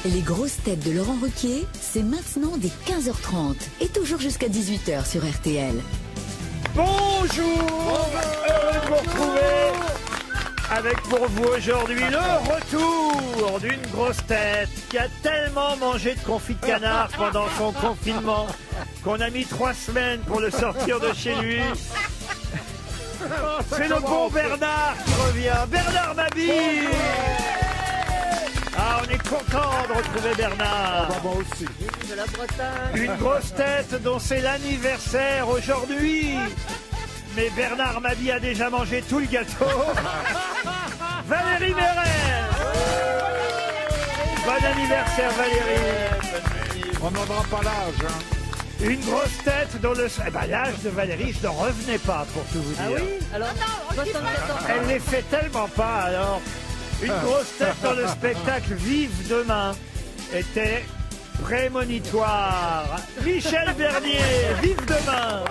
Les grosses têtes de Laurent Ruquier, c'est maintenant dès 15h30 et toujours jusqu'à 18h sur RTL. Bonjour, heureux de vous retrouver avec pour vous aujourd'hui le retour d'une grosse tête qui a tellement mangé de confit de canard pendant son confinement qu'on a mis 3 semaines pour le sortir de chez lui. C'est le bon Bernard qui revient, Bernard Mabille. Ah, on est content de retrouver Bernard. Moi aussi. De la Bretagne. Une grosse tête dont c'est l'anniversaire aujourd'hui. Mais Bernard Mabille a déjà mangé tout le gâteau. Valérie Mérès. Bon anniversaire Valérie. On n'aura pas l'âge. Hein. Une grosse tête dont l'âge de Valérie, je ne revenais pas pour tout vous dire. Ah oui. Alors, 74 ans. Elle les fait tellement pas alors. Une grosse tête dans le spectacle Vive demain était prémonitoire. Michel Bernier, Vive demain.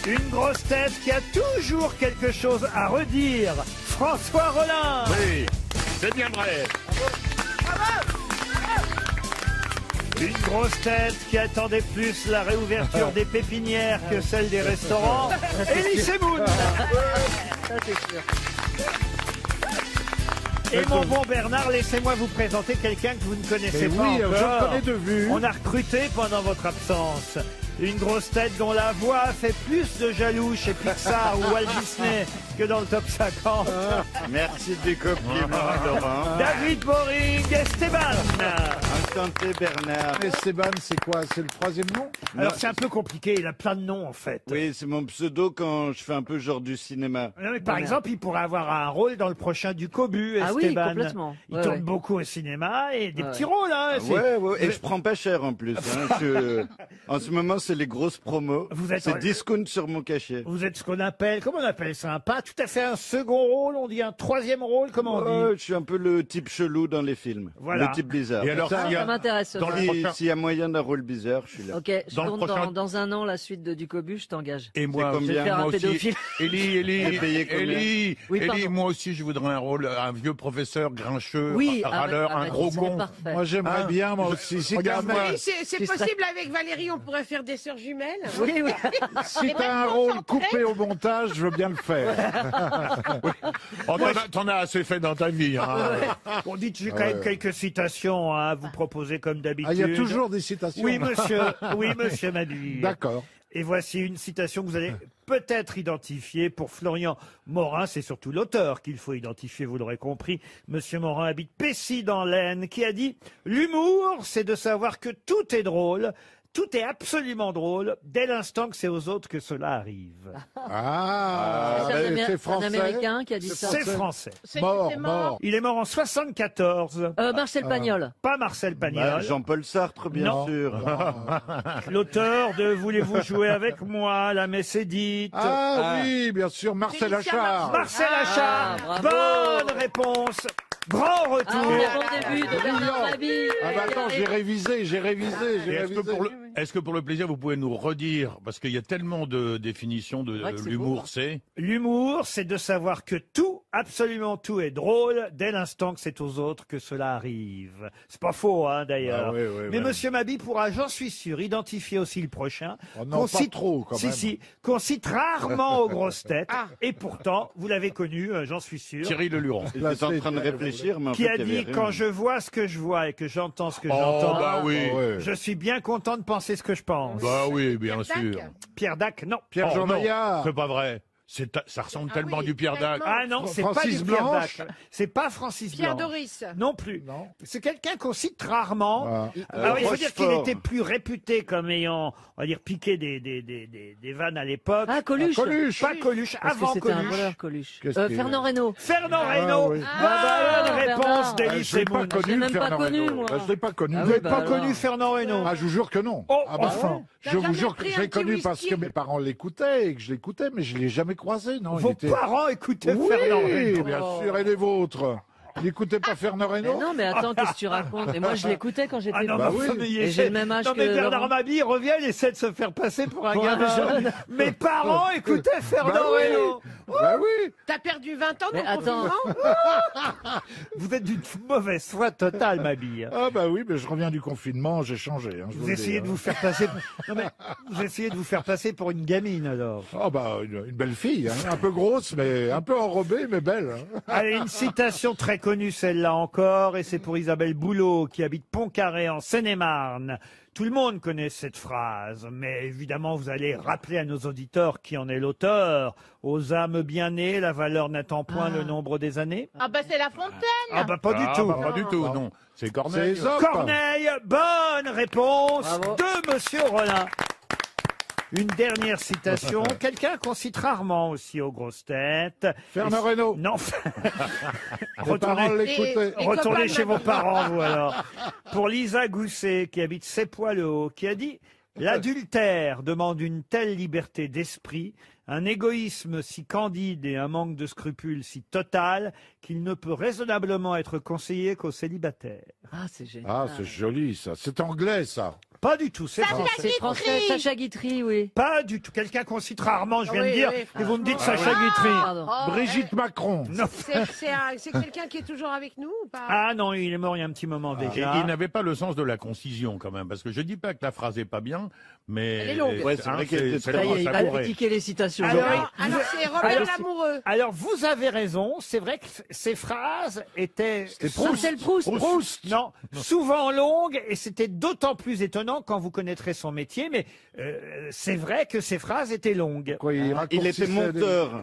Une grosse tête qui a toujours quelque chose à redire. François Rollin. Oui, c'est bien vrai. Une grosse tête qui attendait plus la réouverture des pépinières que celle des restaurants. Elie Semoun. Ça, c'est sûr. Et mon bon Bernard, laissez-moi vous présenter quelqu'un que vous ne connaissez Mais pas oui, je encore. le connais de vue. On a recruté pendant votre absence une grosse tête dont la voix fait plus de jaloux chez Pixar ou Walt Disney que dans le top 50. Merci du compliment, Laurent. David Boring, Esteban. Enchanté, Bernard. Esteban, c'est quoi? C'est le troisième nom? Alors c'est un peu compliqué, il a plein de noms en fait. Oui, c'est mon pseudo quand je fais un peu genre du cinéma. Non, mais par exemple, il pourrait avoir un rôle dans le prochain du Cobu, Ah oui, Esteban. complètement. Il Ouais, tourne ouais. beaucoup au cinéma et des Ouais. petits rôles. Hein. C'est- Ouais, ouais, et je prends pas cher en plus. Hein. En ce moment, c'est les grosses promos. Vous êtes- C'est discount sur mon cachet. Vous êtes ce qu'on appelle, comment on appelle ça, pas tout à fait un second rôle, on dit un troisième rôle, comment on dit? Ouais, je suis un peu le type chelou dans les films. Voilà. Le type bizarre. Et alors, Ça, s'il y a- Ça m'intéresse. dans ça. le prochain- S'il y a moyen d'un rôle bizarre, je suis là. Ok, je Dans le tourne prochain- dans un an la suite du Cobu, je t'engage. Et moi, C'est combien Je vais faire moi un aussi. pédophile. Élie, Et payer combien Oui, pardon. moi aussi, je voudrais un rôle, un vieux professeur grincheux, Oui, râleur, arrête, un gros c'est con. parfait. Moi, j'aimerais Ah. bien, moi aussi. Si t'as un, Regarde-moi. mec- Oui, c'est Tu possible avec Valérie, on pourrait faire des sœurs jumelles. Oui, oui. si t'as un rôle coupé au montage, je veux bien le faire. Oh, t'en as assez fait dans ta vie. Hein. On dit que j'ai quand même quelques citations hein, à vous proposer comme d'habitude. Ah, il y a toujours des citations. Oui, monsieur Mabille. D'accord. Et voici une citation que vous allez peut-être identifier pour Florian Morin. C'est surtout l'auteur qu'il faut identifier, vous l'aurez compris. Monsieur Morin habite Pessy dans l'Aisne, qui a dit « L'humour, c'est de savoir que tout est drôle. Tout est absolument drôle dès l'instant que c'est aux autres que cela arrive. Ah, C'est ben, c'est un français. Américain qui a dit ça. C'est français. Mort, C'est mort. Il est mort en 74. Marcel Pagnol. Pas Marcel Bah, Pagnol. Jean-Paul Sartre, bien Non. sûr. L'auteur de Voulez-vous jouer avec moi? La messe est dite. Ah oui, bien sûr, Marcel Félicien Achard. Marcel Achard. bravo. Bonne réponse. Grand Ah, retour. bon début de Bernard Mabille. Ah bah attends, j'ai révisé. Et est-ce que, révisé. est-ce que pour le plaisir, vous pouvez nous redire, parce qu'il y a tellement de définitions de vrai que c'est beau, l'humour, hein. c'est L'humour, c'est de savoir que tout, absolument tout est drôle dès l'instant que c'est aux autres que cela arrive. C'est pas faux, hein, d'ailleurs. Ah oui, oui, Mais oui. monsieur Mabille pourra, j'en suis sûr, identifier aussi le prochain. Oh non, pas trop, quand si, même. Si, qu'on cite rarement aux grosses têtes. Ah. Et pourtant, vous l'avez connu, j'en suis sûr. Thierry Leluron. J'étais en train de réfléchir, mais en Qui fait, a il y avait dit rien. quand je vois ce que je vois et que j'entends ce que Oh, j'entends, bah oui. Ah ouais. je suis bien content de penser ce que je pense. Bah oui, bien Pierre sûr. Dac. Pierre Dac, non. Pierre-Jean Oh, non, Maillard. c'est pas vrai. Ça ressemble Ah tellement oui, du Pierre Dac. tellement. Ah non, c'est pas Francis du Pierre Blanche. Dac. C'est pas Francis Pierre Blanche. Doris. Non plus. Non. C'est quelqu'un qu'on cite rarement. Ah. Alors, il faut dire qu'il Rochefort. était plus réputé comme ayant, on va dire, piqué des vannes à l'époque. Ah, Coluche. Coluche. Pas Coluche, Parce que avant c'était un Coluche. voleur, Coluche. Qu'est-ce qu'il- Fernand Reynaud. Fernand Reynaud. oui. Bonne Ah bah, réponse Bernard. d'Elie Je l'ai pas Semoun. Je l'ai connu, même pas Fernand connu, Reynaud. moi. Je l'ai pas connu. Ah Vous oui, n'avez bah pas alors. connu Fernand Reynaud? Ah, je vous jure que non. Oh, Ah bah enfin. non. T'as Je vous jamais jure que pris je un l'ai petit connu parce whisky que mes parents l'écoutaient et que je l'écoutais, mais je l'ai jamais croisé, non. Vos parents écoutaient Fernand Oui, Reynaud. bien sûr, et les vôtres. N'écoutez pas Fernand Mais Reynaud? non, mais attends, qu'est-ce que tu racontes? Mais moi, je l'écoutais quand j'étais Ah non, Bah mais oui. enfin, mais il Et j'ai essaie- le même âge non, que mais Bernard Laurent. Mabille revient, il essaie de se faire passer pour un Pour un gamin. jeune. Mes parents écoutaient Fernand Bah oui. Reynaud. Bah oui. T'as perdu 20 ans dans Mais le attends. confinement. Vous êtes d'une mauvaise foi totale, Mabille. Ah bah oui, mais je reviens du confinement, j'ai changé. Hein, je Vous le essayez dis, de vous faire passer. Non mais vous essayez de vous faire passer pour une gamine alors. Ah bah une belle fille, hein, un peu grosse, mais un peu enrobée, mais belle. Hein. Allez, une citation très connue, celle-là encore, et c'est pour Isabelle Boulot, qui habite Pontcarré en Seine-et-Marne. Tout le monde connaît cette phrase, mais évidemment, vous allez rappeler à nos auditeurs qui en est l'auteur. Aux âmes bien nées, la valeur n'attend point le nombre des années. Ah bah c'est La Fontaine. Ah bah pas du tout. Pas du tout, non. C'est Corneille. C'est Ésope. Corneille, bonne réponse Bravo. de Monsieur Rollin. Une dernière citation, quelqu'un qu'on cite rarement aussi aux grosses têtes. Fernand Reynaud. Non. Les parents Retournez, l'écoutaient. Les retournez copains chez de vos ma- parents, vous alors. Pour Lisa Gousset, qui habite Sépois-le-Haut, qui a dit « L'adultère demande une telle liberté d'esprit, un égoïsme si candide et un manque de scrupules si total qu'il ne peut raisonnablement être conseillé qu'aux célibataires. Ah, c'est génial. Ah, c'est joli ça. C'est anglais ça. » Pas du tout, c'est français. C'est français. Sacha Guitry, oui. Pas du tout. Quelqu'un qu'on cite rarement, je viens Oui, de dire, oui. et vous me dites Sacha Guitry. Pardon. Oh, Brigitte Macron. Non. C'est quelqu'un qui est toujours avec nous ou pas? Ah non, il est mort il y a un petit moment Et déjà. il n'avait pas le sens de la concision quand même, parce que je dis pas que la phrase est pas bien, mais Elle est longue. Ouais, c'est vrai qu'elle était c'est très Ça y est, il va savouré. critiquer les citations. Alors, Alors c'est Robert Alors, Lamoureux. Alors, vous avez raison, c'est vrai que ces phrases étaient Marcel Proust. non, souvent longues, et c'était d'autant plus étonnant quand vous connaîtrez son métier, mais c'est vrai que ces phrases étaient longues. Quoi, Il était raccourcissait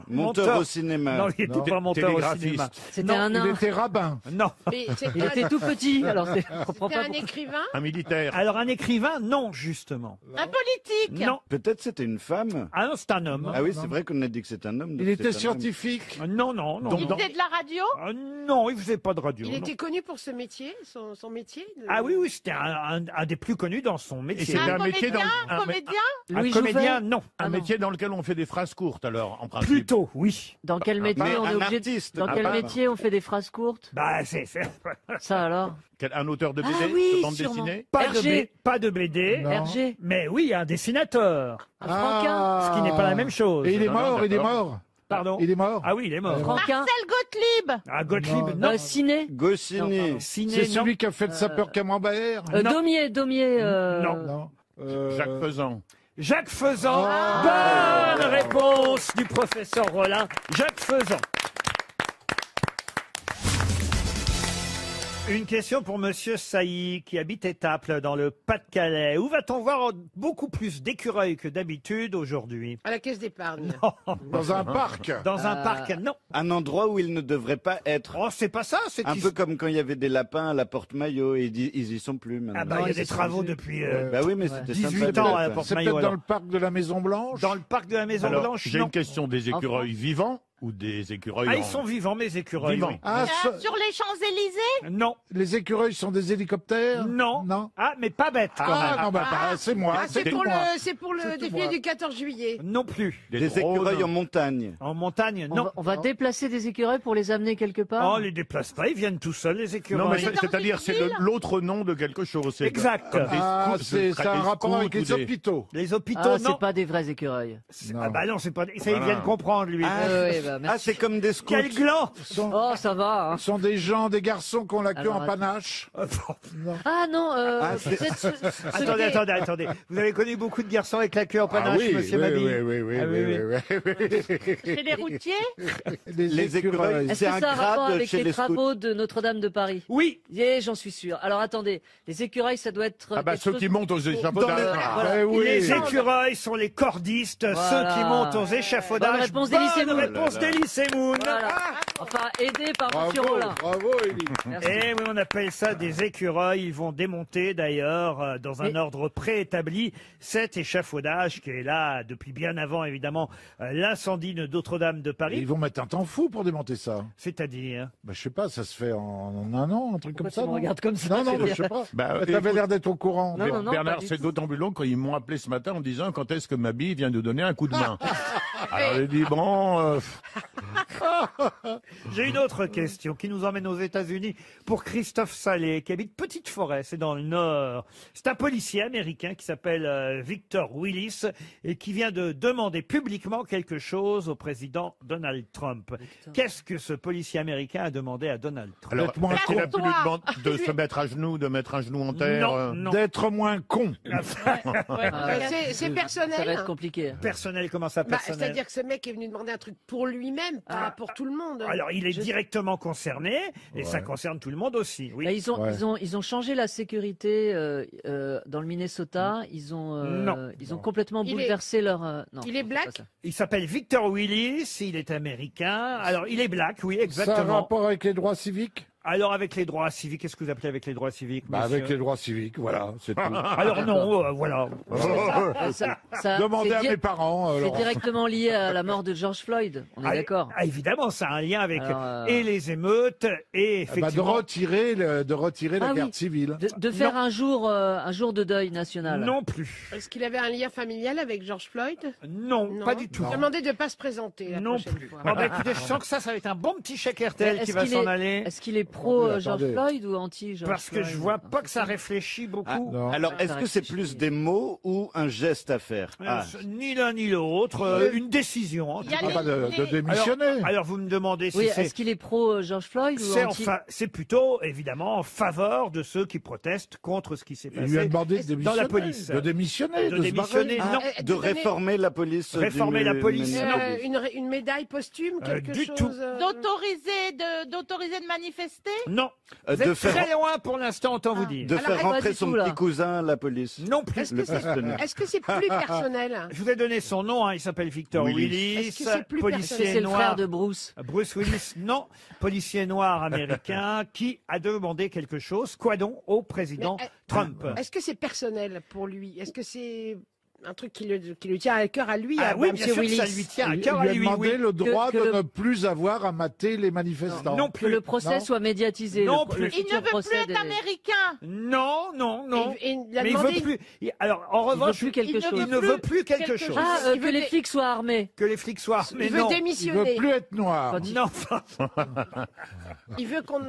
monteur au cinéma. Non, il n'était pas monteur au télégraphiste. cinéma. C'était Non, un Il nain. était rabbin. Non. Mais Il était tout petit, alors c'est. je comprends c'était pas un pourquoi. écrivain. Un militaire. Alors, un écrivain, non, justement. Un politique. Non. Peut-être c'était une femme. Ah non, c'est un homme. Ah oui, c'est vrai qu'on a dit que c'est un homme. donc Il c'est était un homme. scientifique. Non, non, non. Donc, Il non. faisait de la radio. Ah, non, il faisait pas de radio. Il non. était connu pour ce métier, son métier. Ah oui, oui, c'était un des plus connus dans son métier. c'était Un un métier comédien, dans- un un- comédien. Un Louis comédien, Jouvet. non. Ah Un non. métier dans lequel on fait des phrases courtes, alors, en principe. Plutôt, oui. Dans quel métier Mais on est un obligé artiste, Dans un quel peintre. métier on fait des phrases courtes Bah, Ça alors Un auteur de BD, Ah oui, de bande sûrement. dessinée. pas de BD, Non. Hergé. mais oui, un dessinateur. Franquin. Ce qui n'est pas la même chose. Et il est Non, non, mort, il est d'accord. mort. Pardon. Il est mort. Ah oui, il est mort. Franquin. Marcel Gottlieb. Ah, Gottlieb, Non. non. Ciné. Goscinny. Ciné, C'est non. celui qui a fait le sapeur Camembert. Non. Daumier. Non. Non. Jacques Faisan. Jacques Faisan. Ah. Bonne réponse du professeur Rollin. Jacques Faisan. Une question pour Monsieur Sailly, qui habite Étaples, dans le Pas-de-Calais. Où va-t-on voir beaucoup plus d'écureuils que d'habitude aujourd'hui? À la caisse d'épargne. Dans un parc. Dans un parc? Non. Un endroit où il ne devrait pas être. Oh, c'est pas ça. C'est Un qu'ils- peu comme quand il y avait des lapins à la porte-maillot et ils y sont plus Ah maintenant. bah, il y a des travaux depuis Bah oui, mais c'était 18 sympa, ans les à la lapins. porte C'est Maillot. peut-être dans alors. le parc de la Maison Blanche. Dans le parc de la Maison Alors, Blanche, j'ai non. une question, des écureuils vivants ou des écureuils Ah, en- ils sont vivants, mes écureuils. Vivants. oui. Ah, Sur les Champs-Élysées. Non, les écureuils sont des hélicoptères. non. Non. Ah, mais pas bête quand Ah même. non, bah, c'est moi. Ah, c'est tout pour moi. c'est pour C'est le tout défilé moi. du 14 juillet. Non plus. Des drones. écureuils en montagne. En montagne, On non. va- On va déplacer des écureuils pour les amener quelque part. Oh, on les déplace pas, ils viennent tout seuls, les écureuils. Non, mais C'est dans c'est-à-dire, une c'est ville l'autre nom de quelque chose. C'est Exact. comme des Ah, scouts, c'est ce serait un des rapport avec scouts les ou des- hôpitaux. Les hôpitaux, Ah, non. c'est pas des vrais écureuils. Ah bah non, c'est pas. Ça, il Voilà. vient de comprendre, lui. Ah, oui, bah, Ah, merci. c'est comme des scouts. Quel gland Oh, ça va. Hein. Ce sont des gens, des garçons qui ont la queue Alors, en panache. Ah non, Ah, c'est- Attendez. Vous avez connu beaucoup de garçons avec la queue en Ah panache, oui, monsieur oui, Mabille. oui, Ah oui. Chez les routiers. Les écureuils. Est-ce C'est que un ça a rapport grade avec chez les les scouts. travaux de Notre-Dame de Paris? Oui, J'en suis sûr. Alors attendez, les écureuils, ça doit être. Ah bah, quelque ceux chose- qui montent aux échafaudages. Eh oui. les écureuils sont les cordistes, Voilà. ceux qui montent aux échafaudages. Bonne réponse d'Elie Semoun. réponse d'Elie Semoun. Voilà. Enfin, aidé par Monsieur Bravo, Rollin. bravo, Élie. Merci. Et oui, on appelle ça des écureuils. Ils vont démonter d'ailleurs, dans un Mais- ordre préétabli, cet échafaudage qui est là depuis bien avant, évidemment, l'incendie de Notre-Dame de Ils Paris. vont mettre un temps fou pour démonter ça. C'est-à-dire. Bah, je sais pas, ça se fait en un an, un truc Pourquoi comme ça. tu me non regardes comme ça? Non, non, C'est mais bien. je sais pas. Bah, T'avais écoute, l'air d'être au courant. Non, non, non, Bernard, pas du c'est tout. d'autant plus long quand ils m'ont appelé ce matin en disant quand est-ce que ma bille vient de donner un coup de main. Alors il dit bon, J'ai une autre question qui nous emmène aux États-Unis pour Christophe Salé, qui habite Petite Forêt, c'est dans le Nord. C'est un policier américain qui s'appelle Victor Willis et qui vient de demander publiquement quelque chose au président Donald Trump. Qu'est-ce que ce policier américain a demandé à Donald Trump? alors D'être moins est-ce qu'il a con. pu lui demander de se mettre à genoux, de mettre un genou en terre Non, non. D'être moins con. C'est personnel. Ça va être compliqué. Personnel, comment ça, Bah, personnel? c'est-à-dire que ce mec est venu demander un truc pour lui-même, pas pour tout le monde. Alors, il est directement concerné, et ça Ouais. concerne tout le monde aussi. Oui. Là, ils ont, Ouais. ils ont changé la sécurité dans le Minnesota. Ils ont, Non. ils ont complètement Il est- bouleversé leur. Non, Il est c'est black pas ça. Il s'appelle Victor Willis, il est américain. Alors, il est black, oui, Ça a un exactement. rapport avec les droits civiques? Alors, avec les droits civiques, qu'est-ce que vous appelez avec les droits civiques, Bah, monsieur avec les droits civiques, voilà, c'est tout. Alors non, voilà. Demandez c'est à di- mes parents. C'est Laurent. directement lié à la mort de George Floyd. On est Ah, d'accord. ah, évidemment, ça a un lien avec Alors, et les émeutes et Bah, effectivement. de retirer la Ah oui. garde civile. De faire un jour de deuil national. Non plus. Est-ce qu'il avait un lien familial avec George Floyd? Non, pas du tout. Demandez de ne pas se présenter la Non prochaine plus. fois. Oh, bah, écoutez, je sens que ça va être un bon petit chèque RTL qui Est-ce va qu'il s'en est- aller. Est-ce qu'il est pro Oui, George attendez. Floyd ou anti George Parce que Floyd je vois Non, pas que ça c'est- réfléchit beaucoup. Non. Alors, Ça est-ce que c'est réfléchit. plus des mots ou un geste à faire? Ni l'un ni l'autre, une décision. En tout Il y a cas. les- Ah bah, de Alors, démissionner. alors, vous me demandez si Oui, c'est. est-ce qu'il est pro George Floyd ou C'est anti c'est plutôt, évidemment, en faveur de ceux qui protestent contre ce qui s'est Il lui a passé. demandé de dans démissionner. la police. De démissionner, De se démissionner, barrer. non. Ah, De vous avez- réformer la police. Réformer la police, non. une médaille posthume, quelque du chose tout. D'autoriser de manifester? Non. Vous de êtes faire, très loin pour l'instant, autant vous dire. de Alors, faire pas rentrer du son tout, là. petit cousin à la police. Non plus. Est-ce Le que c'est pistonnier. plus personnel? Je vous ai donné son nom, hein, il s'appelle Victor Willis. Willis, Est-ce que c'est plus policier C'est le noir. frère de Bruce. Bruce Willis, non, policier noir américain qui a demandé quelque chose, quoi donc, au président Mais, Trump. Est-ce que c'est personnel pour lui? Est-ce que c'est un truc qui lui tient à cœur à lui, Ah à oui, M. bien sûr que Willis? ça lui tient à Il cœur lui à a lui, demandé oui. le droit que de le- ne plus avoir à mater les manifestants. Non Que plus. le procès Non. soit médiatisé. Non le plus. Il ne futur veut plus procès être des- américain. Non, non, non. Et il a Mais il demandé- veut plus. Alors, en Il veut revanche, plus quelque il ne chose. il ne veut plus quelque chose. Ah, Il que veut les des- flics soient armés. Que les flics soient. Mais il veut non. Il veut démissionner. plus être noir. Quand il- Non, enfin, Il veut qu'on.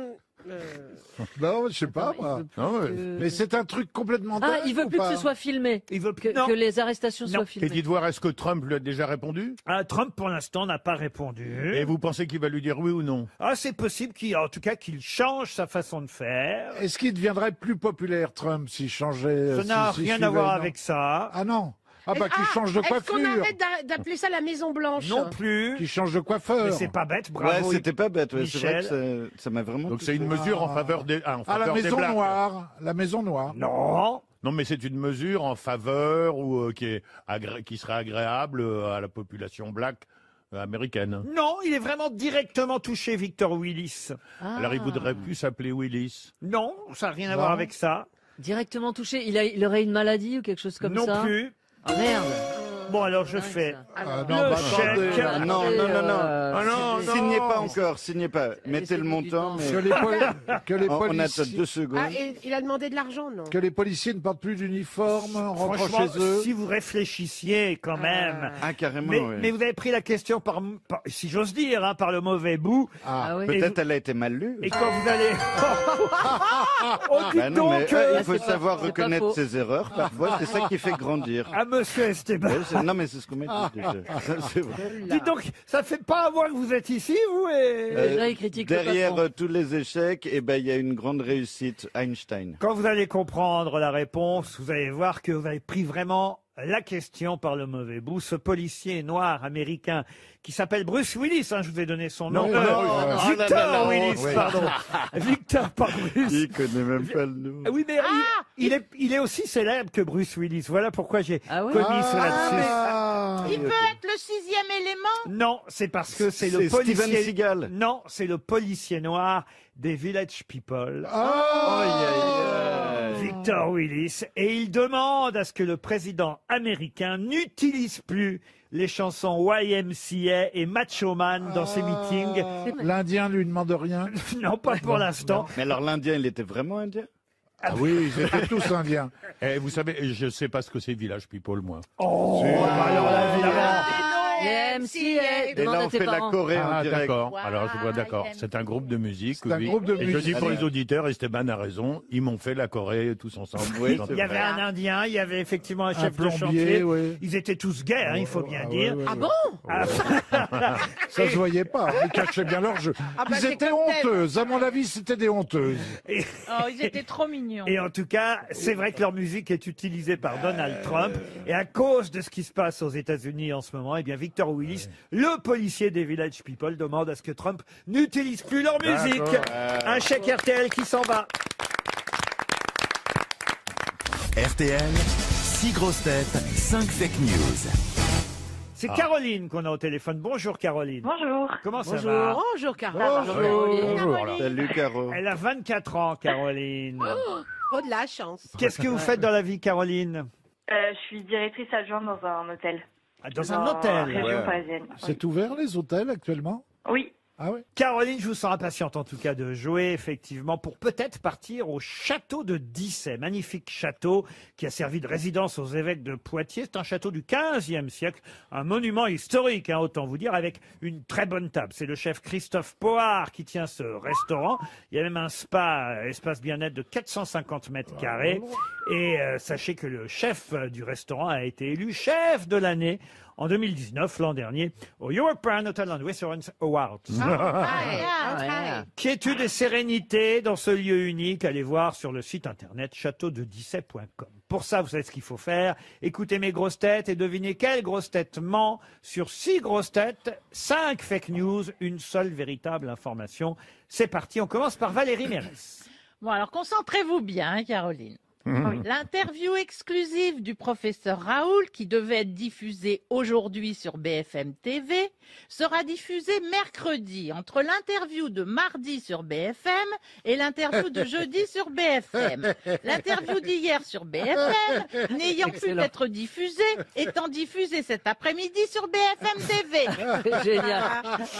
Non, je sais pas, Il moi. veut plus Ah ouais. que- Mais c'est un truc complètement Ah, dingue il veut ou plus que pas ce soit filmé. il veut Que, plus. Non. que les arrestations Non. soient Et filmées. dites voir, est-ce que Trump lui a déjà répondu? Ah, Trump, pour l'instant, n'a pas répondu. Et vous pensez qu'il va lui dire oui ou non? Ah, c'est possible en tout cas, qu'il change sa façon de faire. Est-ce qu'il deviendrait plus populaire, Trump, s'il changeait Ça n'a s'il rien à suivait, voir non avec ça. Ah non. Ah bah qu'il change de Est-ce qu'on coiffure. arrête d'appeler ça la Maison Blanche? Non plus. Qu'il change de coiffeur. Mais c'est pas bête, Ouais, bravo. c'était pas bête. Ouais, c'est vrai Michel. que ça m'a vraiment. Donc c'est une touché. mesure en faveur des, en Ah, la faveur des Maison Blacks. Noire. La Maison Noire. Non. Non, mais c'est une mesure en faveur ou qui serait agréable à la population black américaine. Non, il est vraiment directement touché, Victor Willis. Ah. Alors il voudrait plus s'appeler Willis. Non, ça n'a rien à Non. voir avec ça. Directement touché. Il aurait une maladie ou quelque chose comme non ça. plus. Ah merde. Bon, alors je Dingue, fais. ça. Ah, Alors, non, Le bah, chèque. attendez. Ah, non, non, non, non. Ah non, non. Signez pas encore, signez pas. Mettez le Laissez-nous du montant, temps. mais Que les, que les on attend policiers, 2 secondes. Ah, et il a demandé de l'argent, non? que les policiers ne portent plus d'uniforme en rentrant Franchement, chez eux. si vous réfléchissiez quand même. Ah, carrément, Mais, ouais. mais vous avez pris la question si j'ose dire, hein, par le mauvais bout. Ah oui. Peut-être elle a été mal lue. Et quand vous allez. Oh, dites Bah non, mais donc, il faut c'est pas- savoir c'est pas reconnaître faux. ses erreurs. Parfois, c'est ça qui fait grandir. à monsieur Esteban. Ouais, non, mais c'est ce qu'on m'a dit déjà. C'est vrai. Dites donc, ça fait pas un mois que vous êtes ici, vous et... Déjà, il critique le derrière patron. tous les échecs, eh ben, il y a une grande réussite, Einstein. Quand vous allez comprendre la réponse, vous allez voir que vous avez pris vraiment la question par le mauvais bout. Ce policier noir américain qui s'appelle Bruce Willis, hein, je vous ai donné son nom. Non, non, Victor oh là là, Willis, oui. pardon. Victor par Bruce. Il connaît même pas le nom. Ah oui, mais il est aussi célèbre que Bruce Willis. Voilà pourquoi j'ai Ah ouais commis ce lapsus. Ah, Il peut être le 6e élément. Non, c'est parce que c'est le C'est Steven policier. Seagal. Non, c'est le policier noir des Village People. ah, Aïe, aïe, aïe. Victor Willis, et il demande à ce que le président américain n'utilise plus les chansons YMCA et Macho Man dans ses meetings. L'Indien lui demande rien. Non, pas pour l'instant. Mais alors, l'Indien, il était vraiment indien? Ah oui, ils étaient tous indiens. Et vous savez, je sais pas ce que c'est Village People, moi. Oh, bah alors là, évidemment. YMCA. Et Demande là, à on tes fait la parents. Corée en Ah, direct. d'accord. Alors, je vois d'accord. C'est un groupe de musique. C'est un oui. groupe de Et je dis musique. pour les auditeurs, Esteban a raison, ils m'ont fait la Corée tous ensemble. Oui, Il y avait un Indien, il y avait effectivement un chef de plombier, chantier. oui. Ils étaient tous gays, hein, il faut bien dire. Ah bon? Ça se voyait pas. Ils cachaient bien leur jeu. Ah bah, Ils c'est étaient comme tel. honteuses. À mon avis, c'était des honteuses. Oh, ils étaient trop mignons. Et en tout cas, c'est vrai que leur musique est utilisée par Donald Trump. Et à cause de ce qui se passe aux États-Unis en ce moment, eh bien, Victor Willis, le policier des Village People, demande à ce que Trump n'utilise plus leur musique. Un chèque RTL qui s'en va. RTL, 6 grosses têtes, 5 fake news. C'est Caroline qu'on a au téléphone. Bonjour Caroline. Bonjour. Comment ça va? Bonjour, Caro. Bonjour. Salut, Caro. Elle a 24 ans, Caroline. Oh, de la chance. Qu'est-ce que vous faites dans la vie, Caroline? Je suis directrice adjointe dans un hôtel. Ah, dans un hôtel. Région parisienne. C'est ouvert les hôtels actuellement? Oui. Ah ouais. Caroline, je vous sens impatiente en tout cas de jouer, effectivement, pour peut-être partir au château de Dissay. Magnifique château qui a servi de résidence aux évêques de Poitiers. C'est un château du XVe siècle, un monument historique, hein, autant vous dire, avec une très bonne table. C'est le chef Christophe Poard qui tient ce restaurant. Il y a même un spa, espace bien-être de 450 mètres carrés. Et sachez que le chef du restaurant a été élu chef de l'année en 2019, l'an dernier, au European Hotel and Restaurants Awards. Quiétude et sérénité dans ce lieu unique. Allez voir sur le site internet châteaudedissay.com. Pour ça, vous savez ce qu'il faut faire. Écoutez mes grosses têtes et devinez quelle grosse tête ment sur 6 grosses têtes, 5 fake news, une seule véritable information. C'est parti, on commence par Valérie Mérès. Bon, alors concentrez-vous bien, hein, Caroline. L'interview exclusive du professeur Raoul, qui devait être diffusée aujourd'hui sur BFM TV, sera diffusée mercredi, entre l'interview de mardi sur BFM et l'interview de jeudi sur BFM. L'interview d'hier sur BFM, n'ayant pu être diffusée, étant diffusée cet après-midi sur BFM TV. Génial.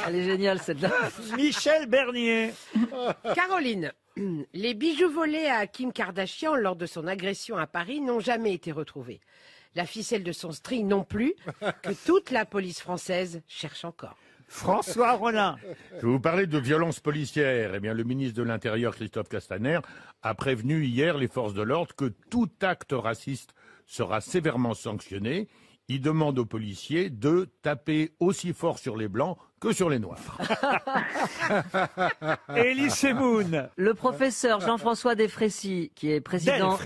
Elle est géniale, celle-là. Michel Bernier. Caroline, les bijoux volés à Kim Kardashian lors de son agression à Paris n'ont jamais été retrouvés. La ficelle de son string non plus, que toute la police française cherche encore. François Rollin. Je vais vous parler de violences policières. Eh bien, le ministre de l'Intérieur, Christophe Castaner, a prévenu hier les forces de l'ordre que tout acte raciste sera sévèrement sanctionné. Il demande aux policiers de taper aussi fort sur les blancs que sur les noirs. Elie Semoun. Le professeur Jean-François Delfraissy, qui est président,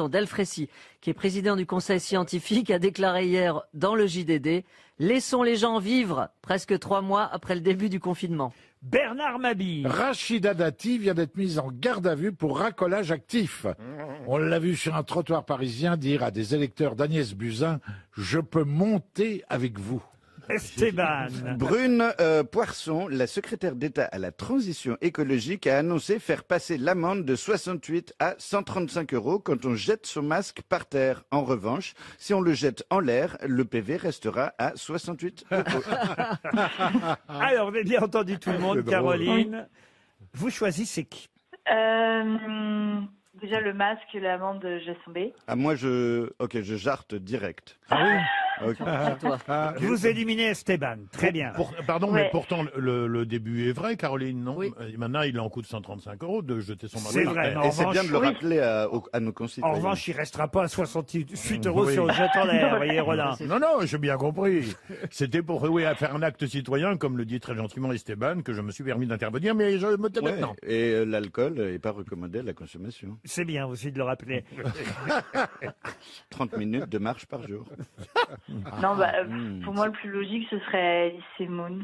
Delfraissy, qui est président du conseil scientifique, a déclaré hier dans le JDD: laissons les gens vivre presque 3 mois après le début du confinement. Bernard Mabille. Rachida Dati vient d'être mise en garde à vue pour racolage actif. On l'a vu sur un trottoir parisien dire à des électeurs d'Agnès Buzyn: je peux monter avec vous. Esteban. Brune Poisson, la secrétaire d'État à la transition écologique, a annoncé faire passer l'amende de 68 à 135 € quand on jette son masque par terre. En revanche, si on le jette en l'air, le PV restera à 68 €. Alors, vous avez bien entendu tout le monde, Caroline. Vous choisissez qui? Déjà le masque, l'amende, je laisse tomber. Ah, moi, je jarte direct. Ah oui. Ok. Vous éliminez Esteban. Très bien. Pardon, Ouais. mais pourtant, le début est vrai, Caroline, non? Oui. Maintenant, il en coûte 135 € de jeter son C'est masque par vrai, terre. mais Et c'est bien de le Oui. rappeler à nos En concitoyens. revanche, il ne restera pas à 68 € Oui. si on le jette en l'air, voyez, Rollin. Non, j'ai bien compris. C'était pour à faire un acte citoyen, comme le dit très gentiment Esteban, que je me suis permis d'intervenir, mais je me tais Ouais. maintenant. Et l'alcool n'est pas recommandé à la consommation. C'est bien aussi de le rappeler. 30 minutes de marche par jour. Non, pour moi, le plus logique, ce serait Elise Moon.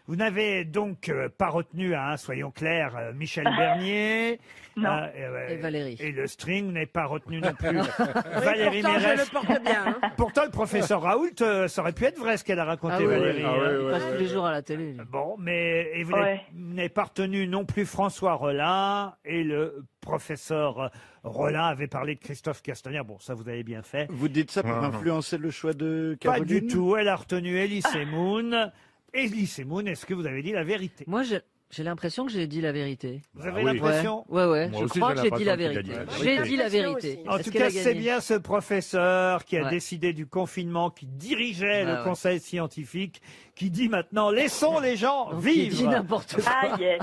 Vous n'avez donc pas retenu, hein, soyons clairs, Michel Bernier. Non. Et Valérie. Et le string, vous n'avez pas retenu non plus Valérie Pourtant, je Mérès. le porte bien. Hein. Pourtant, le professeur Raoult, ça aurait pu être vrai ce qu'elle a raconté, Ah oui, Valérie. oui, hein. il passe tous les jours à la télé. lui. Bon, mais et vous Ouais. n'avez pas retenu non plus François Rollin, et le professeur Rollin avait parlé de Christophe Castaner. Bon, ça vous avez bien fait. Vous dites ça pour influencer le choix de Pas Caroline? du tout. Elle a retenu Elie Semoun. Elie Semoun, est-ce que vous avez dit la vérité? Moi, J'ai l'impression que j'ai dit la vérité. Vous avez l'impression? Ouais. Moi Je aussi, crois j'ai que j'ai dit la l'impression vérité. qu'il a dit J'ai dit la vérité. En Est-ce tout qu'elle a cas, c'est gagné bien ce professeur qui a Ouais. décidé du confinement, qui dirigeait Ah le ouais. conseil scientifique, qui dit maintenant laissons les gens Donc, il dit vivre. n'importe quoi. Ah, yes.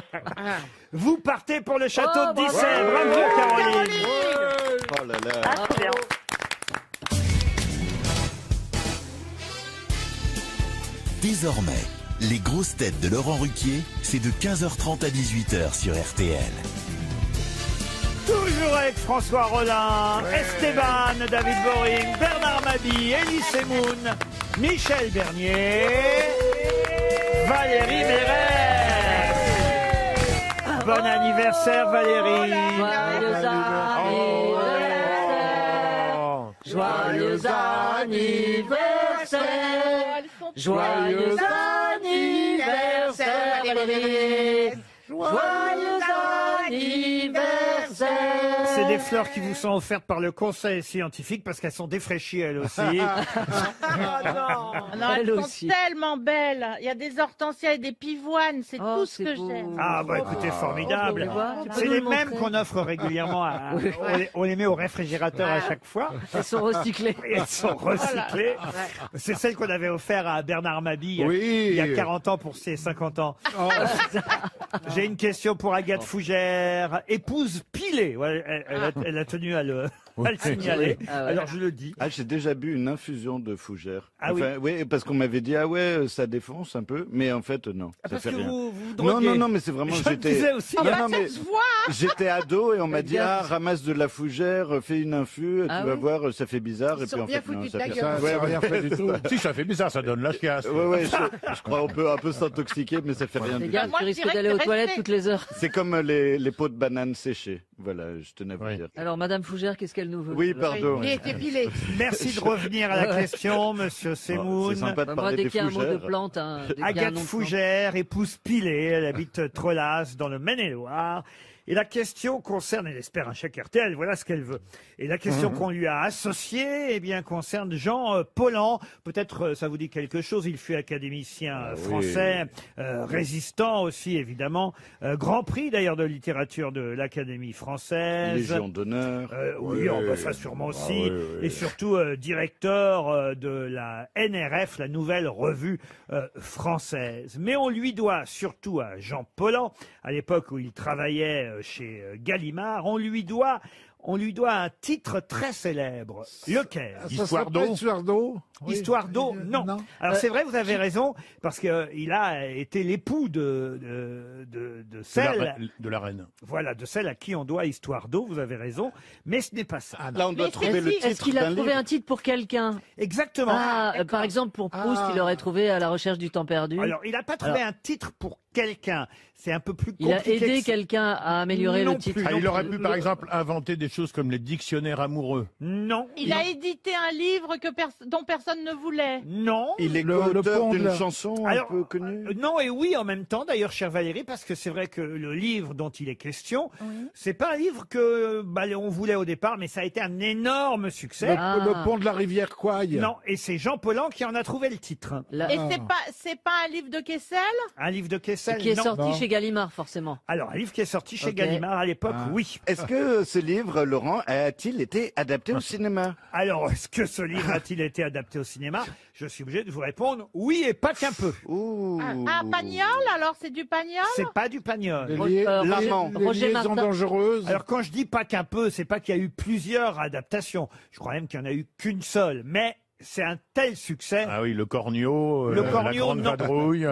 Vous partez pour le château Oh, de Dissay. bravo. Bravo, Caroline. Oh là là. Ah, très bien. Désormais, les grosses têtes de Laurent Ruquier, c'est de 15h30 à 18h sur RTL. Toujours avec François Rollin, Esteban, David Boring, Bernard Mabille, Elie Semoun, Michel Bernier, Valérie Mérès. Bon anniversaire Valérie. Joyeux anniversaire. Joyeux anniversaire. Joyeux anniversaire, Valérie. Joyeux anniversaire. C'est des fleurs qui vous sont offertes par le conseil scientifique parce qu'elles sont défraîchies elles aussi. Non, elles Elle sont aussi. tellement belles. Il y a des hortensias et des pivoines. C'est Oh, tout ce c'est que beau. j'aime. Ah bah écoutez, formidable. Tu vois, tu peux C'est nous les le mêmes montrer qu'on offre régulièrement. On les met au réfrigérateur à chaque fois. Elles sont recyclées. Et elles sont recyclées. C'est celle qu'on avait offert à Bernard Mabille Oui. il y a 40 ans pour ses 50 ans. J'ai une question pour Agathe Fougère, épouse Pilé. Ouais, elle a tenu à le signaler. Ah ouais. Alors je le dis. Ah, j'ai déjà bu une infusion de fougère. Ah oui. Oui, parce qu'on m'avait dit, ah ouais, ça défonce un peu, mais en fait, non, ça Parce fait que rien. vous Non, droguez. non, mais c'est vraiment, Je le disais aussi. Non, Ah bah, non, ça mais se voit. j'étais ado et on m'a Faites dit, gaffe. ah, ramasse de la fougère, fais une infu, Ah tu vas oui. voir, ça fait bizarre. Ils Et puis sont en bien fait, non, foutus ça de la fait gueule. Ça n'a rien fait du tout. Si, ça fait bizarre, ça donne la chiasse. Ouais, je crois qu'on peut un peu s'intoxiquer, mais ça fait rien Fais du gaffe, tout. Moi, tu je risques dirais d'aller que aux c'est toilettes resté. toutes les heures. C'est comme les pots de bananes séchées. Voilà, je tenais à vous Oui. dire. Alors, Madame Fougère, qu'est-ce qu'elle nous veut Oui, pardon. Il est épilé. Merci de revenir à la question, monsieur C'est Semoun. sympa de Moi, parler dès des qu'il y a un mot de fougères. plante, dès qu'il y a un Agathe nom de plante. Fougère, épouse Pilé, elle habite Trolas dans le Maine-et-Loire. Et la question concerne, elle espère un chèque RTL, voilà ce qu'elle veut. Et la question qu'on lui a associée, eh bien, concerne Jean Paulhan. Peut-être ça vous dit quelque chose, il fut académicien français, résistant aussi, évidemment. Grand prix d'ailleurs de littérature de l'Académie française. Légion d'honneur. Oui, oh, bah, ça sûrement aussi. Et surtout directeur de la NRF, la nouvelle revue française. Mais on lui doit, surtout à Jean Paulhan, à l'époque où il travaillait chez Gallimard, on lui doit un titre très célèbre. Lequel? Histoire d'eau. Histoire d'eau. Oui. Histoire d'eau, non. Alors c'est vrai, vous avez raison, parce que il a été l'époux de celle, De la reine. voilà, de celle à qui on doit Histoire d'eau. Vous avez raison, mais ce n'est pas ça. Là, on doit trouver le Est-ce titre qu'il a d'un trouvé livre. un titre pour quelqu'un? Exactement. Par exemple, pour Proust, il aurait trouvé À la recherche du temps perdu. Alors, il n'a pas trouvé un titre pour quelqu'un. C'est un peu plus Il compliqué. a aidé que- quelqu'un à améliorer Non le titre. plus. Ah, il aurait pu, par exemple, inventer des choses comme les dictionnaires amoureux. Non. Il a édité un livre dont personne ne voulait. Non. Il est Le co-auteur pont de d'une la- chanson Alors, un peu connue. Non et oui en même temps, d'ailleurs, chère Valérie, parce que c'est vrai que le livre dont il est question, c'est pas un livre que on voulait au départ, mais ça a été un énorme succès. Le pont de la rivière Quaille. Non, et c'est Jean Paulhan qui en a trouvé le titre. Et c'est pas un livre de Kessel? Un livre de Kessel, Qui est non. sorti chez Gallimard, forcément. Alors, un livre qui est sorti chez Ok. Gallimard à l'époque, oui. Est-ce que ce livre, Laurent, a-t-il été adapté au cinéma? Alors, est-ce que ce livre a-t-il été adapté au cinéma? Je suis obligé de vous répondre oui et pas qu'un peu. Ouh. Un Pagnol? Alors c'est du Pagnol? C'est pas du Pagnol. L'amant. Les Roger liaisons Martin. dangereuses. Alors quand je dis pas qu'un peu, c'est pas qu'il y a eu plusieurs adaptations. Je crois même qu'il n'y en a eu qu'une seule. Mais c'est un tel succès. Ah oui, le Cornio, Le la Cornio, grande non. vadrouille.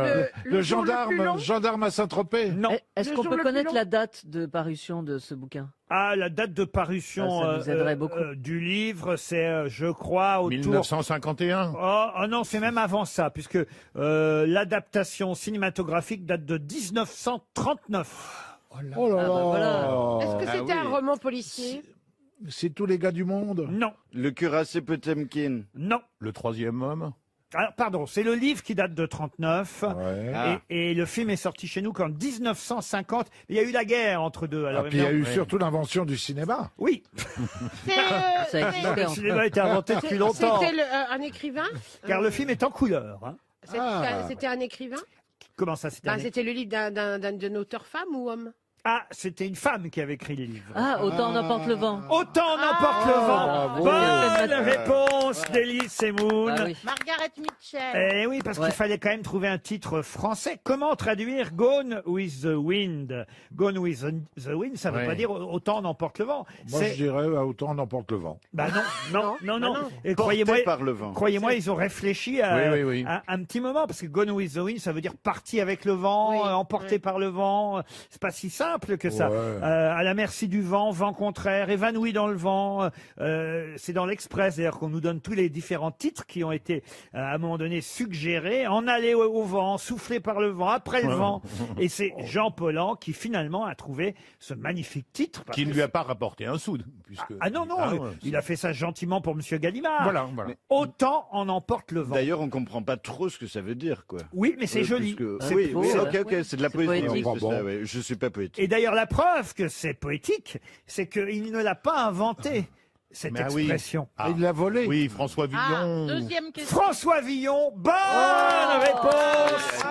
Le jour le plus long. gendarme à Saint-Tropez. Non. Est-ce Le qu'on jour peut le plus connaître long. la date de parution de ce bouquin? Ah, la date de parution Ça nous aiderait beaucoup. du livre, c'est, je crois, autour... 1951. Oh non, c'est même avant ça, puisque l'adaptation cinématographique date de 1939. Oh là Ah, bah, voilà. Est-ce que Ah c'était un oui. roman policier? C'est tous les gars du monde. Non, Le cuirassé Potemkin. non. Le troisième homme. Alors, pardon, c'est le livre qui date de 39. Ouais. Ah. Et le film est sorti chez nous qu'en 1950. Il y a eu la guerre entre deux. Alors, Ah, puis il y a eu évidemment- surtout l'invention du cinéma. Oui, Ça existait le en cinéma a été inventé depuis longtemps. C'était un écrivain? Car le film est en couleur. Hein. C'était Ah. c'était un écrivain? Comment ça, c'était C'était le livre d'un auteur femme ou homme? Ah, c'était une femme qui avait écrit le livre. Ah, autant n'emporte le vent. Autant n'emporte le vent. Bonne réponse d'Élise Semoun. Bah oui. Margaret Mitchell. Eh oui, parce qu'il fallait quand même trouver un titre français. Comment traduire Gone with the Wind? Gone with the Wind, ça ne veut pas dire autant n'emporte le vent. Moi, je dirais autant n'emporte le vent. Bah non. Et Porté croyez-moi, par le vent. croyez-moi, ils ont réfléchi à, Oui. un petit moment, parce que Gone with the Wind, ça veut dire parti avec le vent, emporté par le vent. C'est pas si simple que ça. À la merci du vent, vent contraire, évanoui dans le vent. C'est dans l'Express d'ailleurs qu'on nous donne tous les différents titres qui ont été à un moment donné suggérés. En aller au vent, soufflé par le vent, après le vent. Et c'est Jean Paulhan qui finalement a trouvé ce magnifique titre. Qui ne lui a pas rapporté un sou. Puisque... Non, il a fait ça gentiment pour Monsieur Gallimard. Voilà. Mais autant en emporte le vent. D'ailleurs, on comprend pas trop ce que ça veut dire, quoi. Oui, mais c'est joli. Oui, ok, c'est de la poésie. poétique. Je suis pas poétique. Et d'ailleurs, la preuve que c'est poétique, c'est qu'il ne l'a pas inventé, cette expression. Il l'a volé. Oui, François Villon. Deuxième question. François Villon, bonne réponse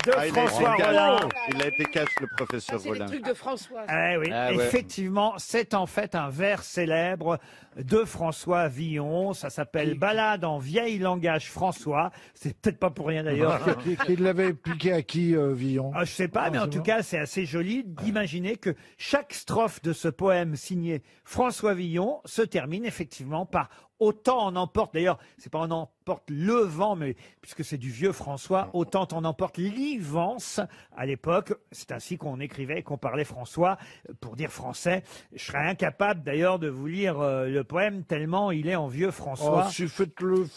de François Rollin. Il a été cash, le professeur C'est les Rollin. trucs de François. Oui, effectivement, c'est en fait un vers célèbre de François Villon. Ça s'appelle Ballade en vieil langage François. C'est peut-être pas pour rien d'ailleurs. Qui l'avait piqué à qui, Villon? Je sais pas, mais en tout cas, c'est assez joli d'imaginer que chaque strophe de ce poème signé François Villon se termine effectivement par autant en emporte. D'ailleurs, c'est pas en emporte le vent, mais puisque c'est du vieux François, autant en emporte l'ivance. À l'époque, c'est ainsi qu'on écrivait et qu'on parlait François pour dire français. Je serais incapable d'ailleurs de vous lire le poème tellement il est en vieux François. Oh, si, faites-le.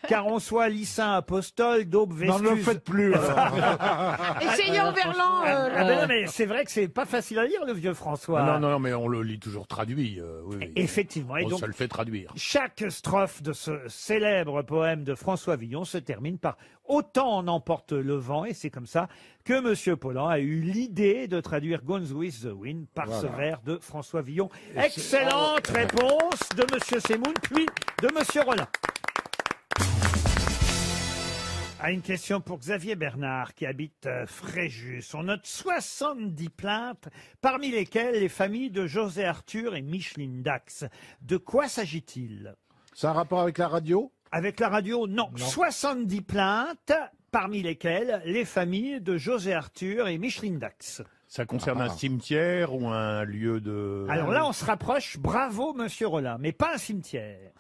Car on soit lycéen apostole, d'aube Vestus. Non, ne le faites plus. Essayez en verlan. Non, mais c'est vrai que c'est pas facile à lire le vieux François. Non, mais on le lit toujours traduit. Oui. Effectivement. Et donc, ça le fait traduire. chaque strophe de ce célèbre poème de François Villon se termine par « Autant en emporte le vent » et c'est comme ça que M. Paulhan a eu l'idée de traduire « Gone with the Wind » par ce vers de François Villon. Excellente réponse de M. Semoun, puis de M. Rollin. Une question pour Xavier Bernard qui habite Fréjus. On note 70 plaintes, parmi lesquelles les familles de José Arthur et Micheline Dax. De quoi s'agit-il? C'est un rapport avec la radio? Avec la radio, non. 70 plaintes, parmi lesquelles les familles de José Arthur et Micheline Dax. Ça concerne un cimetière ou un lieu de... Alors là, on se rapproche. Bravo, Monsieur Rollin, mais pas un cimetière.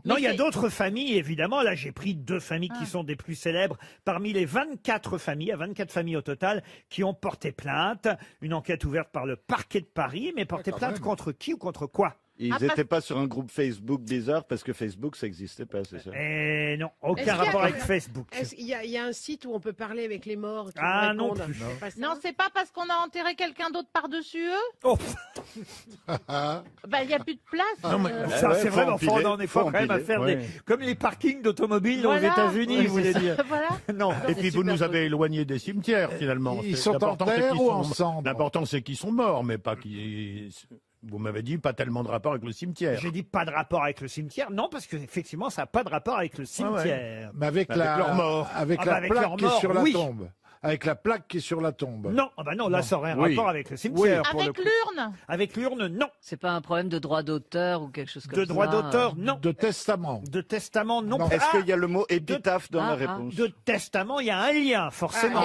Non, il y a d'autres familles, évidemment. Là, j'ai pris deux familles qui sont des plus célèbres. Parmi les 24 familles, il y a 24 familles au total, qui ont porté plainte. Une enquête ouverte par le parquet de Paris, mais porté plainte contre qui ou contre quoi? Ils n'étaient pas sur un groupe Facebook bizarre parce que Facebook, ça n'existait pas, c'est ça? Eh non, aucun rapport avec Facebook. Il y a un site où on peut parler avec les morts qui non répondent. plus. Non, c'est pas parce qu'on a enterré quelqu'un d'autre par-dessus eux? Oh. Il n'y a plus de place. Non, mais ça, c'est vraiment fort. On n'est pas quand même à faire comme les parkings d'automobiles aux États-Unis, vous voulez dire. Voilà. Non. Et puis vous nous avez éloignés des cimetières, finalement. Ils sont en terre ou en cendres? L'important, c'est qu'ils sont morts, mais pas qu'ils... Vous m'avez dit pas tellement de rapport avec le cimetière. J'ai dit pas de rapport avec le cimetière. Non, parce que effectivement, ça n'a pas de rapport avec le cimetière. Mais avec leur mort. Avec la plaque qui est sur la tombe. Avec la plaque qui est sur la tombe. Non, non, là, ça aurait un rapport avec le cimetière. Avec l'urne? Avec l'urne, non. C'est pas un problème de droit d'auteur ou quelque chose comme ça? De droit d'auteur, non. De testament. De testament, non. Est-ce qu'il y a le mot épitaphe dans la réponse? De testament, il y a un lien, forcément.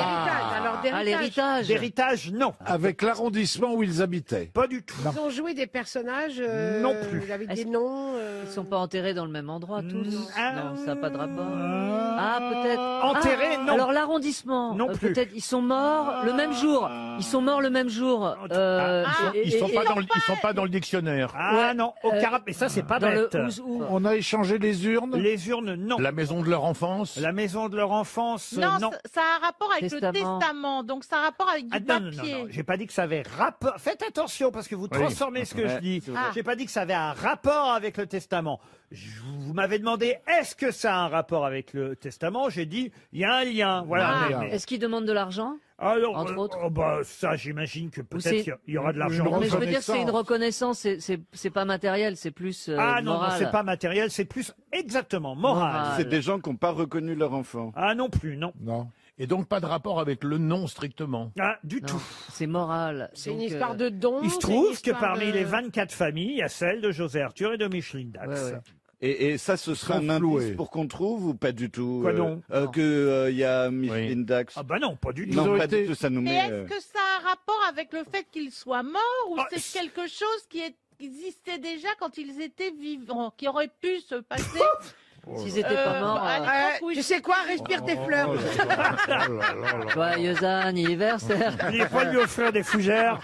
L'héritage. D'héritage, non. Avec l'arrondissement où ils habitaient. Pas du tout. Ils ont joué des personnages non plus. avec des noms. Ils sont pas enterrés dans le même endroit tous? Non, ça n'a pas de rapport. Peut-être. Enterrés, non. Alors l'arrondissement, non plus. Peut-être ils sont morts le même jour. Ils sont morts le même jour. Ils sont pas dans le dictionnaire. Non, aucun rapport. Mais ça, c'est pas bête. On a échangé les urnes? Les urnes, non. La maison de leur enfance? La maison de leur enfance, non. non. Ça a un rapport avec le testament, donc ça a un rapport avec du papier. Non, j'ai pas dit que ça avait rapport. Faites attention parce que vous transformez ce que je dis. J'ai pas dit que ça avait un rapport avec le testament. Vous m'avez demandé est-ce que ça a un rapport avec le testament? J'ai dit il y a un lien. Voilà. Est-ce qu'ils demandent de l'argent? Alors, entre autres. Ça, j'imagine que peut-être il y aura de l'argent. Mais je veux dire, c'est une reconnaissance, c'est pas matériel, c'est plus non, moral. Non, c'est pas matériel, c'est plus exactement moral. C'est des gens qui n'ont pas reconnu leur enfant. Non plus, non. Non. Et donc pas de rapport avec le nom strictement. Ah, du tout. C'est moral. C'est une Donc, histoire de don. Il se c'est trouve une que histoire parmi de- les 24 familles, il y a celle de José Arthur et de Micheline Dax. Ouais, ouais. Et ça, ce sera un floués. indice pour qu'on trouve ou pas du tout Quoi donc Que y a Micheline Dax. Ah bah non, pas du tout. Non, ont pas été- du tout, ça nous Mais met... est-ce que ça a un rapport avec le fait qu'il soit mort ou Ah, c'est quelque chose qui existait déjà quand ils étaient vivants, qui aurait pu se passer S'ils n'étaient pas morts, à l'époque où Tu ils- sais quoi, respire tes fleurs. joyeux anniversaire. N'allez pas lui offrir des fougères.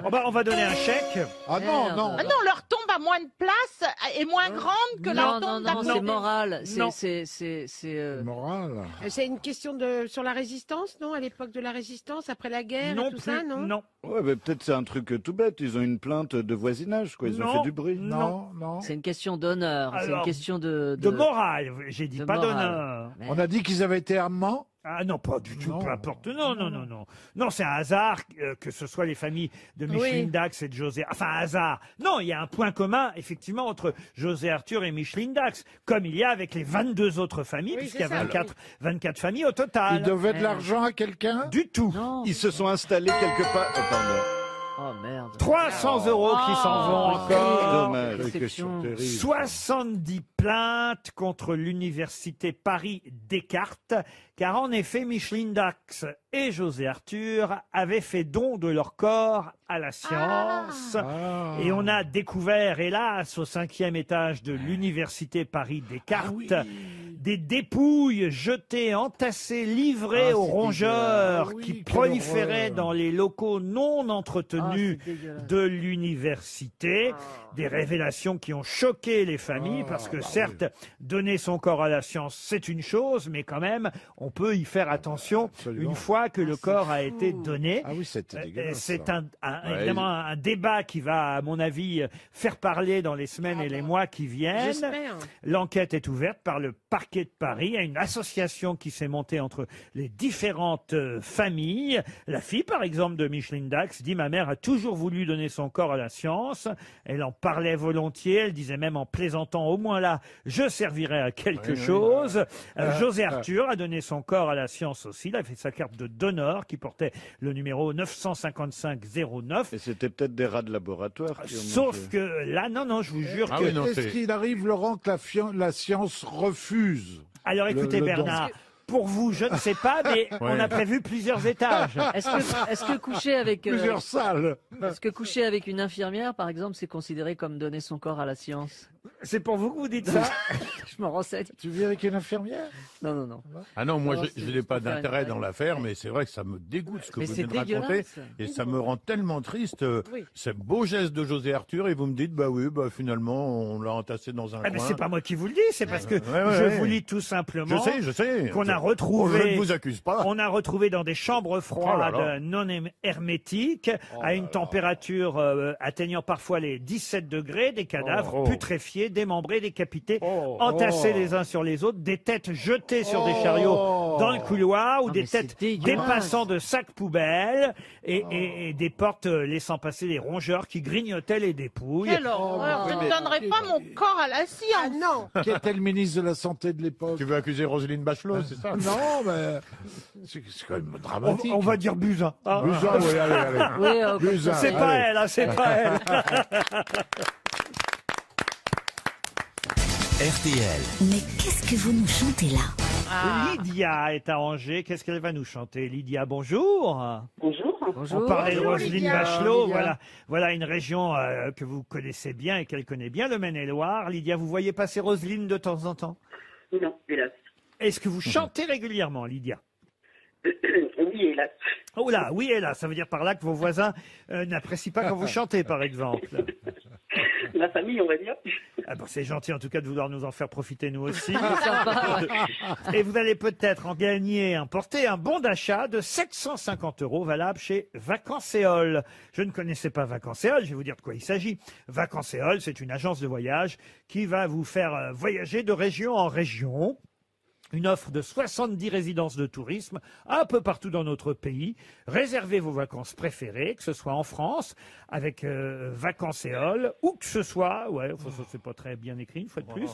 On va donner un chèque. Ah non, Merde. non. Ah non, leur tombe a moins de place et moins grande que Non, leur non, tombe non, d'à c'est côté. moral. Non. C'est Moral. C'est une question de sur la résistance, non? À l'époque de la résistance, après la guerre, Non et tout plus. ça, non? Non. Ouais, mais peut-être c'est un truc tout bête. Ils ont une plainte de voisinage, quoi. Ils ont Non. fait du bruit. Non, non. c'est une question d'honneur. C'est une Alors, question de De morale, j'ai dit, de pas morale. d'honneur. Mais- On a dit qu'ils avaient été amants. Ah non, pas du tout, Non. peu importe. Non, non, non, non. Non, c'est un hasard que ce soit les familles de Micheline Oui. Dax et de José... Enfin, un hasard. Non, il y a un point commun, effectivement, entre José Arthur et Micheline Dax, comme il y a avec les 22 autres familles, Oui, puisqu'il y a c'est ça. 24 familles au total. Ils devaient de l'argent à quelqu'un. Du tout. Non. Ils se sont installés quelque part. Oh, pardon. Oh merde. 300 euros qui s'en vont encore. Dommage. Déception. 70 plaintes contre l'université Paris Descartes, car en effet, Micheline Dax et José Arthur avaient fait don de leur corps à la science. Ah. Et on a découvert, hélas, au 5e étage de l'université Paris Descartes, des dépouilles jetées, entassées, livrées Ah, aux c'est rongeurs dégueulasse. Ah qui oui, quelle proliféraient horreur. dans les locaux non Ah, entretenus c'est dégueulasse. de l'université. Des révélations qui ont choqué les familles, Ah, parce que bah certes, donner son corps à la science, c'est une chose, mais quand même, on peut y faire attention Absolument. une fois que le corps a été donné. Ah oui, c'était dégueulasse. C'est ça. évidemment un débat qui va, à mon avis, faire parler dans les semaines et les mois qui viennent. J'espère. L'enquête est ouverte par le parquet de Paris. Il y a une association qui s'est montée entre les différentes familles. La fille, par exemple, de Micheline Dax dit « Ma mère a toujours voulu donner son corps à la science. Elle en parlait volontiers. Elle disait même en plaisantant, au moins là, je servirai à quelque chose. José Arthur a donné son corps à la science aussi. Il a fait sa carte de donneur qui portait le numéro 955-09. Et c'était peut-être des rats de laboratoire. qui ont Sauf mangé. que là, non, je vous jure Ah que... oui, non, Est-ce c'est- qu'il arrive, Laurent, que la science refuse Alors écoutez, le don. Bernard, pour vous, je ne sais pas, mais on a prévu plusieurs étages. Est-ce que coucher avec plusieurs salles? est-ce que coucher avec une infirmière, par exemple, c'est considéré comme donner son corps à la science? C'est pour vous que vous dites ça? Je me renseigne. Tu vis avec une infirmière? Non, non, non. Ah non, moi Non, je c'est n'ai pas pour faire une d'intérêt blague. dans l'affaire, mais c'est vrai que ça me dégoûte ce que Mais vous c'est venez de raconter. dégueulasse. Et ça me rend tellement triste. Oui. C'est beau geste de José Arthur et vous me dites, bah oui, bah finalement on l'a entassé dans un Ah, mais coin. c'est pas moi qui vous le dis, c'est parce que ouais, je ouais. vous lis tout simplement. Je sais. Qu'on a Je retrouvé. ne vous accuse pas. On a retrouvé dans des chambres froides, Oh là là. non hermétiques, à une température atteignant parfois les 17 degrés, des cadavres putréfiés, démembrés, décapités, entassés les uns sur les autres, des têtes jetées sur des chariots dans le couloir, ou Ah, des mais c'est têtes dégueulasse. dépassant de sacs poubelles, et des portes laissant passer les rongeurs qui grignotaient les dépouilles. Quelle horreur, je ne donnerai pas mon corps à la Ah science. non. Qui était le ministre de la Santé de l'époque? Tu veux accuser Roselyne Bachelot, c'est ça? Non, mais c'est quand même dramatique. On va dire Buzyn. hein. Buzyn, oui, allez. Oui, Buzyn, C'est allez. pas elle, hein, c'est pas elle. RTL. Mais qu'est-ce que vous nous chantez là? Lydia est à Angers. Qu'est-ce qu'elle va nous chanter? Lydia, bonjour. Bonjour. Bonjour. On parlait de Bonjour, Roselyne Lydia. Bachelot. Lydia. Voilà une région que vous connaissez bien et qu'elle connaît bien, le Maine-et-Loire. Lydia, vous voyez passer Roselyne de temps en temps? Non, hélas. Est-ce que vous chantez régulièrement, Lydia? Oui, hélas. Oh là, oui et là, ça veut dire par là que vos voisins n'apprécient pas quand vous chantez, par exemple. La famille, on va dire. Ah bon, c'est gentil en tout cas de vouloir nous en faire profiter nous aussi. Sympa, ouais. Et vous allez peut-être en gagner, emporter un bon d'achat de 750 € valable chez Vacancéole. Je ne connaissais pas Vacancéole, je vais vous dire de quoi il s'agit. Vacancéole, c'est une agence de voyage qui va vous faire voyager de région en région. Une offre de 70 résidences de tourisme un peu partout dans notre pays. Réservez vos vacances préférées, que ce soit en France, avec Vacances-Éole, ou que ce soit... Ouais, enfin, ça c'est pas très bien écrit, une fois de plus.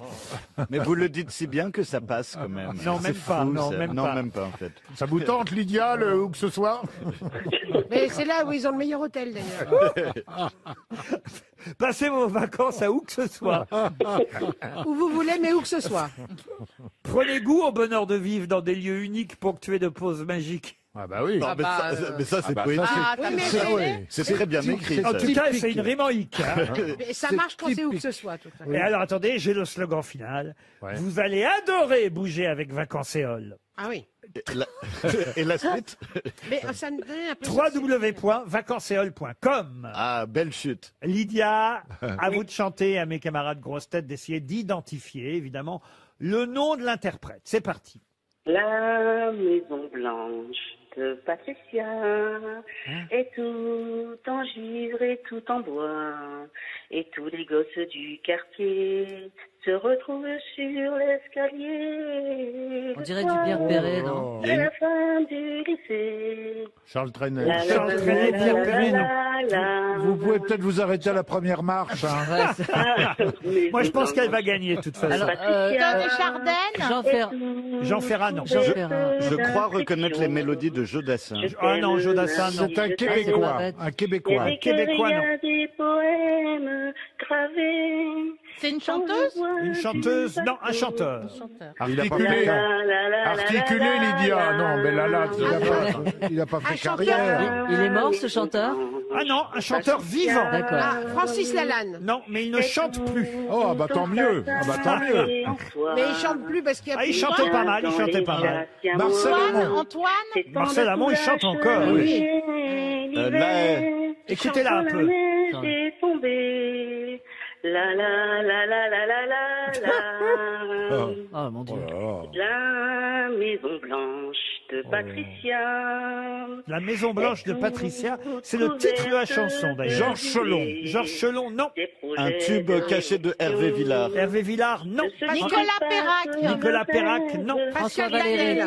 Mais vous le dites si bien que ça passe quand même. Non, même C'est pas. fou, Non, ça. même Non, pas. même pas en fait. Ça vous tente, Lydia, où que ce soit? Mais c'est là où ils ont le meilleur hôtel d'ailleurs. Passez vos vacances à où que ce soit. Où vous voulez, mais où que ce soit. Prenez goût au bonheur de vivre dans des lieux uniques ponctués de pauses magiques. Ah bah oui. Non, mais ça, c'est poétique. Oui, mais C'est très bien écrit. En ça. tout cas, c'est une rime en hic. Hein. Mais ça marche quand c'est où que ce soit. Tout ça. Et alors, attendez, j'ai le slogan final. Ouais. Vous allez adorer bouger avec Vacances-Éole. Ah oui. Et la suite? Mais ça me donnait l'impression. www.vacanceséole.com. Ah, belle chute. Lydia, à vous de chanter, à mes camarades grosses têtes d'essayer d'identifier, évidemment, le nom de l'interprète. C'est parti. La Maison Blanche de Patricia est tout en givre et tout en bois, et tous les gosses du quartier se retrouvent sur l'escalier. On dirait du Pierre Perret, non? À la fin du lycée. Charles Trenet. Charles Trenet, Pierre Perret, non. Vous pouvez peut-être vous arrêter à la première marche. Hein. Moi, je pense qu'elle va gagner, de toute façon. Alors, Tony Chardin. Jean Ferrat, non. Je crois reconnaître les mélodies de Jodassin. Ah non, Jodassin, non. C'est un Québécois. Un Québécois. Un Québécois, non. Des poèmes gravés. C'est une chanteuse? Une chanteuse, non, un chanteur. Articulé. Articulé, Lydia. Non, mais là, Il n'a pas fait Un chanteur. carrière. Il est mort, ce chanteur? Ah non, un chanteur vivant. D'accord. Ah, Francis Lalanne. Non, mais il ne chante plus. Oh, bah tant mieux. Ah, bah tant mieux. Mais il chante plus parce qu'il y a Ah, il plus chantait pas mal, il chantait pas mal. Marcel Amont. Antoine? Marcel Amont, il chante encore. Oui. Là, Écoutez-la un peu. Est tombé. La la la la la la la la. Oh mon Dieu. La Maison Blanche de Patricia. La Maison Blanche de Patricia, c'est le titre de la chanson d'ailleurs. Georges Chelon. Georges Chelon, non. un tube caché de Hervé Villard. Hervé Villard, non. Nicolas Perrac. Nicolas Perrac, non. François Valéry.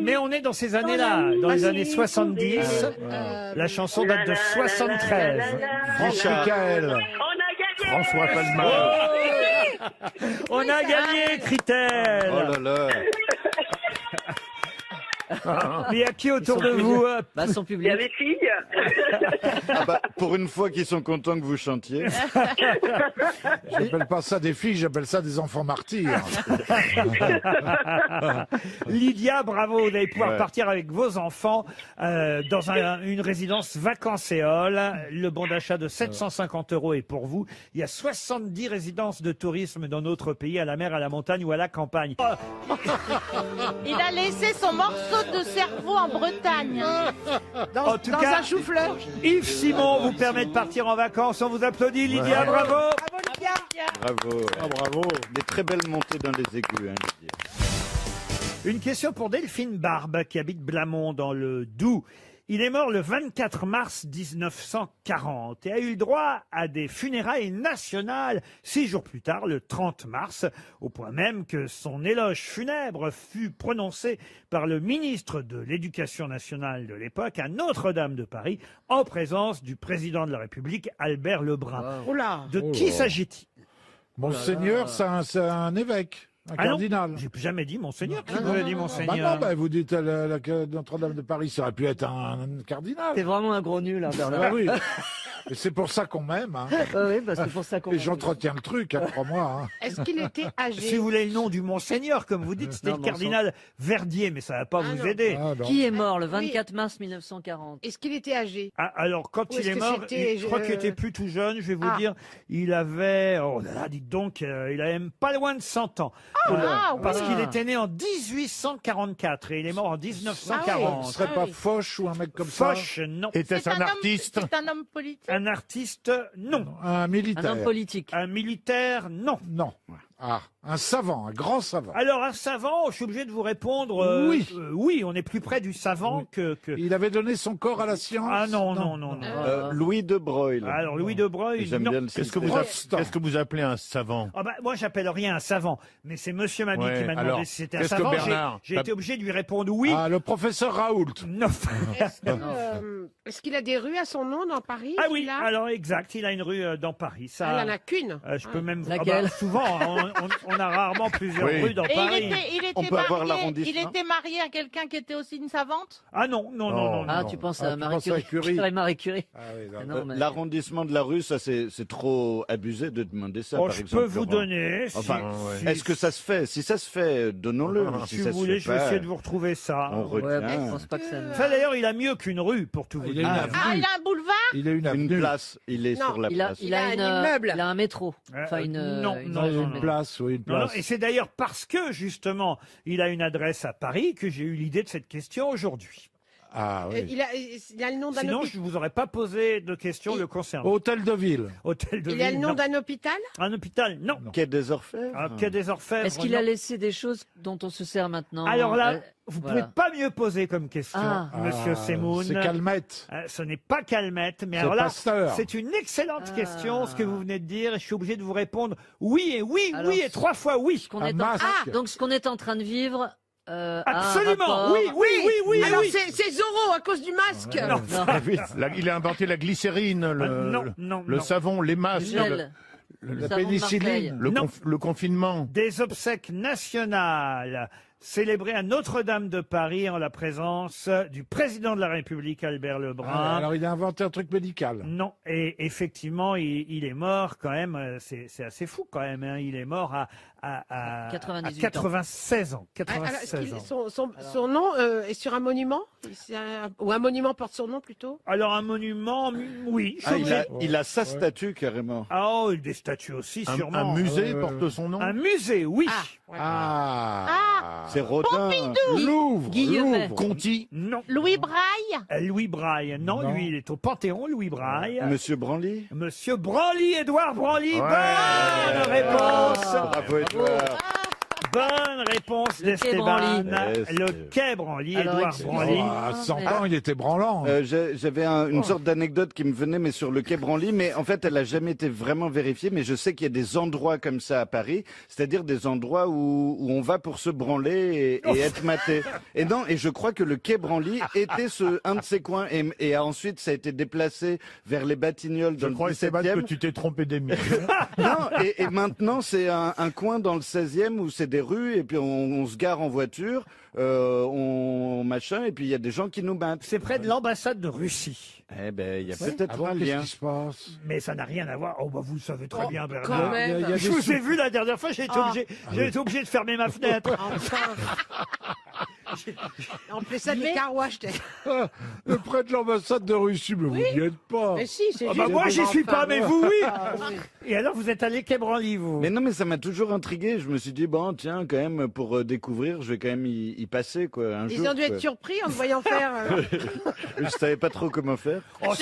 Mais on est dans ces années-là, dans les années 70. La chanson date de 73. François Michael. François Palma. On a gagné, Critel. Oh là là. Mais il y a qui autour de vous? Bah, son Il y public. a les filles. Ah bah, pour une fois qu'ils sont contents que vous chantiez. J'appelle pas ça des filles, j'appelle ça des enfants martyrs. Lydia, bravo, vous allez pouvoir Ouais. partir avec vos enfants dans une résidence Vacances-Éole. Le bon d'achat de 750 € est pour vous. Il y a 70 résidences de tourisme dans notre pays, à la mer, à la montagne ou à la campagne. Il a laissé son morceau de cerveau en Bretagne. En tout cas, un chou-fleur. Yves Simon vous permet de partir en vacances. On vous applaudit, Lydia, bravo. Bravo. Ah, bravo. Des très belles montées dans les aigus. Hein, Lydia. Une question pour Delphine Barbe, qui habite Blamont, dans le Doubs. Il est mort le 24 mars 1940 et a eu le droit à des funérailles nationales 6 jours plus tard, le 30 mars, au point même que son éloge funèbre fut prononcé par le ministre de l'Éducation nationale de l'époque à Notre-Dame de Paris, en présence du président de la République, Albert Lebrun. Oh là. De qui s'agit-il? Monseigneur, c'est un évêque, un Ah non, cardinal. j'ai jamais dit Monseigneur. Qui vous a dit Bah Monseigneur? non, bah vous dites que Notre-Dame de Paris, ça aurait pu être un cardinal. T'es vraiment un gros nul, hein, Bernard. Ah oui. Et c'est pour ça qu'on m'aime. Hein. Oui, parce que pour ça qu'on. Et j'entretiens le truc, hein, crois-moi. Hein. Est-ce qu'il était âgé? Si vous voulez le nom du Monseigneur, comme vous dites, c'était Non, le bon cardinal Verdier, mais ça va pas vous non. aider. Ah, non. Qui est mort le 24 mars 1940? Est-ce qu'il était âgé? Ah, alors, quand Ou il est-ce est que mort, c'était, je crois qu'il euh, était plus tout jeune, je vais vous Ah. dire, il avait, oh là là, dites donc, il avait même pas loin de 100 ans. Parce qu'il était né en 1844 et il est mort en Ce 1940. serait pas Foch ou un mec comme ça? Foch, non. Était-ce un artiste? C'est un homme politique. Un artiste, non. Un militaire. Un homme politique. Un militaire, non. Non. Ah. Un savant, un grand savant. Alors, un savant, je suis obligé de vous répondre... Oui. Oui, on est plus près du savant que... Il avait donné son corps à la science. Ah non. Louis de Broglie. Alors, Louis de Broglie, J'aime non. bien le Qu'est-ce que vous appelez un savant? Ah bah, moi, j'appelle rien un savant, mais c'est Monsieur Mabie Ouais, qui m'a demandé alors, si c'était un qu'est-ce que savant. Bernard J'ai été obligé de lui répondre oui. Ah, le professeur Raoult. Non. Est-ce qu'il a des rues à son nom dans Paris? Ah oui, celui-là alors exact, il a une rue dans Paris. Ça, Ah, il en a qu'une. je peux même... Laquelle souvent, on a rarement plusieurs Oui. rues dans Et Paris. On peut avoir l'arrondissement. il était marié à quelqu'un qui était aussi une savante? Ah non. Ah, tu penses à tu Marie penses à Curie. Marie Curie. Ah oui, Ah non, mais- L'arrondissement de la rue, ça c'est trop abusé de demander ça, Oh, par je exemple. peux vous Laurent. donner, Enfin, si- est-ce que ça se fait? Si ça se fait, donnons-le. si ça vous se voulez, fait je vais pas, essayer de vous retrouver ça. on Ouais, retient. je pense pas que ça... Enfin, d'ailleurs, il a mieux qu'une rue, pour tout vous Il a dire. une Ah, avenue. il a un boulevard? Il a une Une avenue. place, il est Non, sur la Il a, place. il a un une, immeuble. il a un métro. Enfin, Non, Une place, oui, une Non, place. et c'est d'ailleurs parce que, justement, il a une adresse à Paris que j'ai eu l'idée de cette question aujourd'hui. Ah oui. Il a le nom d'un Sinon, hôpital. je ne vous aurais pas posé de questions le concernant. Hôtel de ville. Hôtel de Il a le ville, nom non. d'un hôpital? Un hôpital, non. Quai des Orfèvres. Un quai des Orfèvres, Est-ce qu'il a non. laissé des choses dont on se sert maintenant? Alors là, vous voilà. pouvez pas mieux poser comme question, Ah. Monsieur Semoun. C'est Calmette. Ce n'est pas Calmette, mais C'est alors là, Pasteur. c'est une excellente Ah. question, ce que vous venez de dire, et je suis obligé de vous répondre oui et oui, Alors, oui et 3 fois oui. qu'on Un est en... masque. Donc, ce qu'on est en train de vivre... Absolument, a un rapport- oui. Alors c'est Zorro à cause du masque. Non. Il a inventé la glycérine, le savon, les masques, Gel. La Savon de pénicilline. Marseille. le confinement. Des obsèques nationales célébrées à Notre-Dame de Paris en la présence du président de la République, Albert Lebrun. Ah, alors il a inventé un truc médical. Non, et effectivement, il est mort quand même, c'est assez fou quand même, hein, il est mort à 98 ans. 96 ans. Ah, alors, 96 ans. son nom est sur un monument? Ou un monument porte son nom plutôt? Alors un monument, oui. Ah, il a sa statue carrément. Ah, oh, des statues aussi, sûrement. Un musée porte son nom. Un musée, oui. C'est Rodin. Louvre. Guillemet. Louvre. Conti. Non. Louis Braille? Louis Braille. Non, lui, il est au Panthéon, Louis Braille. Monsieur Branly. Monsieur Branly, Édouard Branly. Ouais. Bonne réponse. Bravo Edouard. Bonne réponse Le quai Branly. d'Esteban. Yes. Le quai Branly, Alors, Édouard excusez-moi. Branly. À 100 ans, il était branlant. J'avais une sorte d'anecdote qui me venait, mais sur le quai Branly, mais en fait, elle a jamais été vraiment vérifiée, mais je sais qu'il y a des endroits comme ça à Paris, c'est-à-dire des endroits où on va pour se branler et être maté. Et non, et je crois que le quai Branly était un de ces coins, et ensuite, ça a été déplacé vers les Batignolles Je dans le crois, Esteban, que 17e. tu t'es trompé d'émission. Non, et maintenant, c'est un coin dans le 16e où c'est des rues, et puis on se gare en voiture, on machin, et puis il y a des gens qui nous battent. C'est près de l'ambassade de Russie. Eh ben, il y a peut-être Avant, un qu'est-ce lien. qui se passe? Mais ça n'a rien à voir. Oh, bah, vous le savez très bien, Quand Bernard. même. Il y a Je des vous ai vu la dernière fois, j'ai été obligé de fermer ma fenêtre. On fait ça des carouages. Près de l'ambassade de Russie, mais vous n'y êtes pas. Mais si, c'est Ah bah juste moi, des j'y suis enfants. pas, mais vous, oui. Ah, oui. Et alors, vous êtes allé quai Branly, vous? Mais non, mais ça m'a toujours intrigué. Je me suis dit, bon, tiens, quand même, pour découvrir, je vais quand même y passer, quoi, un jour. Ils ont dû quoi. être surpris en te voyant faire. Je savais pas trop comment faire. Oh,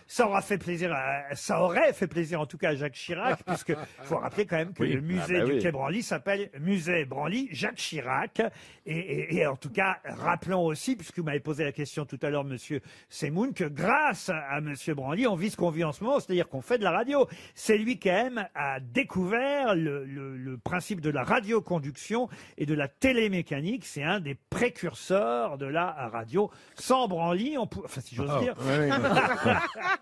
ça aurait fait plaisir en tout cas à Jacques Chirac, puisque faut rappeler quand même que Oui. le musée Ah bah du oui. quai Branly s'appelle Musée Branly Jacques Chirac. Et en tout cas, rappelons aussi, puisque vous m'avez posé la question tout à l'heure, monsieur Semoun, que grâce à monsieur Branly, on vit ce qu'on vit en ce moment, c'est-à-dire qu'on fait de la radio. C'est lui quand même a découvert le principe de la radioconduction et de la télémécanique. C'est un des précurseurs de la radio. Sans Branly, enfin si j'ose dire,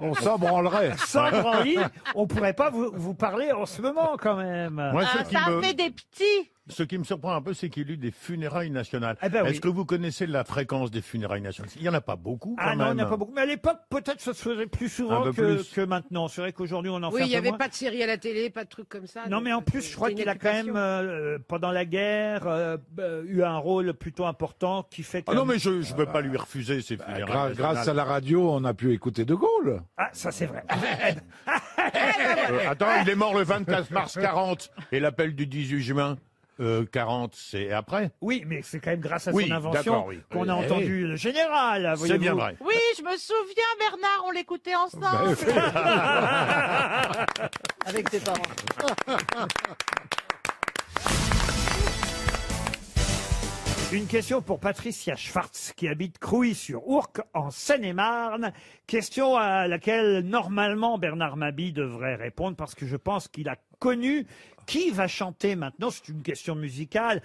On s'en branlerait. sans Branly, on pourrait pas vous parler en ce moment quand même. Moi, Ah, ça a fait des petits. Ce qui me surprend un peu, c'est qu'il y a eu des funérailles nationales. Eh ben oui. Est-ce que vous connaissez la fréquence des funérailles nationales? Il n'y en a pas beaucoup, quand Ah non, il même. n'y en a pas beaucoup. Mais à l'époque, peut-être ça se faisait plus souvent Un peu que, plus. que maintenant. C'est vrai qu'aujourd'hui, on en Oui, fait un il n'y peu avait moins. pas de série à la télé, pas de trucs comme ça. Non, donc mais en plus, je crois c'était qu'il a une quand même, occupation. pendant la guerre, eu un rôle plutôt important qui fait que... Ah non, mais je ne peux pas lui refuser ces funérailles Grâce à nationales. la radio, on a pu écouter De Gaulle. Ah, ça c'est vrai. Attends, il est mort le 24 mars 40. Et l'appel du 18 juin 40, c'est après? Oui, mais c'est quand même grâce à Oui, son invention d'accord, oui. qu'on a Oui. entendu le général. C'est voyez-vous. bien vrai. Oui, je me souviens, Bernard, on l'écoutait ensemble. Avec tes parents. Une question pour Patricia Schwartz, qui habite Crouy-sur-Ourcq, en Seine-et-Marne. Question à laquelle, normalement, Bernard Mabille devrait répondre, parce que je pense qu'il a connu qui va chanter maintenant. C'est une question musicale.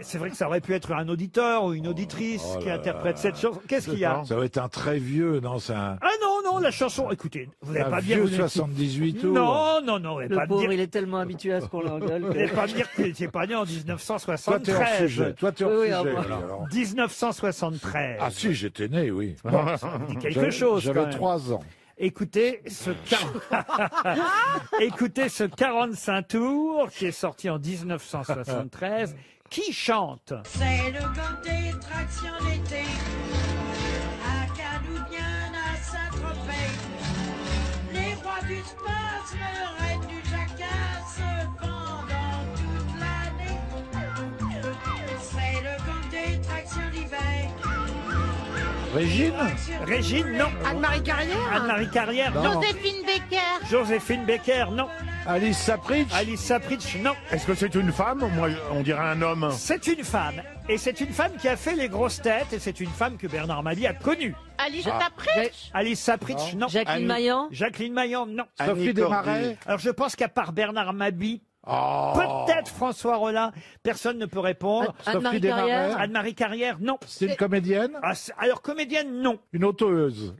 C'est vrai que ça aurait pu être un auditeur ou une auditrice qui interprète cette chanson. Qu'est-ce qu'il y a? Ça va être un très vieux, non? Ah non, la chanson, écoutez, vous n'allez pas dire... Vieux 78 tours. Non, Le pas pauvre, dire... il est tellement habitué à ce qu'on l'engueule. Vous n'allez pas me dire que vous n'étiez pas né en 1973. Toi, tu es hors sujet. Alors. 1973. Ah si, j'étais né, oui. Bon, ça me dit quelque chose. J'avais 3 ans. Écoutez Écoutez ce 45 tours qui est sorti en 1973. Qui chante? C'est le camp des tractions d'été, à Cannes ou bien à Saint-Tropez. Les rois du spasme, reines du jacasse pendant toute l'année. C'est le camp des tractions d'hiver. Régine, non. Anne-Marie Carrière? Anne-Marie Carrière, non. Joséphine Baker. Joséphine Baker, non. Alice Sapritch? Alice Sapritch, non. Est-ce que c'est une femme? Moi, on dirait un homme. C'est une femme. Et c'est une femme qui a fait les grosses têtes. Et c'est une femme que Bernard Mabille a connue. Alice Sapritch. Alice Sapritch, non. Jacqueline Maillan? Jacqueline Maillan, non. Sophie Desmarais? Alors je pense qu'à part Bernard Mabille, peut-être François Rollin, personne ne peut répondre. Anne-Marie Carrière? Anne-Marie Carrière, non. C'est une comédienne? Alors comédienne, non. Une auteuse.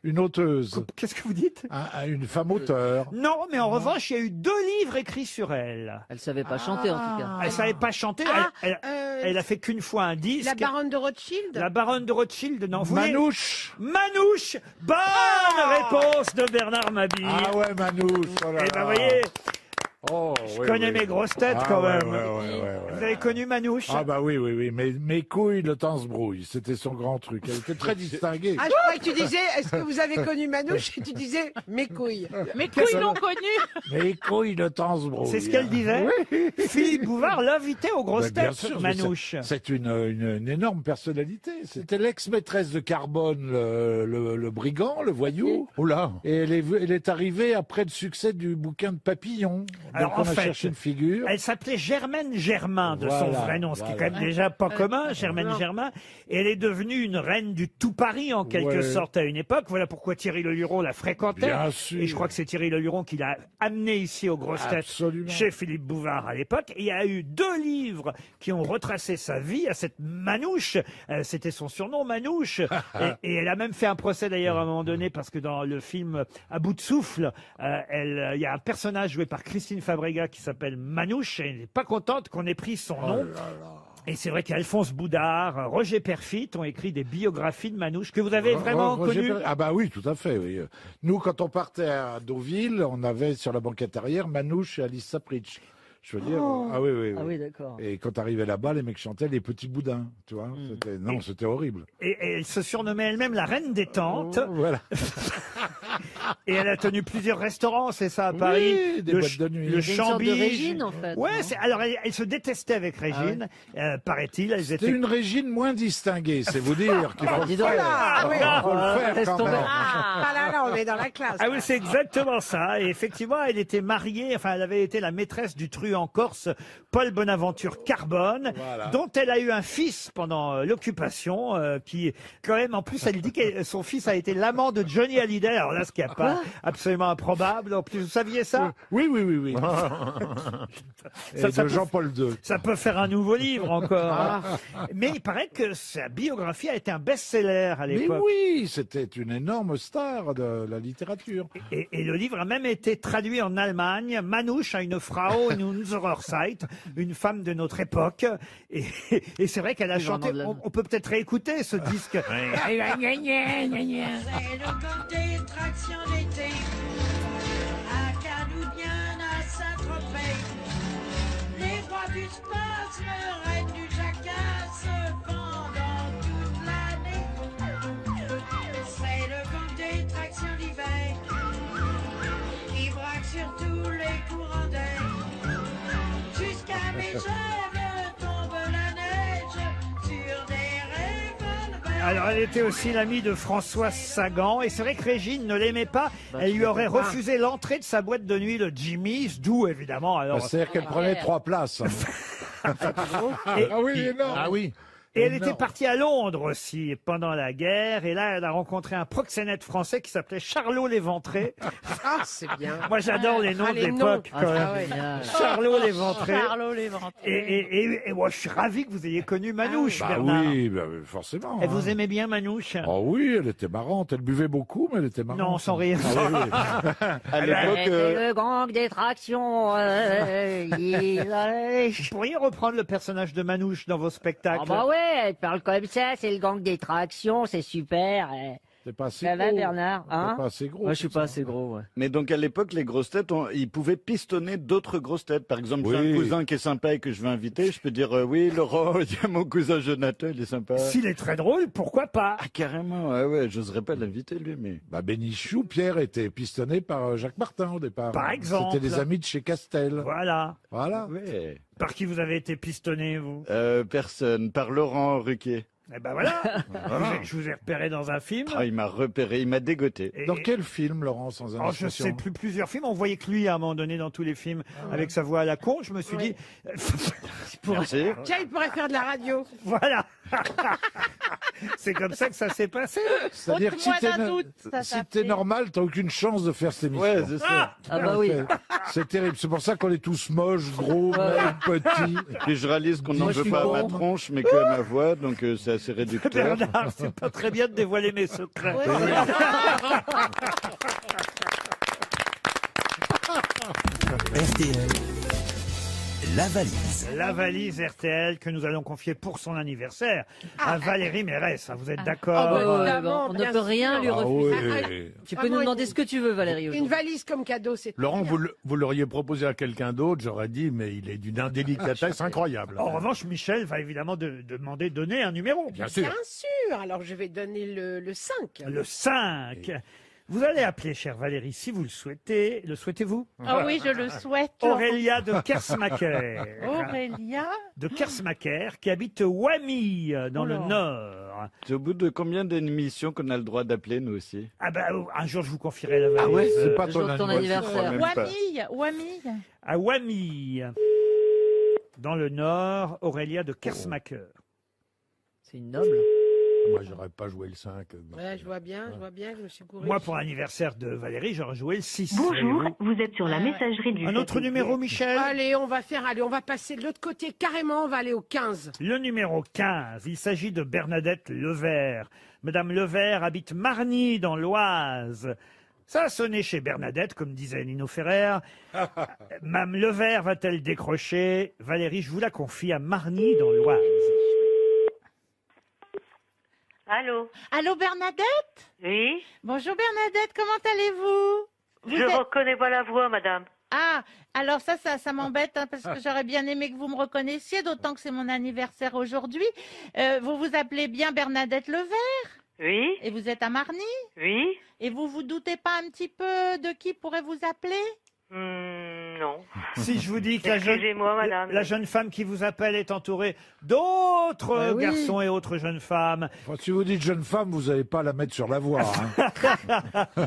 Qu'est-ce que vous dites? Une femme auteur. Non, mais en revanche, il y a eu 2 livres écrits sur elle. Elle savait pas chanter, en tout cas. Elle savait pas chanter. Elle a fait qu'une fois un disque. La baronne de Rothschild? La baronne de Rothschild, non. Manouche. Manouche. Bonne réponse de Bernard Mabille. Ah ouais, Manouche. Oh là Eh ben, là. vous voyez, Je connais mes grosses têtes quand même. Ouais. Vous avez connu Manouche? Ah bah oui. Mais mes couilles, le temps se brouille. C'était son grand truc. Elle était très distinguée. Ah, je croyais que tu disais, est-ce que vous avez connu Manouche? Et tu disais, mes couilles. Mes couilles l'ont connu. Mes couilles, le temps se brouille. C'est ce qu'elle disait. Philippe Bouvard l'invitait aux grosses Bien têtes, sûr, Manouche. C'est une énorme personnalité. C'était l'ex-maîtresse de Carbone, le brigand, le voyou. Oh là. Et elle est arrivée après le succès du bouquin de Papillon. Alors, Donc on en a fait, cherché une figure. Elle s'appelait Germaine Germain de son Voilà, vrai nom, ce qui est voilà. quand même déjà pas commun, Germaine Germain. Et elle est devenue une reine du tout Paris en quelque Ouais. sorte à une époque. Voilà pourquoi Thierry Leluron la fréquentait. Bien sûr. Et je crois que c'est Thierry Leluron qui l'a amené ici aux grosses têtes Absolument. chez Philippe Bouvard à l'époque. Et il y a eu 2 livres qui ont retracé sa vie à cette Manouche. C'était son surnom, Manouche. et elle a même fait un procès d'ailleurs à un moment donné parce que dans le film À bout de souffle, il y a un personnage joué par Christine Fabrega qui s'appelle Manouche, et elle n'est pas contente qu'on ait pris son nom. Et c'est vrai qu'Alphonse Boudard, Roger Perfit ont écrit des biographies de Manouche que vous avez vraiment connues. Ah bah oui, tout à fait. Oui. Nous, quand on partait à Deauville, on avait sur la banquette arrière Manouche et Alice Sapritch. Je veux dire, ah oui. D'accord. Et quand t'arrivais là-bas, les mecs chantaient les petits boudins, tu vois. C'était horrible. Et elle se surnommait elle-même la reine des tentes. Voilà. Et elle a tenu plusieurs restaurants, c'est ça, à Paris. Oui, des boîtes de nuit. Le C'est une sorte de Chambige. Régine, en fait. Ouais, non alors elle se détestait avec Régine, paraît-il. Elles C'était étaient... une Régine moins distinguée, c'est vous dire qu'il faut le dis donc. faire. Ah, oui. Faut le faire Laisse quand tomber. même. Ah là, on est dans la classe. Ah oui, c'est exactement ça. Et effectivement, elle était mariée, enfin, elle avait été la maîtresse du truand corse Paul Bonaventure Carbone, Voilà. dont elle a eu un fils pendant l'occupation, qui, quand même, en plus, elle dit que son fils a été l'amant de Johnny Hallyday. Alors là, ce qui n'est pas absolument improbable. En plus, vous saviez ça? Oui. Et Ça de peut- Jean-Paul II. Ça peut faire un nouveau livre encore. hein. Mais il paraît que sa biographie a été un best-seller à Mais l'époque. oui, c'était une énorme star de la littérature. Et le livre a même été traduit en Allemagne. Manouche a une Frau in unserer Zeit, une femme de notre époque. Et c'est vrai qu'elle a C'est chanté. vraiment de la- On peut peut-être réécouter ce disque. C'est le camp des tractions d'été, à Cannes ou bien à Saint-Tropez. Les rois du spasme, reines du jacasse pendant toute l'année. C'est le camp des tractions d'hiver, qui braque sur tous les courants d'air. Jusqu'à mes cheveux tombe la neige sur des revolvers. Alors, elle était aussi l'amie de François Sagan. Et c'est vrai que Régine ne l'aimait pas. Elle lui aurait refusé l'entrée de sa boîte de nuit, le Jimmy's, d'où évidemment. Alors, C'est-à-dire qu'elle prenait 3 places. et- Ah oui, énorme. Ah oui. Et elle était partie à Londres aussi pendant la guerre. Et là, elle a rencontré un proxénète français qui s'appelait Charlot Léventré. Ah, c'est bien. Moi, j'adore les noms de les l'époque. noms. quand même. Ah, ouais. Charlot Léventré. Charlot Léventré. Et moi, je suis ravi que vous ayez connu Manouche, Bernard. Oui, forcément. Et vous aimez bien Manouche? Oh oui, elle était marrante. Elle buvait beaucoup, mais elle était marrante. Non, sans rire. À l'époque, C'était le gang des tractions. Vous pourriez reprendre le personnage de Manouche dans vos spectacles? Ah bah ouais, elle parle comme ça, c'est le gang des tractions, c'est super. C'est pas assez Ça va, gros. Bernard, hein? C'est pas assez gros. Moi, je suis pas assez gros, ouais. Mais donc à l'époque, les grosses têtes, ils pouvaient pistonner d'autres grosses têtes. Par exemple, j'ai Oui. un cousin qui est sympa et que je veux inviter, je peux dire oui, Laurent, il y a mon cousin Jonathan, il est sympa. S'il est très drôle, pourquoi pas? Ah, carrément, ouais, j'oserais pas l'inviter lui, mais. Bah, Bénichou, Pierre était pistonné par Jacques Martin au départ. Par exemple. C'était des amis de chez Castel. Voilà. Voilà. Ouais. Par qui vous avez été pistonné, vous? Personne, par Laurent Ruquier. Eh ben voilà. Je vous ai repéré dans un film. Ah, il m'a repéré, il m'a dégoté. Et- Dans quel film, Laurent, sans Oh, je indiscrétion? sais plus, plusieurs films. On voyait que lui, à un moment donné, dans tous les films, avec sa voix à la con, je me suis dit, Merci. Tiens, il pourrait faire de la radio. voilà. C'est comme ça que ça s'est passé. C'est-à-dire que si Ôte-moi t'es d'un doute, ça si s'appelait. t'es normal, t'as aucune chance de faire cette émission. Ouais, c'est ça. Ah bah oui. C'est terrible. C'est pour ça qu'on est tous moches, gros, maigres, petits. Puis je réalise qu'on n'en Moi, je veut suis pas à ma bon. tronche, mais que à ma voix, donc c'est assez réducteur. Bernard, c'est pas très bien de dévoiler mes secrets. RTL, la valise. La valise RTL que nous allons confier pour son anniversaire à Valérie Mérès. Vous êtes d'accord? Ah bah, Ouais, évidemment, on ne bien peut sûr. rien lui Ah refuser. oui. Tu peux nous demander ce que tu veux, Valérie. Une aujourd'hui. valise comme cadeau, c'est. Laurent, vous l'auriez proposé à quelqu'un d'autre, j'aurais dit, mais il est d'une indélicatesse incroyable. En revanche, Michel va évidemment demander donner un numéro. Bien sûr. Bien sûr. Alors, je vais donner le 5. Le 5. Vous allez appeler, chère Valérie, si vous le souhaitez. Le souhaitez-vous? Ah oui, je le souhaite. Aurélia de Kersmacher. Aurélia. De Kersmacher, qui habite Wamy, dans le Oh. Nord. C'est au bout de combien d'émissions qu'on a le droit d'appeler, nous aussi? Ah bah, un jour, je vous confierai la valise. Ah ouais, c'est pas Le ton jour de ton anniversaire. anniversaire. Même pas. Wamille. À Wamy, dans le Nord, Aurélia de Kersmacher. C'est une noble. Moi, j'aurais pas joué le 5. Ouais, je vois bien, je me suis gouré. Moi, pour l'anniversaire de Valérie, j'aurais joué le 6. Bonjour, voyez-vous. vous êtes sur la messagerie du Un autre satellite. numéro, Michel? Allez, on va passer de l'autre côté carrément, on va aller au 15. Le numéro 15, il s'agit de Bernadette Levert. Madame Levert habite Marny, dans l'Oise. Ça a sonné chez Bernadette, comme disait Nino Ferrer. Mme Levert va-t-elle décrocher? Valérie, je vous la confie à Marny, dans l'Oise. Allô? Allô, Bernadette? Oui? Bonjour, Bernadette, comment allez-vous? Je reconnais pas la voix, madame. Ah, alors ça m'embête, hein, parce que j'aurais bien aimé que vous me reconnaissiez, d'autant que c'est mon anniversaire aujourd'hui. Vous vous appelez bien Bernadette Levert? Oui? Et vous êtes à Marny? Oui? Et vous vous doutez pas un petit peu de qui pourrait vous appeler? Non. Si je vous dis que Excusez-moi, madame. la jeune femme qui vous appelle est entourée d'autres Ah oui. garçons et autres jeunes femmes. Enfin, si vous dites jeune femme, vous n'allez pas la mettre sur la voie. Hein.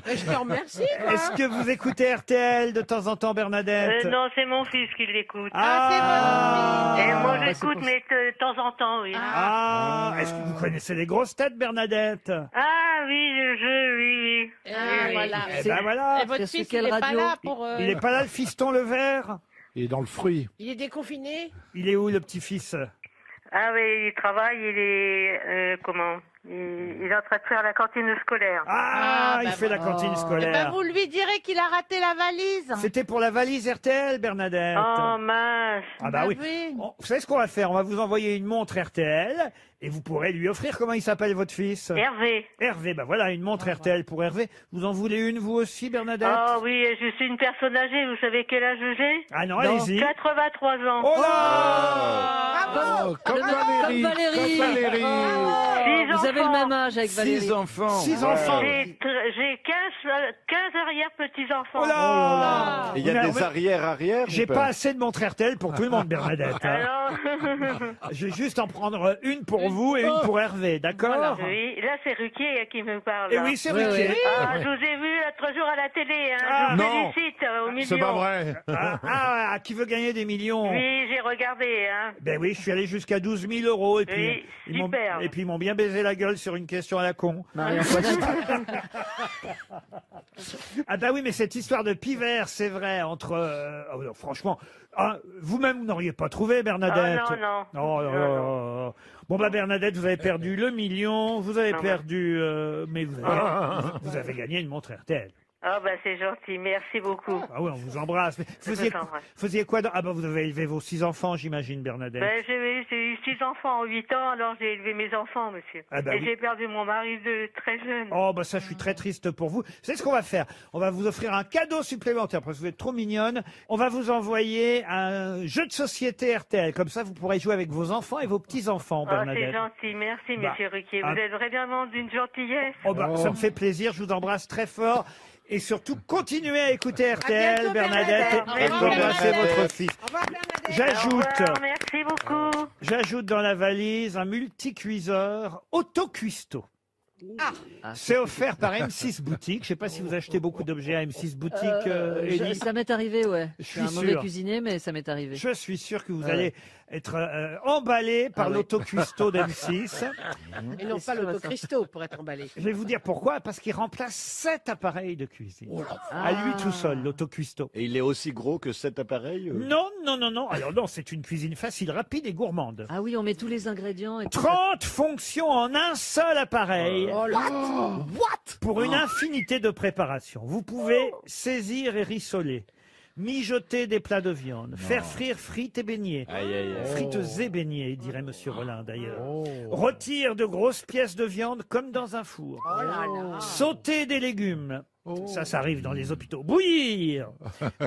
Mais je te remercie. toi. Est-ce que vous écoutez RTL de temps en temps, Bernadette? Non, c'est mon fils qui l'écoute. Ah, Et moi, bah, j'écoute, c'est mais de temps en temps, oui. Ah, est-ce que vous connaissez les grosses têtes, Bernadette? Ah oui, oui. Ah, voilà. Eh ben voilà. Et votre C'est fils, quelle il est pas radio là pour... Il est pas là, le fiston Levert? Et dans le fruit. Il est déconfiné. Il est où, le petit-fils? Ah oui, il travaille, il est... comment? Il est en train de faire la cantine scolaire. Ah, il bah fait la cantine oh. Eh scolaire. ben, vous lui direz qu'il a raté la valise. C'était pour la valise RTL, Bernadette. Oh mince. Ah bah oui. oui. Vous savez ce qu'on va faire? On va vous envoyer une montre RTL et vous pourrez lui offrir. Comment il s'appelle, votre fils? Hervé. Hervé, bah voilà, une montre RTL pour Hervé. Vous en voulez une, vous aussi, Bernadette? Ah oui, je suis une personne âgée. Vous savez quel âge j'ai? Ah non, allez-y. 83 ans. Oh là! Oh, comme Comme Valérie. Valérie. Comme Valérie. Six ans avez le même âge avec Valérie. 6 enfants. 6 enfants. J'ai 15 arrière-petits-enfants. Oh là Et il y a des arrière-arrière. J'ai pas assez de montres RTL pour tout le monde, Bernadette. hein. Alors, Je vais juste en prendre une pour vous et une pour Hervé, d'accord? oui, là c'est Ruquier qui me parle. Et là. oui, c'est Ruquier. Ah, je vous ai vu l'autre jour à la télé, hein. Ah, je vous non. félicite au million. C'est pas vrai. Qui veut gagner des millions? Oui, j'ai regardé, hein. Ben oui, je suis allé jusqu'à 12 000 euros et puis Oui, ils m'ont super. et puis ils m'ont bien baisé la gueule sur une question à la con. Marie-Antoinette. Ah bah oui, mais cette histoire de pivert, c'est vrai entre franchement, vous-même vous n'auriez pas trouvé, Bernadette. Ah, non. Oh là là là là. Bon bah Bernadette, vous avez perdu le million, vous avez perdu, mais vous avez gagné une montre RTL. Ah bah c'est gentil, merci beaucoup. Ah oui, on vous embrasse. Mais faisiez quoi Ah bah vous avez élevé vos 6 enfants, j'imagine, Bernadette. Ben, j'ai eu 6 enfants en 8 ans, alors j'ai élevé mes enfants, monsieur. Ah bah Et oui. j'ai perdu mon mari de très jeune. Oh bah ça, je suis très triste pour vous. C'est ce qu'on va faire. On va vous offrir un cadeau supplémentaire parce que vous êtes trop mignonne. On va vous envoyer un jeu de société RTL. Comme ça, vous pourrez jouer avec vos enfants et vos petits-enfants, Ah, Bernadette. c'est gentil, merci, Bah, monsieur Ruquier. Vous ah. êtes vraiment d'une gentillesse. Oh bah, ça me fait plaisir. Je vous embrasse très fort. Et surtout, continuez à écouter RTL, bientôt, Bernadette, et Au revoir, embrassez Bernadette. votre fils. Au revoir, Bernadette. Au J'ajoute, revoir, merci beaucoup. j'ajoute dans la valise un multicuiseur autocuisto. C'est offert par M6 Boutique. Je sais pas si vous achetez beaucoup d'objets à M6 Boutique, Elie. Ça m'est arrivé, ouais. Je suis un suis mauvais sûr. cuisinier, mais ça m'est arrivé. Je suis sûr que vous Ouais. allez être emballé par Ah oui. l'autocuisto d'M6. Et non pas l'autocristo pour être emballé. Je vais vous dire pourquoi. Parce qu'il remplace 7 appareils de cuisine. À lui tout seul, l'autocuisto. Et il est aussi gros que cet appareil Non, non, non, non. Alors non, c'est une cuisine facile, rapide et gourmande. Ah oui, on met tous les ingrédients. Et tout. 30 fonctions en un seul appareil. Oh là Pour une infinité de préparations. Vous pouvez saisir et rissoler, mijoter des plats de viande, faire frire frites et beignets. Frites et beignets, dirait Monsieur Rollin d'ailleurs. Rôtir de grosses pièces de viande comme dans un four. Oh là là. Sauter des légumes. Ça arrive dans les hôpitaux. Bouillir,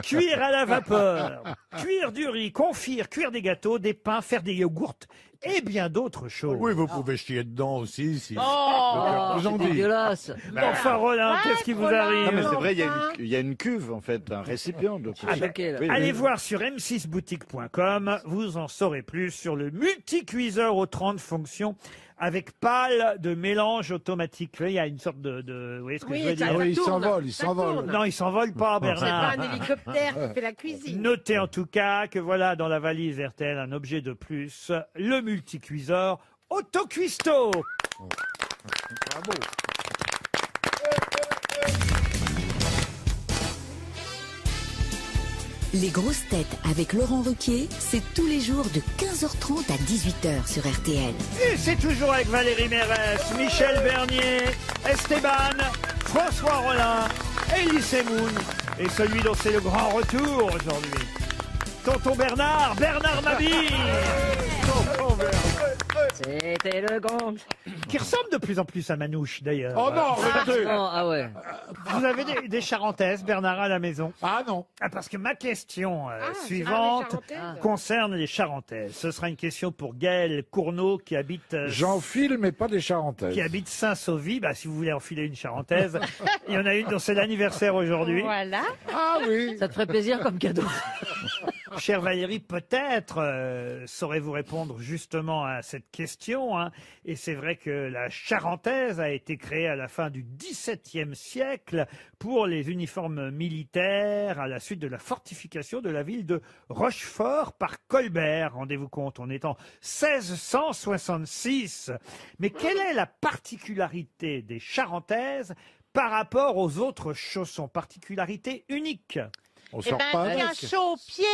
cuire à la vapeur, cuire du riz, confire, cuire des gâteaux, des pains, faire des yogourts et bien d'autres choses. Oui, vous pouvez chier dedans aussi, si Oh, le cœur vous en c'est dit. dégueulasse. Enfin, Rollin, qu'est-ce qui vous Non, mais arrive? c'est vrai, il y a une cuve, en fait, un récipient. Donc, Je suis choqué, là. oui, Allez oui. voir sur m6boutique.com, vous en saurez plus sur le multicuiseur aux 30 fonctions avec pale de mélange automatique. Il y a une sorte de vous voyez ce que Oui, je veux ça dire? oui, il tourne, s'envole, il ça s'envole. tourne. Non, il s'envole pas, C'est pas Bernard. un hélicoptère qui fait la cuisine. Notez en tout cas que voilà dans la valise RTL un objet de plus, le multicuiseur Autocuisto. Bravo. Les grosses têtes avec Laurent Ruquier, c'est tous les jours de 15h30 à 18h sur RTL. Et c'est toujours avec Valérie Mérès, Michel Bernier, Esteban, François Rollin, Elie Semoun et celui dont c'est le grand retour aujourd'hui. Tonton Bernard, Bernard Mabille. C'était le gong. Qui ressemble de plus en plus à Manouche d'ailleurs. Oh non, arrêtez. Ah ouais. Vous avez des charentaises, Bernard, à la maison? Ah non. Ah, parce que ma question c'est suivante les Charentaises. concerne les charentaises. Ce sera une question pour Gaël Cournot qui habite J'enfile, mais pas des charentaises. qui habite Saint-Sauvy. Bah, si vous voulez enfiler une charentaise, il y en a une dont c'est l'anniversaire aujourd'hui. Voilà. Ah oui. Ça te ferait plaisir comme cadeau. Chère Valérie, peut-être saurez-vous répondre justement à cette question. Hein. Et c'est vrai que la charentaise a été créée à la fin du XVIIe siècle pour les uniformes militaires à la suite de la fortification de la ville de Rochefort par Colbert. Rendez-vous compte, on est en 1666. Mais quelle est la particularité des charentaises par rapport aux autres chaussons? Particularité unique. On Eh sort ben, pas il y a avec. un chaud au pied.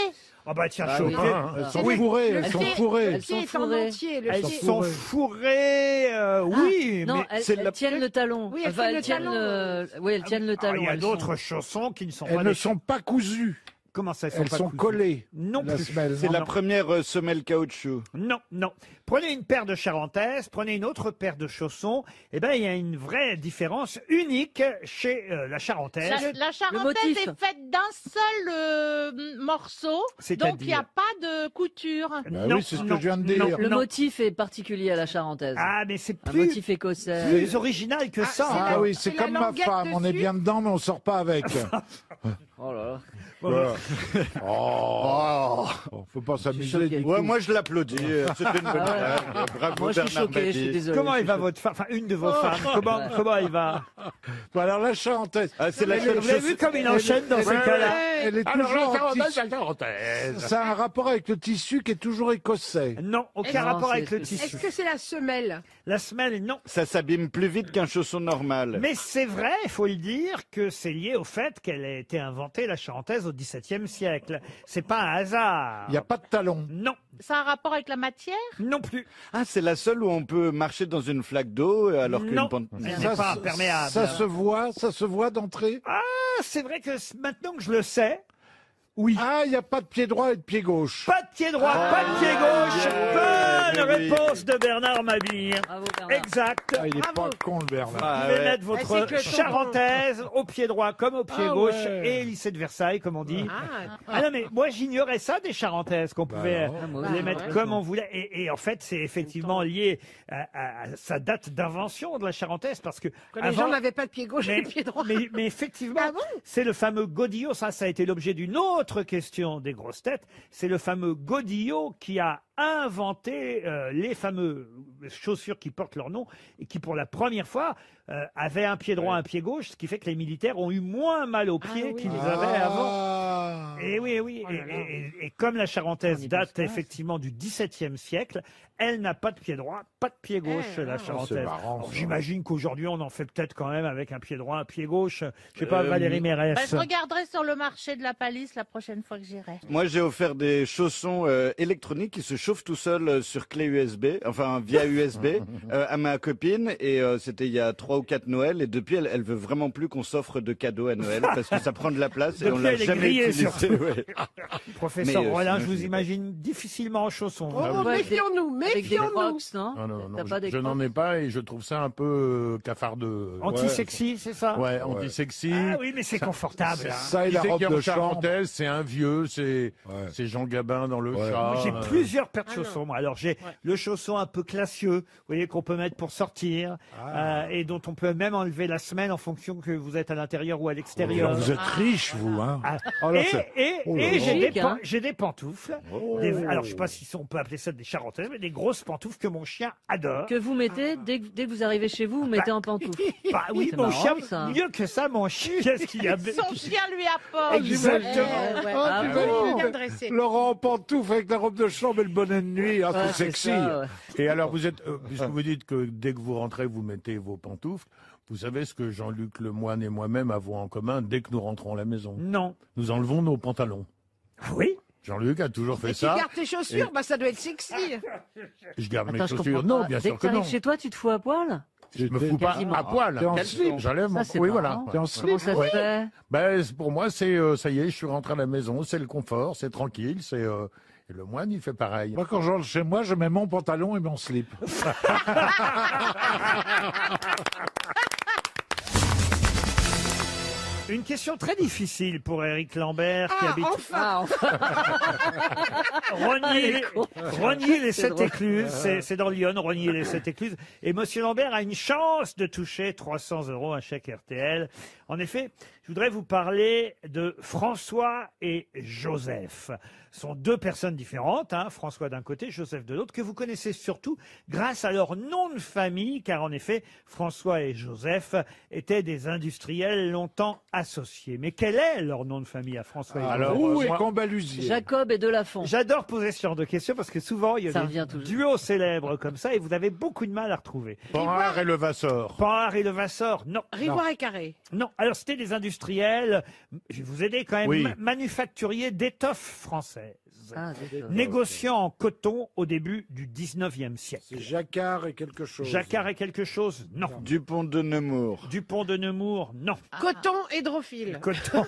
Ah bah tiens, Ah chaud. oui. Elles sont Oui. fourrées, Le elles sont pied- fourrées. Le pied est en fourrées. entier. Le Elles pied. sont fourrées, oui, Non, mais elles tiennent le talon. Oui, elles Enfin, tiennent le tiennent talon. oui, elles tiennent le talon. il y a elles d'autres sont- chaussons qui ne sont Elles pas ne des... sont pas cousues. Comment ça, Elles pas sont cousues? collées. Non La plus. semelle, C'est non, la non. première semelle caoutchouc. Non, non. Prenez une paire de charentaises, prenez une autre paire de chaussons. Eh ben, il y a une vraie différence unique chez la charentaise. La charentaise est faite d'un seul morceau, donc il n'y a pas de couture. Bah oui, c'est ce que je viens de dire. Le motif est particulier à la charentaise. Ah, mais c'est un plus, motif écossais. plus original que ça. Ah oui, c'est comme ma femme, on est bien dedans, mais on sort pas avec. Oh là là. Voilà. Oh, faut pas s'amuser. Ouais, moi je l'applaudis. C'était une bonne blague. Bravo Moi, je suis Bernard choqué, je suis Mabie. désolé. Comment elle va votre femme, enfin une de vos femmes, comment elle va? Bon, alors la charentaise. Ah, c'est la Vous avez vu comme il enchaîne dans ces cas-là? Elle est Alors, toujours la en charentaise, tissu. la charentaise. Ça a un rapport avec le tissu qui est toujours écossais. Non, aucun Non, rapport c'est avec le spécifique. tissu. Est-ce que c'est la semelle? La semelle, non. Ça s'abîme plus vite qu'un chausson normal. Mais c'est vrai, il faut le dire, que c'est lié au fait qu'elle a été inventée, la charentaise, au XVIIe siècle. C'est pas un hasard. Il n'y a pas de talons. Non, Ça a un rapport avec la matière? non plus. Ah, c'est la seule où on peut marcher dans une flaque d'eau alors qu'une Non. pente. Elle n'est pas imperméable. Ça se voit d'entrée. Ah, c'est vrai que maintenant que je le sais, oui. Ah, il n'y a pas de pied droit et de pied gauche. Pas de pied droit, pas de pied gauche. Bonne réponse de Bernard Mabille. Bravo, Bernard. Exact. Ah, il est pas con, le Bernard. Vous Ah, pouvez ouais. mettre votre c'est que ton- charentaise au pied droit comme au pied Ah, gauche ouais. et lycée de Versailles, comme on dit. Ah, Ah non, mais moi j'ignorais ça des charentaises, qu'on pouvait non. Ah, moi les aussi. mettre ouais. comme on voulait. Et en fait, c'est effectivement lié à sa date d'invention de la charentaise, parce que quand les gens n'avaient pas de pied gauche et de pied droit. mais effectivement, Ah bon c'est le fameux godillot. Ça a été l'objet d'une autre question des grosses têtes. C'est le fameux godillot qui a inventé les fameux chaussures qui portent leur nom et qui, pour la première fois, avaient un pied droit, un pied gauche, ce qui fait que les militaires ont eu moins mal aux pieds oui. qu'ils avaient avant. Ah. Et oui, oui. Oh là là. Et comme la charentaise On y date pense pas. effectivement du XVIIe siècle, elle n'a pas de pied droit, pas de pied gauche, la c'est charentaise. marrant, Alors, ça. j'imagine qu'aujourd'hui, on en fait peut-être quand même avec un pied droit, un pied gauche. Je sais pas, Valérie Mérès. Je regarderai sur le marché de la palisse la prochaine fois que j'irai. Moi, j'ai offert des chaussons électroniques qui se chauffent tout seuls sur clé USB, enfin via USB, à ma copine. Et c'était il y a 3 ou 4 Noël. Et depuis, elle veut vraiment plus qu'on s'offre de cadeaux à Noël parce que ça prend de la place et on Depuis, l'a elle est jamais grillée, utilisé. surtout. Ouais. Professeur Mais, Rollin, je sinon, vous je- imagine difficilement en chaussons. Oh, hein. Ouais, méfions-nous, Avec des méfions-nous. crocs, non Non, non, non, T'as pas des je n'en ai pas et je trouve ça un peu cafardeux. Anti-sexy, c'est ça? Ouais, anti-sexy. Ah oui, mais c'est confortable. hein. Ça et Qui la c'est robe qui est de en chambre. charentaise, c'est un vieux, c'est Ouais. c'est Jean Gabin dans le Ouais. chat. J'ai plusieurs paires de Ah non. chaussons. Moi. Alors j'ai le chausson un peu classieux, vous voyez, qu'on peut mettre pour sortir, et dont on peut même enlever la semelle en fonction que vous êtes à l'intérieur ou à l'extérieur. Vous êtes riche, vous, hein. Ah. Oh là, Et, c'est- et- Oh là et là. j'ai Chic, hein. j'ai des pantoufles. Alors je sais pas si on peut appeler ça des charentaises, mais des grosses pantoufles que mon chien adore. Que vous mettez, dès que vous arrivez chez vous, vous mettez en pantoufles. Bah oui, C'est mon marrant, chien, ça. mieux que ça, mon chien, qu'est-ce qu'il y a Son chien lui apporte. Exactement. Ouais. Ah, Ah t'imagines bon Bien dressé. Laurent en pantoufle avec la robe de chambre et le bonnet de nuit. Ah, Ouais, c'est c'est sexy. ça, ouais. Et alors, vous êtes, puisque vous dites que dès que vous rentrez, vous mettez vos pantoufles, vous savez ce que Jean-Luc Lemoyne et moi-même avons en commun dès que nous rentrons à la maison? Non. Nous enlevons nos pantalons. Oui. Jean-Luc a toujours fait Et tu ça. gardes tes chaussures, bah ça doit être sexy. Je garde Attends, mes je chaussures. comprends Non, pas. bien Dès sûr que que non. t'arrives chez toi, tu te fous à poil? Je me fous pas Quasiment. à poil. T'es en Quel slip. slip. J'enlève mon. Ça, c'est Oui, marrant. voilà. T'es en Comment slip. ça se fait? Ben, pour moi, c'est ça y est, je suis rentré à la maison, c'est le confort, c'est tranquille, c'est et le moine il fait pareil. Moi, quand je rentre chez moi, je mets mon pantalon et mon slip. Une question très difficile pour Éric Lambert qui habite Ah, enfin. Rogny les C'est drôle. 7 écluses, c'est dans Lyon, Rogny les 7 écluses. Et Monsieur Lambert a une chance de toucher 300 €, un chèque RTL. En effet, je voudrais vous parler de François et Joseph. Ce sont deux personnes différentes, hein, François d'un côté, Joseph de l'autre, que vous connaissez surtout grâce à leur nom de famille, car en effet, François et Joseph étaient des industriels longtemps associés. Mais quel est leur nom de famille à François et Alors, Joseph Roux et moi- Combalusier. Jacob et Delafont. J'adore poser ce genre de questions parce que souvent il y a Ça des revient toujours. duos célèbres comme ça et vous avez beaucoup de mal à retrouver. Panhard et Levasseur. Panhard et Levasseur, non. Rivoire et Carré. Non, alors c'était des industriels, je vais vous aider quand même, Oui. manufacturiers d'étoffes françaises. Ah, d'accord. Négociant en coton au début du 19e siècle. C'est Jacquard et quelque chose. Jacquard et quelque chose? Non. Dupont de Nemours. Dupont de Nemours? Non. Coton hydrophile. Coton?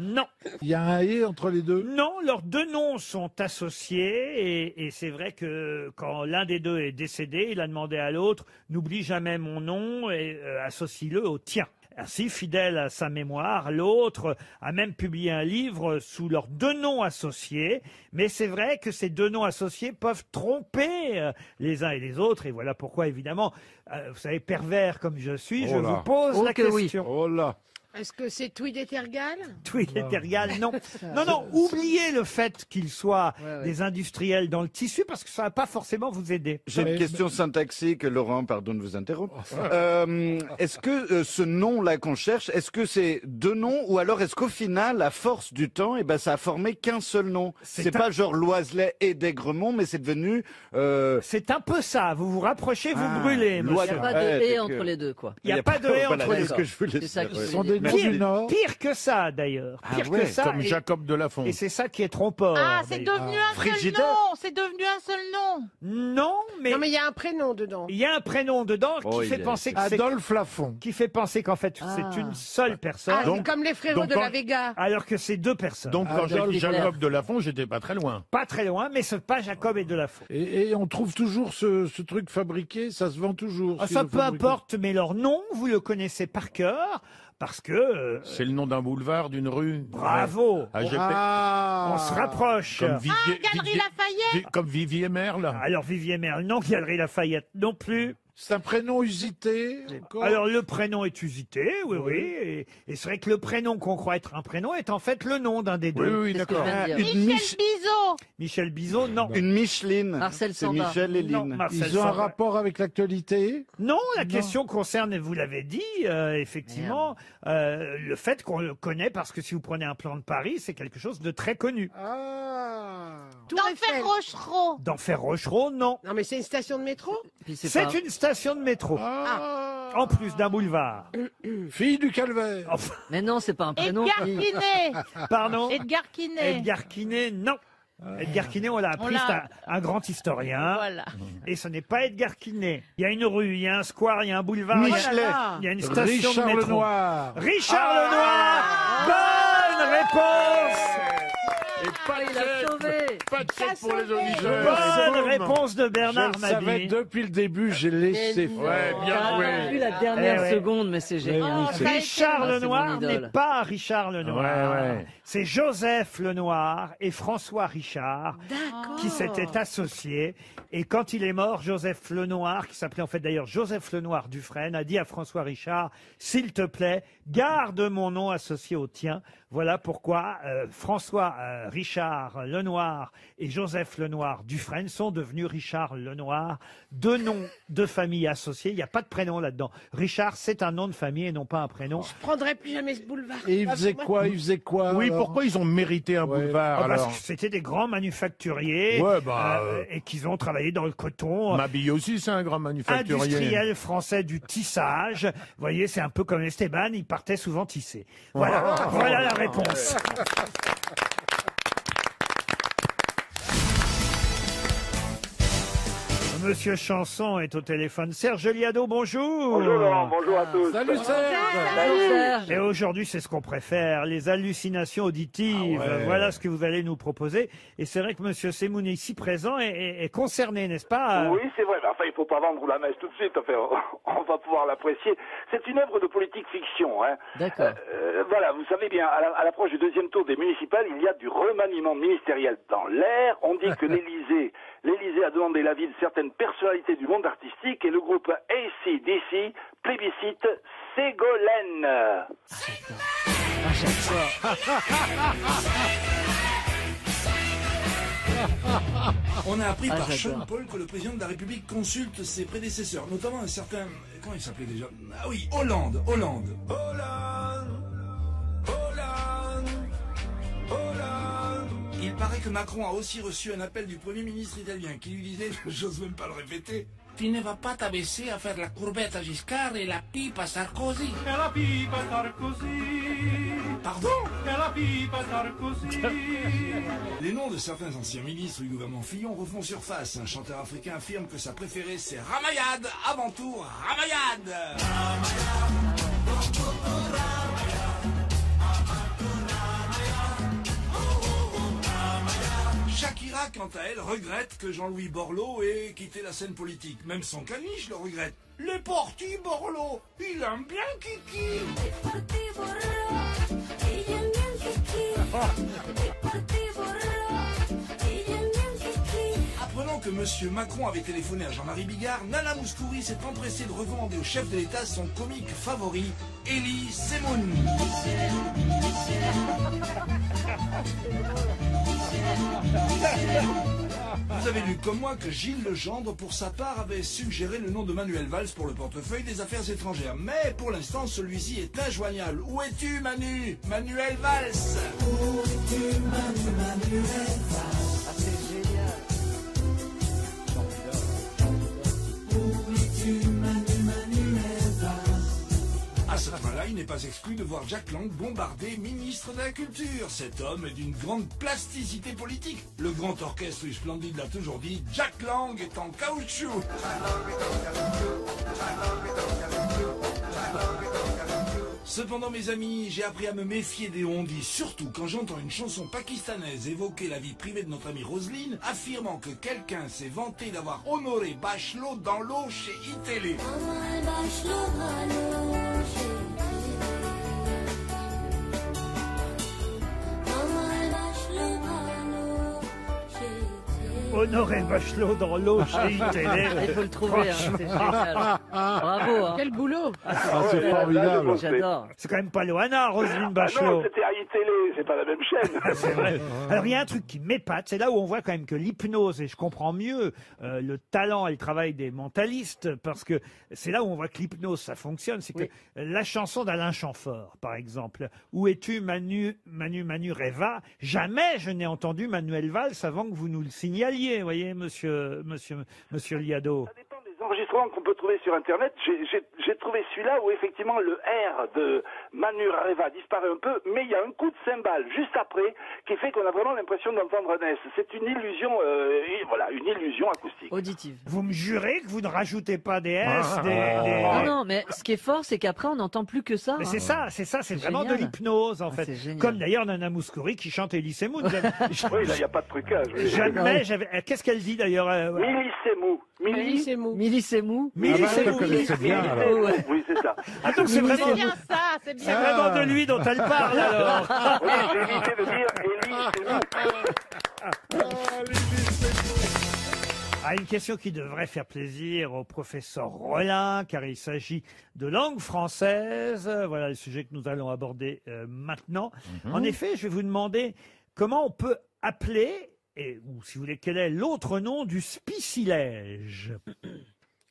Non. Il y a un et entre les deux? Non, leurs deux noms sont associés et c'est vrai que quand l'un des deux est décédé, il a demandé à l'autre « N'oublie jamais mon nom et associe-le au tien ». Ainsi, fidèle à sa mémoire, l'autre a même publié un livre sous leurs deux noms associés. Mais c'est vrai que ces deux noms associés peuvent tromper les uns et les autres. Et voilà pourquoi, évidemment, vous savez, pervers comme je suis, je vous pose la question. Oh là. Est-ce que c'est Tweed et Tergal? Tweed et Tergal, non. Non, oubliez le fait qu'ils soient des industriels dans le tissu parce que ça va pas forcément vous aider. J'ai une question syntaxique, Laurent, pardon de vous interrompre. Est-ce que ce nom-là qu'on cherche, est-ce que c'est deux noms ou alors est-ce qu'au final, à force du temps, eh ben, ça a formé qu'un seul nom? C'est pas genre Loiselet et d'Aigremont, mais c'est devenu... C'est un peu ça, vous vous rapprochez, vous brûlez. Il n'y a pas de et entre les deux, quoi. Il n'y a pas de et entre les deux. C'est ce que je voulais C'est ça dire. qui ouais. sont des Pire que ça, d'ailleurs. Pire que ça. Comme Jacob de Lafont. Et c'est ça qui est trompeur. Ah, c'est devenu un seul Frigidaire. nom. C'est devenu un seul nom. Non, mais Non, mais il y a un prénom dedans. il y a un prénom dedans Oh, qui fait il est- penser que c'est Adolphe Lafont. qui fait penser qu'en fait c'est une seule personne, Ah, c'est comme les frérots de la quand- Vega. alors que c'est deux personnes. Donc quand j'ai Adolphe dit Hitler. Jacob de Lafont, j'étais pas très loin. Pas très loin, mais c'est pas Jacob et Delafont. Et on trouve toujours ce truc fabriqué, ça se vend toujours. Ah, si ça le peu fabricant- importe, mais leur nom, vous le connaissez par cœur, parce que... C'est le nom d'un boulevard, d'une rue. bravo. Ah, j'ai On se rapproche. Comme Vivier, Galerie Lafayette. Comme Vivier Merle. Alors Vivier Merle, non. Galerie Lafayette, non plus. C'est un prénom usité. encore Alors le prénom est usité, oui. Et c'est vrai que le prénom qu'on croit être un prénom est en fait le nom d'un des Oui, deux. oui, C'est ce que je d'accord. viens de dire. Une, Michel Bizot. Michel Bizot, non. une Micheline. Marcel C'est Samba. Michel et Non, Lynn. Marcel Ils ont un Samba. rapport avec l'actualité. Non, la question concerne, et vous l'avez dit, effectivement, le fait qu'on le connaît, parce que si vous prenez un plan de Paris, c'est quelque chose de très connu. Tour D'Enfer Eiffel. Rochereau. D'Enfer Rochereau, non. Non, mais c'est une station de métro? Puis c'est C'est pas- une station de métro, en plus d'un boulevard. Fille du calvaire. Enfin, Mais non, c'est pas un prénom. Edgar Quinet. pardon. Edgar Quinet. Edgar Quinet, non. Edgar Quinet, on l'a appris, l'a- c'est un grand historien. Voilà. Et ce n'est pas Edgar Quinet. Il y a une rue, il y a un square, il y a un boulevard, il y a- Michelet. il y a une station Richard de métro. Lenoir. Richard Lenoir. Bonne réponse. Et pas Ah, de il a chèque. sauvé. Pas de chèque pour les Bonne auditeurs. réponse de Je Bernard le savais Mabille. depuis le début, j'ai laissé Mais faire. Ouais, bien T'as joué. attendu la dernière Eh ouais. seconde, mais c'est génial. oui, c'est- Richard Ah, c'est Lenoir mon idole. n'est pas Richard Lenoir. Ouais. C'est Joseph Lenoir et François Richard qui s'étaient associés. Et quand il est mort, Joseph Lenoir, qui s'appelait en fait d'ailleurs Joseph Lenoir Dufresne, a dit à François Richard, s'il te plaît, garde mon nom associé au tien. Voilà pourquoi François Richard Lenoir et Joseph Lenoir Dufresne sont devenus Richard Lenoir. Deux noms de famille associés. Il n'y a pas de prénom là-dedans. Richard, c'est un nom de famille et non pas un prénom. Je prendrai plus jamais ce boulevard. Et il faisait quoi? Il faisait quoi? Oui, alors pourquoi ils ont mérité un boulevard Ah, parce alors que c'était des grands manufacturiers Ouais, bah, et qu'ils ont travaillé dans le coton. Mabille aussi, c'est un grand manufacturier. Industriel français du tissage. Vous voyez, c'est un peu comme Esteban, il partait souvent tisser. Voilà, voilà la réponse. Monsieur Chanson est au téléphone. Serge Liado, bonjour. Bonjour Laurent, bonjour à tous. Salut Serge. Bonjour, Serge. Et aujourd'hui, c'est ce qu'on préfère, les hallucinations auditives. Ah ouais. Voilà ce que vous allez nous proposer. Et c'est vrai que Monsieur Semoun, ici présent, est concerné, n'est-ce pas? Oui, c'est vrai, mais enfin, il faut pas vendre la mèche tout de suite, enfin, on va pouvoir l'apprécier. C'est une œuvre de politique fiction, hein. D'accord. Voilà, vous savez bien, à l'approche du deuxième tour des municipales, il y a du remaniement ministériel dans l'air. On dit que l'Élysée a demandé l'avis de certaines personnalités du monde artistique et le groupe AC/DC plébiscite Ségolène. À chaque fois. On a appris Ah, par j'adore. Sean Paul que le président de la République consulte ses prédécesseurs, notamment un certain... Comment il s'appelait déjà? Ah oui, Hollande. Il paraît que Macron a aussi reçu un appel du Premier ministre italien qui lui disait, j'ose même pas le répéter, tu ne vas pas t'abaisser à faire la courbette à Giscard et la pipe à Sarkozy. Et la pipe à Sarkozy. Pardon? Et la pipe à Sarkozy. Les noms de certains anciens ministres du gouvernement Fillon refont surface. Un chanteur africain affirme que sa préférée c'est Ramayad. Avant tout, Ramayad. Shakira, quant à elle, regrette que Jean-Louis Borloo ait quitté la scène politique. Même son caniche le regrette. Les partis Borloo, il aime bien Kiki. Apprenant que M. Macron avait téléphoné à Jean-Marie Bigard, Nana Mouskouri s'est empressée de recommander au chef de l'État son comique favori, Elie Semoun. Vous avez lu comme moi que Gilles Legendre, pour sa part, avait suggéré le nom de Manuel Valls pour le portefeuille des Affaires étrangères. Mais pour l'instant, celui-ci est injoignable. Où es-tu, Manu? Manuel Valls. Où es-tu, Manuel Valls? Ah, c'est génial. Où es-tu, Manuel Valls? À ce train-là, il n'est pas exclu de voir Jack Lang bombardé ministre de la Culture. Cet homme est d'une grande plasticité politique. Le grand orchestre du Splendide l'a toujours dit, Jack Lang est en caoutchouc. Cependant, mes amis, j'ai appris à me méfier des on-dit, surtout quand j'entends une chanson pakistanaise évoquer la vie privée de notre amie Roselyne, affirmant que quelqu'un s'est vanté d'avoir honoré Bachelot dans l'eau chez iTélé. Honoré Bachelot dans l'eau chez iTélé. Il faut le trouver, hein, c'est génial. Bravo. Hein. Quel boulot. C'est formidable. J'adore. C'est quand même pas Loana, Roselyne Ah Bachelot. non, c'était à iTélé, c'est pas la même chaîne. C'est vrai. Alors il y a un truc qui m'épate, c'est là où on voit quand même que l'hypnose, et je comprends mieux le talent et le travail des mentalistes, parce que c'est là où on voit que l'hypnose, ça fonctionne. C'est que la chanson d'Alain Chamfort, par exemple, Où es-tu Manu Reva, jamais je n'ai entendu Manuel Valls avant que vous nous le signaliez, vous voyez, monsieur Liado. Ça dépend des enregistrements qu'on peut trouver sur Internet. J'ai trouvé celui-là où effectivement le R de Manu Reva disparaît un peu, mais il y a un coup de cymbale juste après qui fait qu'on a vraiment l'impression d'entendre Ness. C'est une illusion, voilà, une illusion acoustique. Auditive. Vous me jurez que vous ne rajoutez pas des S, Non, non, mais ce qui est fort, c'est qu'après, on n'entend plus que ça. Mais c'est ça, c'est vraiment génial. de l'hypnose, en Ah, fait. c'est génial. Comme d'ailleurs Nana Mouskouri qui chante Elie Semoun. Oui, là, il n'y a pas de trucage. Jamais j'avais. Qu'est-ce qu'elle dit d'ailleurs Milly Semou. Milly Semou. Milly Semou. Je connaissais bien, alors. Oui, c'est ça. Ah, donc c'est vraiment, C'est bien ça, c'est c'est bien. vraiment de lui dont elle parle alors. Oui, j'ai évité de dire Elie Semou. Ah, une question qui devrait faire plaisir au professeur Rollin, car il s'agit de langue française. Voilà le sujet que nous allons aborder maintenant. En effet, je vais vous demander comment on peut appeler, ou si vous voulez, quel est l'autre nom du spicilège.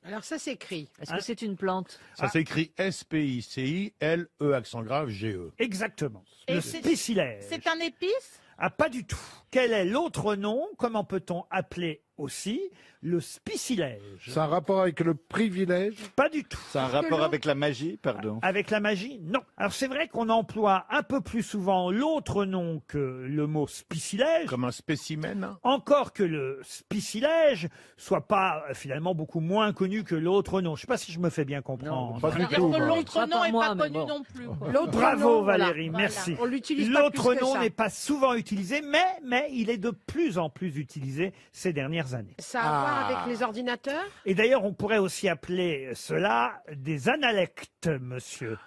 Alors ça s'écrit. Est-ce que c'est une plante? Ça s'écrit S-P-I-C-I-L-E accent grave G-E. Exactement. Et Le c'est- spicilège. C'est un épice? Ah, pas du tout. Quel est l'autre nom? Comment peut-on appeler aussi le spicilège? C'est un rapport avec le privilège? Pas du tout. C'est un rapport avec la magie, pardon. Avec la magie? Non. Alors c'est vrai qu'on emploie un peu plus souvent l'autre nom que le mot spicilège. Comme un spécimen. Encore que le spicilège soit pas finalement beaucoup moins connu que l'autre nom. Je sais pas si je me fais bien comprendre. Pas du C'est-à-dire tout. que moi. l'autre Pas nom par n'est moi, pas mais connu bon. non plus. quoi. L'autre Bravo nom, voilà. Valérie, merci. On l'utilise pas L'autre plus que nom ça. n'est pas souvent utilisé, mais il est de plus en plus utilisé ces dernières années. Ça a à voir avec les ordinateurs? Et d'ailleurs, on pourrait aussi appeler cela des analectes, monsieur.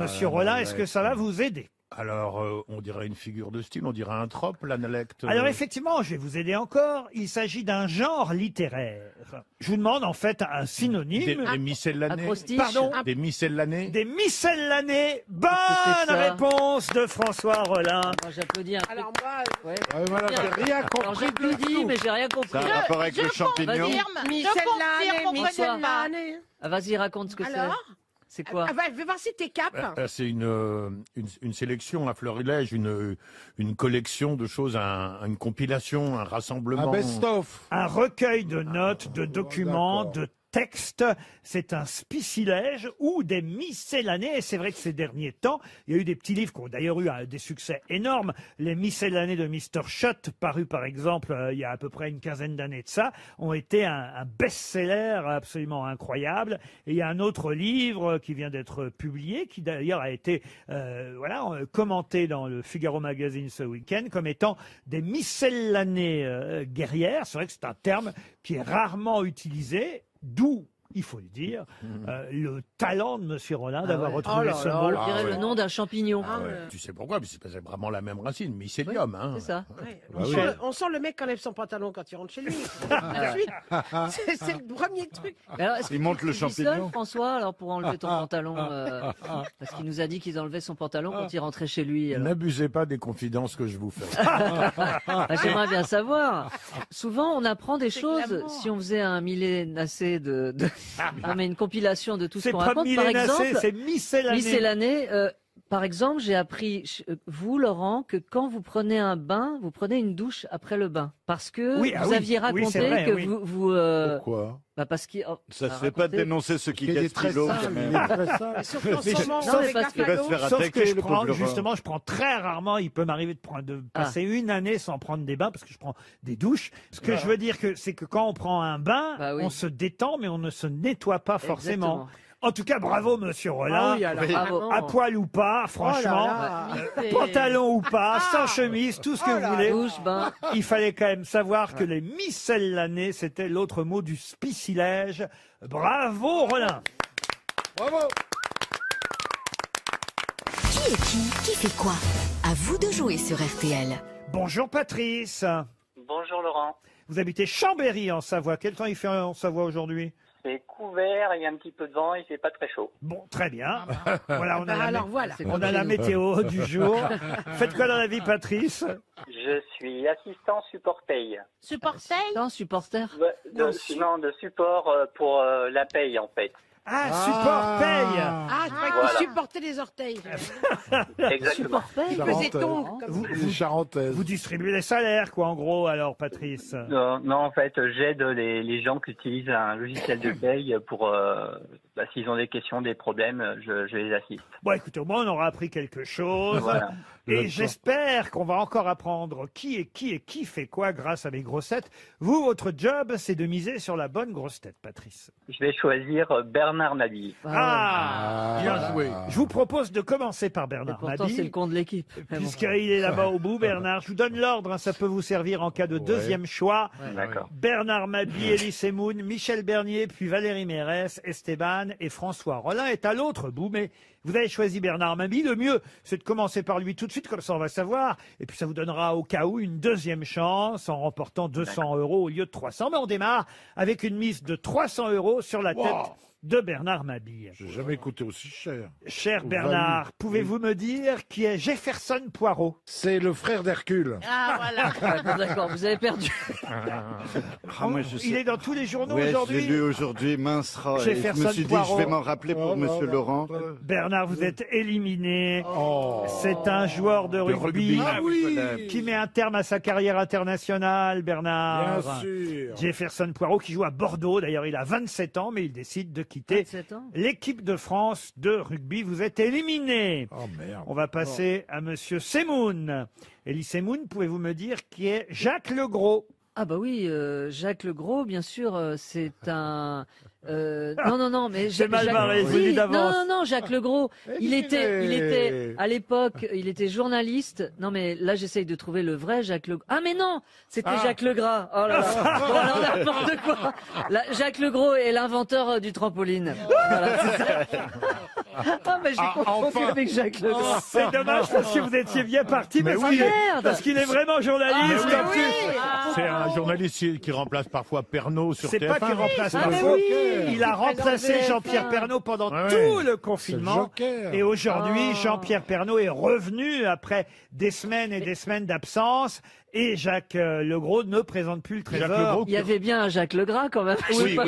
Monsieur Rollin, est-ce que ça va vous aider? Alors, on dirait une figure de style, on dirait un trope, l'analecte. Alors effectivement, je vais vous aider encore. Il s'agit d'un genre littéraire. Je vous demande en fait un synonyme. Des miscellanés. Acrostiche. Pardon. Des miscellanés. Des miscellanés. Bonne Qu'est-ce que c'est que ça réponse de François Rollin. Moi, j'applaudis un peu. Alors moi, Ouais. Ah, mais voilà, j'ai rien Alors compris du j'applaudis, tout. mais j'ai rien compris. C'est un rapport avec le champignon. Vas-y. Je confirme, on connaît pas. Ah, vas-y, raconte ce que c'est. Alors C'est quoi? Ah bah, je vais voir si t'es cap. C'est une sélection, un florilège, une collection de choses, une compilation, un rassemblement. Un best-of. Un recueil de notes, de documents, d'accord. de texte, c'est un spicilège ou des miscellanées. Et c'est vrai que ces derniers temps, il y a eu des petits livres qui ont d'ailleurs eu des succès énormes. Les miscellanées de Mr. Shut, parus par exemple il y a à peu près une quinzaine d'années de ça, ont été un best-seller absolument incroyable. Et il y a un autre livre qui vient d'être publié, qui d'ailleurs a été commenté dans le Figaro Magazine ce week-end comme étant des miscellanées guerrières. C'est vrai que c'est un terme qui est rarement utilisé, d'où, il faut le dire, le talent de M. Rollin d'avoir retrouvé ce mot. On dirait le nom d'un champignon. Tu sais pourquoi? Parce que c'est vraiment la même racine, mycélium. Hein. C'est ça. On sent le mec qui enlève son pantalon quand il rentre chez lui. C'est le premier truc. Il monte le champignon. Seul, François, alors pour enlever ton pantalon, parce qu'il nous a dit qu'il enlevait son pantalon quand il rentrait chez lui. N'abusez pas des confidences que je vous fais. J'aimerais bien savoir. Souvent, on apprend des choses si on faisait un millénacé mais une compilation de tout ce qu'on raconte. Par exemple, c'est miscellané. Par exemple, j'ai appris, vous, Laurent, que quand vous prenez un bain, vous prenez une douche après le bain. Parce que vous aviez raconté que vous... Pourquoi? Parce que ça se fait pas de dénoncer ceux qui gaspillent l'eau. Sauf que je prends très rarement, il peut m'arriver de passer une année sans prendre des bains parce que je prends des douches. Ce que je veux dire, c'est que quand on prend un bain, on se détend, mais on ne se nettoie pas forcément. Exactement. En tout cas, bravo, monsieur Rollin. À poil ou pas, franchement. Pantalon ou pas, sans chemise, tout ce que vous voulez. Il fallait quand même savoir que les miscellanées, c'était l'autre mot du spicilège. Bravo, Rollin. Bravo. Qui est qui fait quoi? À vous de jouer sur RTL. Bonjour, Patrice. Bonjour, Laurent. Vous habitez Chambéry, en Savoie. Quel temps il fait en Savoie aujourd'hui? C'est couvert, il y a un petit peu de vent et c'est pas très chaud. Bon, très bien. Voilà, on a la météo du jour. Faites quoi dans la vie, Patrice? Je suis assistant support paye. Support paye? Non, supporter. Non, de support pour la paye en fait. Ah, support paye. Ah, tu crois qu'il supportait les orteils. Exactement. Il faisait ton. Vous distribuez les salaires, quoi, en gros, alors, Patrice? Non, en fait, j'aide les gens qui utilisent un logiciel de paye pour, s'ils ont des questions, des problèmes, je les assiste. Bon, écoutez, au moins, on aura appris quelque chose. Voilà. Et j'espère qu'on va encore apprendre qui fait quoi grâce à mes grossettes. Vous, votre job, c'est de miser sur la bonne grosse tête, Patrice. Je vais choisir Bernard Mabille. Bien joué. Je vous propose de commencer par Bernard Pourtant, Mabille. c'est le con de l'équipe. Puisqu'il est là-bas au bout, Bernard. Je vous donne l'ordre, ça peut vous servir en cas de deuxième choix. D'accord. Bernard Mabille, Elie Semoun, Michel Bernier, puis Valérie Mérès, Esteban et François Rollin est à l'autre bout, mais vous avez choisi Bernard Mabille. Le mieux, c'est de commencer par lui tout de suite, comme ça on va savoir. Et puis ça vous donnera au cas où une deuxième chance en remportant 200 € au lieu de 300. Mais on démarre avec une mise de 300 € sur la tête de Bernard Mabille. J'ai jamais coûté aussi cher. Cher Bernard, pouvez-vous me dire qui est Jefferson Poirot? C'est le frère d'Hercule. Ah, voilà. D'accord, vous avez perdu. Il est dans tous les journaux Je aujourd'hui. l'ai lu aujourd'hui, mince rat. Je Jefferson me suis dit, Poirot. je vais m'en rappeler pour Monsieur Laurent. Bernard, vous êtes éliminé. C'est un joueur de rugby, qui met un terme à sa carrière internationale, Bernard. Bien sûr. Jefferson Poirot qui joue à Bordeaux. D'ailleurs, il a 27 ans, mais il décide de quitter 27 ans. l'équipe de France de rugby. Vous êtes éliminé. Oh merde. On va passer à Monsieur Semoun. Elie Semoun, pouvez-vous me dire qui est Jacques Legros? Ah bah oui, Jacques Legros, bien sûr, c'est un... non, mais C'est mal barré, je vous le dis d'avance. Non, Jacques Legros, il était à l'époque, il était journaliste. Non, mais là, j'essaye de trouver le vrai Jacques Legros. Ah, mais non, c'était Jacques Legras. Oh là là. Bon, alors n'importe quoi. Là, Jacques Legros est l'inventeur du trampoline. Voilà, c'est ça. Ah, mais j'ai confondu avec Jacques Legras. C'est dommage parce que vous étiez bien parti, parce qu'il est vraiment journaliste. en plus. C'est un journaliste qui remplace parfois Pernaut sur TF1. C'est pas qu'il remplace parfois. Il a remplacé Jean-Pierre Pernaut pendant tout le confinement. Et aujourd'hui, Jean-Pierre Pernaut est revenu après des semaines et des semaines d'absence. Et Jacques Legros ne présente plus le Trésor. Il y avait bien un Jacques Legras quand même. Oui.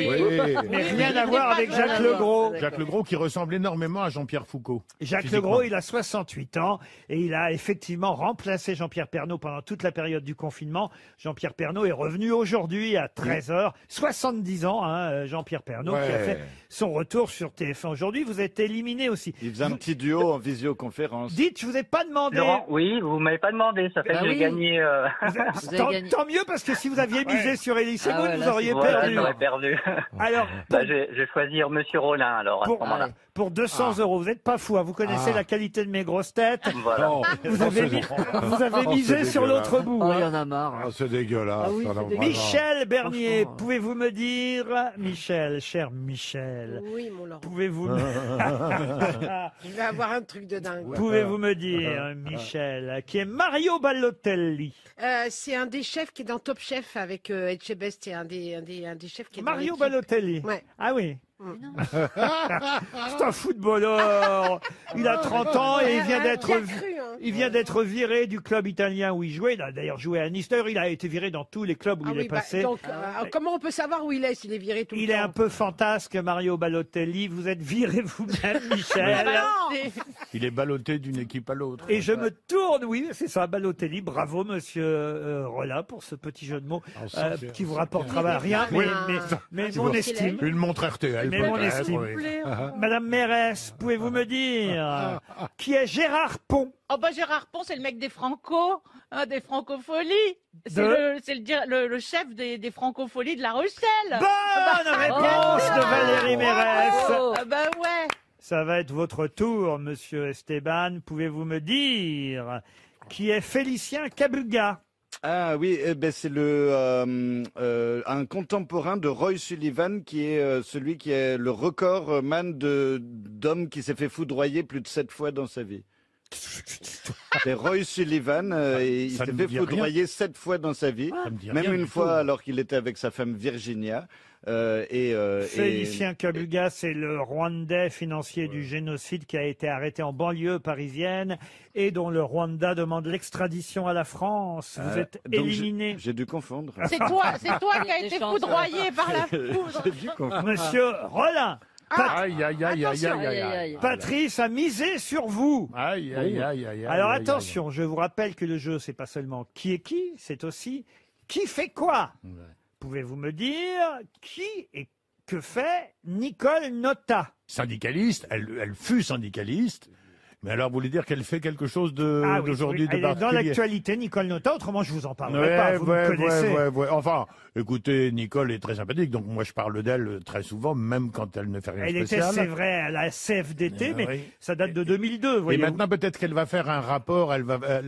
Mais rien à voir avec Jacques Legros. Jacques Legros qui ressemble énormément également à Jean-Pierre Foucault. Jacques physiquement. Legros, il a 68 ans et il a effectivement remplacé Jean-Pierre Pernaut pendant toute la période du confinement. Jean-Pierre Pernaut est revenu aujourd'hui à 13h. 70 ans, hein, Jean-Pierre Pernaut, qui a fait son retour sur TF1 aujourd'hui. Vous êtes éliminé aussi. Il faisait un petit duo en visioconférence. Dites, je vous ai pas demandé. Laurent, oui, vous m'avez pas demandé, ça fait que j'ai gagné. Tant mieux, parce que si vous aviez misé sur Elie Semoun, vous auriez Voilà, perdu. j'aurais perdu. Alors, Bah, je vais choisir Monsieur Rollin, alors, à ce moment-là. Pour 200 euros, vous n'êtes pas fou, hein, vous connaissez la qualité de mes grosses têtes. Voilà. Vous avez misé sur l'autre bout. Oh, il y hein. en a marre. Ah, c'est dégueulasse. Ah oui, alors, c'est vraiment. Michel Bernier, pouvez-vous me dire, Michel, cher Michel, Oui, mon Laurent. pouvez-vous me... Je vais avoir un truc de dingue. Pouvez-vous me dire, Michel, qui est Mario Balotelli? C'est un des chefs qui est dans Top Chef avec Etchebest. C'est un des chefs qui est Mario dans l'équipe. Balotelli. Ouais. Ah oui. C'est un footballeur. Il a 30 ans et il vient d'être viré du club italien où il jouait. Il a d'ailleurs joué à Nice. D'ailleurs, il a été viré dans tous les clubs où il est passé. Donc, comment on peut savoir où il est s'il est viré tout le temps? Il est un peu fantasque, Mario Balotelli. Vous êtes viré vous-même, Michel. Il est ballotté d'une équipe à l'autre. Et je me tourne, oui, c'est ça, Balotelli. Bravo, monsieur Rolla, pour ce petit jeu de mots qui vous rapportera rien, mais mon estime. Une montre RTL. Mais mon estime. Madame Mérès, pouvez-vous me dire qui est Gérard Pont? Oh bah Gérard Pont, c'est le mec des Franco, hein, des Francopholies. C'est le chef des Francopholies de La Rochelle. Bonne réponse de Valérie Mérès. Ah bah ouais. Ça va être votre tour, monsieur Esteban. Pouvez-vous me dire qui est Félicien Kabuga? Ah oui, c'est un contemporain de Roy Sullivan qui est celui qui est le record man d'homme qui s'est fait foudroyer plus de 7 fois dans sa vie. C'est Roy Sullivan, et il Ça s'est ne fait me dit rien. foudroyer 7 fois dans sa vie, Ça me dit même rien une du fois tout. alors qu'il était avec sa femme Virginia. Félicien Kabuga, c'est le Rwandais financier du génocide qui a été arrêté en banlieue parisienne et dont le Rwanda demande l'extradition à la France. Vous êtes donc éliminé. J'ai dû confondre. C'est toi qui as été foudroyé par la foudre. J'ai dû confondre. Monsieur Rollin. Aïe, aïe, aïe, aïe, aïe, aïe. Patrice a misé sur vous. Aïe, aïe, aïe, aïe. Alors aïe, attention, je vous rappelle que le jeu, c'est pas seulement qui est qui, c'est aussi qui fait quoi. Pouvez-vous me dire qui et que fait Nicole Notta? Syndicaliste, elle fut syndicaliste. Mais alors, vous voulez dire qu'elle fait quelque chose Ah oui, d'aujourd'hui oui, de elle est dans particulier? l'actualité, Nicole Notta, autrement je vous en parlerai pas, vous me connaissez. Ouais. Enfin, écoutez, Nicole est très sympathique, donc moi je parle d'elle très souvent, même quand elle ne fait rien Elle était, spécial. c'est vrai, à la CFDT, mais oui. ça date de 2002, Et voyez-vous. maintenant, peut-être qu'elle va faire un rapport,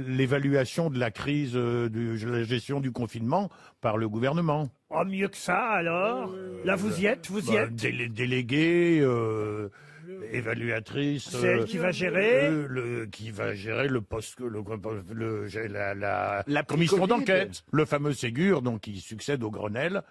l'évaluation de la crise, de la gestion du confinement par le gouvernement. Oh, mieux que ça, alors. Là, vous y êtes, vous y êtes. Déléguée, évaluatrice. C'est elle qui va gérer. Qui va gérer le poste, la La commission Covid. d'enquête. Le fameux Ségur, donc, qui succède au Grenelle.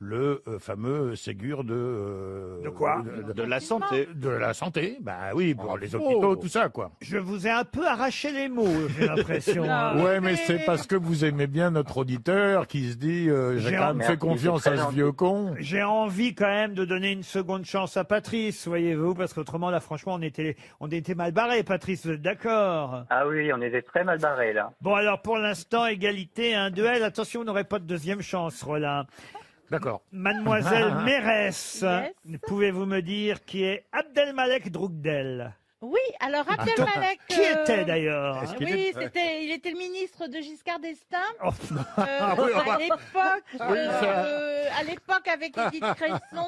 Le fameux Ségur de quoi De la santé. De la santé, bah oui, pour les hôpitaux, tout ça, quoi. Je vous ai un peu arraché les mots, j'ai l'impression. Ouais, mais c'est parce que vous aimez bien notre auditeur qui se dit j'ai quand même fait confiance à ce vieux con. J'ai envie quand même de donner une seconde chance à Patrice, voyez-vous, parce qu'autrement, là, franchement, on était mal barrés, Patrice, vous êtes d'accord? Ah oui, on était très mal barrés, là. Bon, alors, pour l'instant, égalité, un duel. Attention, on n'aurait pas de deuxième chance, Rollin. D'accord. Mademoiselle Mérès, pouvez-vous me dire qui est Abdelmalek Droukdel? Oui, alors Abdelmalek... Qui était d'ailleurs? Oui, il était le ministre de Giscard d'Estaing. oui, À l'époque avec Édith Cresson.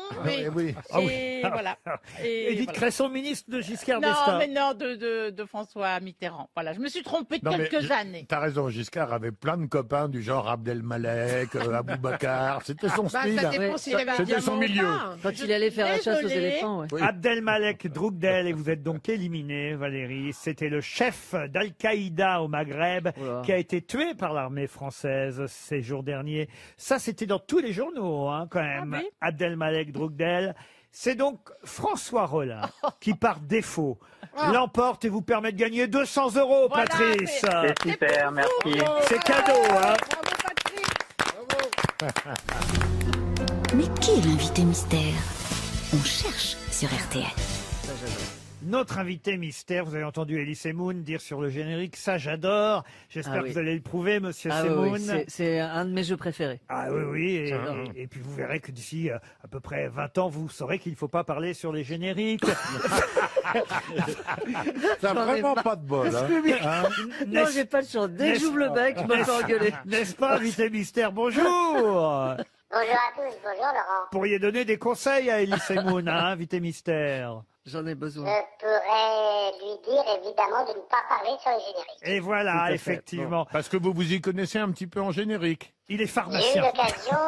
Voilà. Édith Cresson, ministre de Giscard Non, d'Estaing. mais non, de François Mitterrand. Voilà, je me suis trompée de quelques années. T'as raison, Giscard avait plein de copains du genre Abdelmalek, Aboubacar, c'était son style. Ça dépend s'il avait un C'était son diamant ou milieu. pas. Quand il allait faire la chasse aux éléphants, ouais. Oui. Abdelmalek Droukdel, et vous êtes donc éliminé, Valérie. C'était le chef d'Al-Qaïda au Maghreb qui a été tué par l'armée française ces jours derniers. Ça, c'était dans tous les journaux, hein, quand même. oui. Abdelmalek Droukdel. C'est donc François Rollin qui, par défaut, l'emporte et vous permet de gagner 200 €, Voilà, Patrice. C'est super, merci. C'est cadeau, hein. Mais qui est l'invité mystère? On cherche sur RTL. Notre invité mystère, vous avez entendu Elie Semoun dire sur le générique, ça j'adore. J'espère Ah oui. que vous allez le prouver, monsieur Ah oui, Semoun. oui, c'est un de mes jeux préférés. Ah oui, oui, J'adore. et puis vous verrez que d'ici à peu près 20 ans, vous saurez qu'il ne faut pas parler sur les génériques. T'as vraiment pas de bol, hein. Hein? Non, j'ai pas le choix. Dès que j'ouvre le bec, je me fais engueuler. N'est-ce pas, invité mystère? Bonjour. Bonjour à tous, bonjour Laurent. Pourriez donner des conseils à Elie Semoun, hein, invité mystère. J'en ai besoin. Je pourrais lui dire évidemment de ne pas parler sur les génériques. Et Tout voilà, à fait. effectivement. Parce que vous vous y connaissez un petit peu en générique. Il est J'ai eu pharmacien. l'occasion,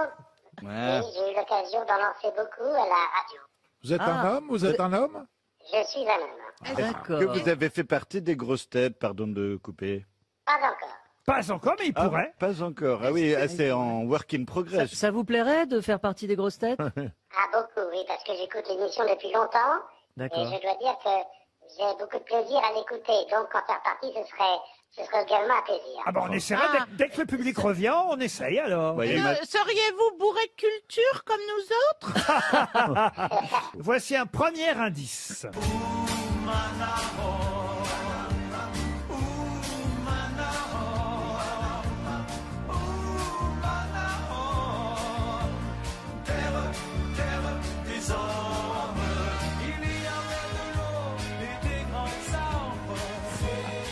Ouais. oui, j'ai eu l'occasion d'en lancer beaucoup à la radio. Vous êtes un homme? Vous êtes un homme? Je suis un homme. Est-ce que vous avez fait partie des grosses têtes, pardon de couper? Pas encore. Pas encore, mais il Ah, pourrait. pas encore. Ah oui, c'est en work in progress. Ça vous plairait de faire partie des grosses têtes? Ah, beaucoup, oui, parce que j'écoute l'émission depuis longtemps. Et D'accord. je dois dire que j'ai beaucoup de plaisir à l'écouter. Donc, en faire partie, ce serait également un plaisir. Ah bon, on essaiera, dès que le public revient, on essaye alors. Seriez-vous bourré de culture comme nous autres? Voici un premier indice.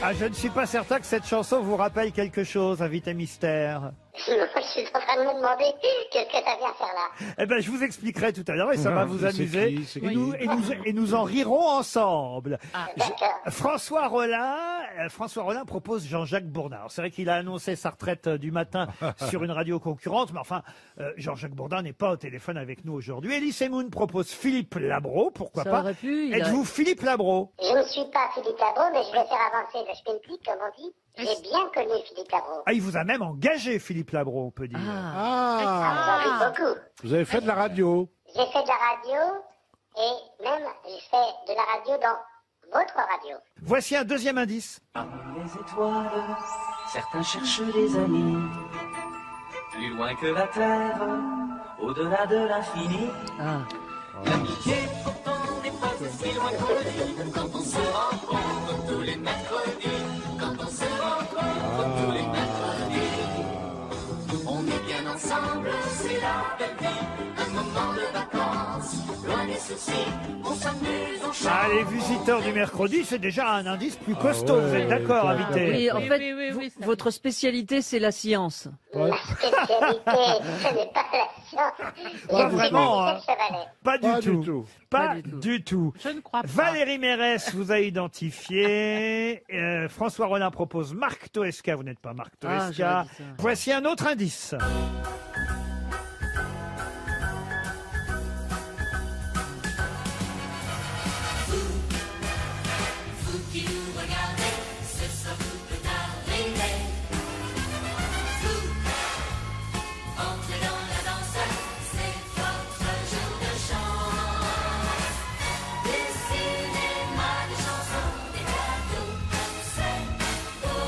Ah, je ne suis pas certain que cette chanson vous rappelle quelque chose, invité mystère. Je suis en train de me demander qu'est-ce que ça vient faire là. Eh ben, je vous expliquerai tout à l'heure et ça va vous C'est amuser. qui, c'est Et qui nous en rirons ensemble. D'accord. François Rollin propose Jean-Jacques Bourdin. Alors, c'est vrai qu'il a annoncé sa retraite du matin sur une radio concurrente, mais enfin, Jean-Jacques Bourdin n'est pas au téléphone avec nous aujourd'hui. Elie Semoun propose Philippe Labro, pourquoi Ça pas. aurait pu, il a- Êtes-vous Philippe Labro? Je ne suis pas Philippe Labro, mais je vais faire avancer le schmilblick, comme on dit. J'ai bien connu Philippe Labro. Ah, il vous a même engagé, Philippe Labro, on peut dire. Ah, j'en ris beaucoup. Vous avez fait de la radio? J'ai fait de la radio et même j'ai fait de la radio dans votre radio. Voici un deuxième indice. Les étoiles, certains cherchent des amis, plus loin que la terre, au-delà de l'infini. L'amitié, pourtant, n'est pas aussi loin qu'on le dit, quand on se rencontre tous les mercredis, quand on se rencontre tous les mercredis. On est bien ensemble, c'est la belle vie, un moment de vacances, loin des soucis, on s'amuse, on chante. Ah, les visiteurs du mercredi, c'est déjà un indice plus costaud. Vous êtes d'accord, invité? Oui, en fait, votre spécialité, c'est la science. Ma spécialité, ce n'est pas la science. Pas Je vraiment, suis hein. chevalet. Pas du tout. Pas du tout. Je ne crois pas. Valérie Mérès vous a identifié. François Rollin propose Marc Toesca. Vous n'êtes pas Marc Ah, Toesca. j'aurais dit ça. Voici un autre indice. Vous qui nous regardez, ce soir vous peut arriver. Vous, entrez dans la danse, c'est votre jour de chance. Des cinémas, des chansons, des cadeaux, c'est beau.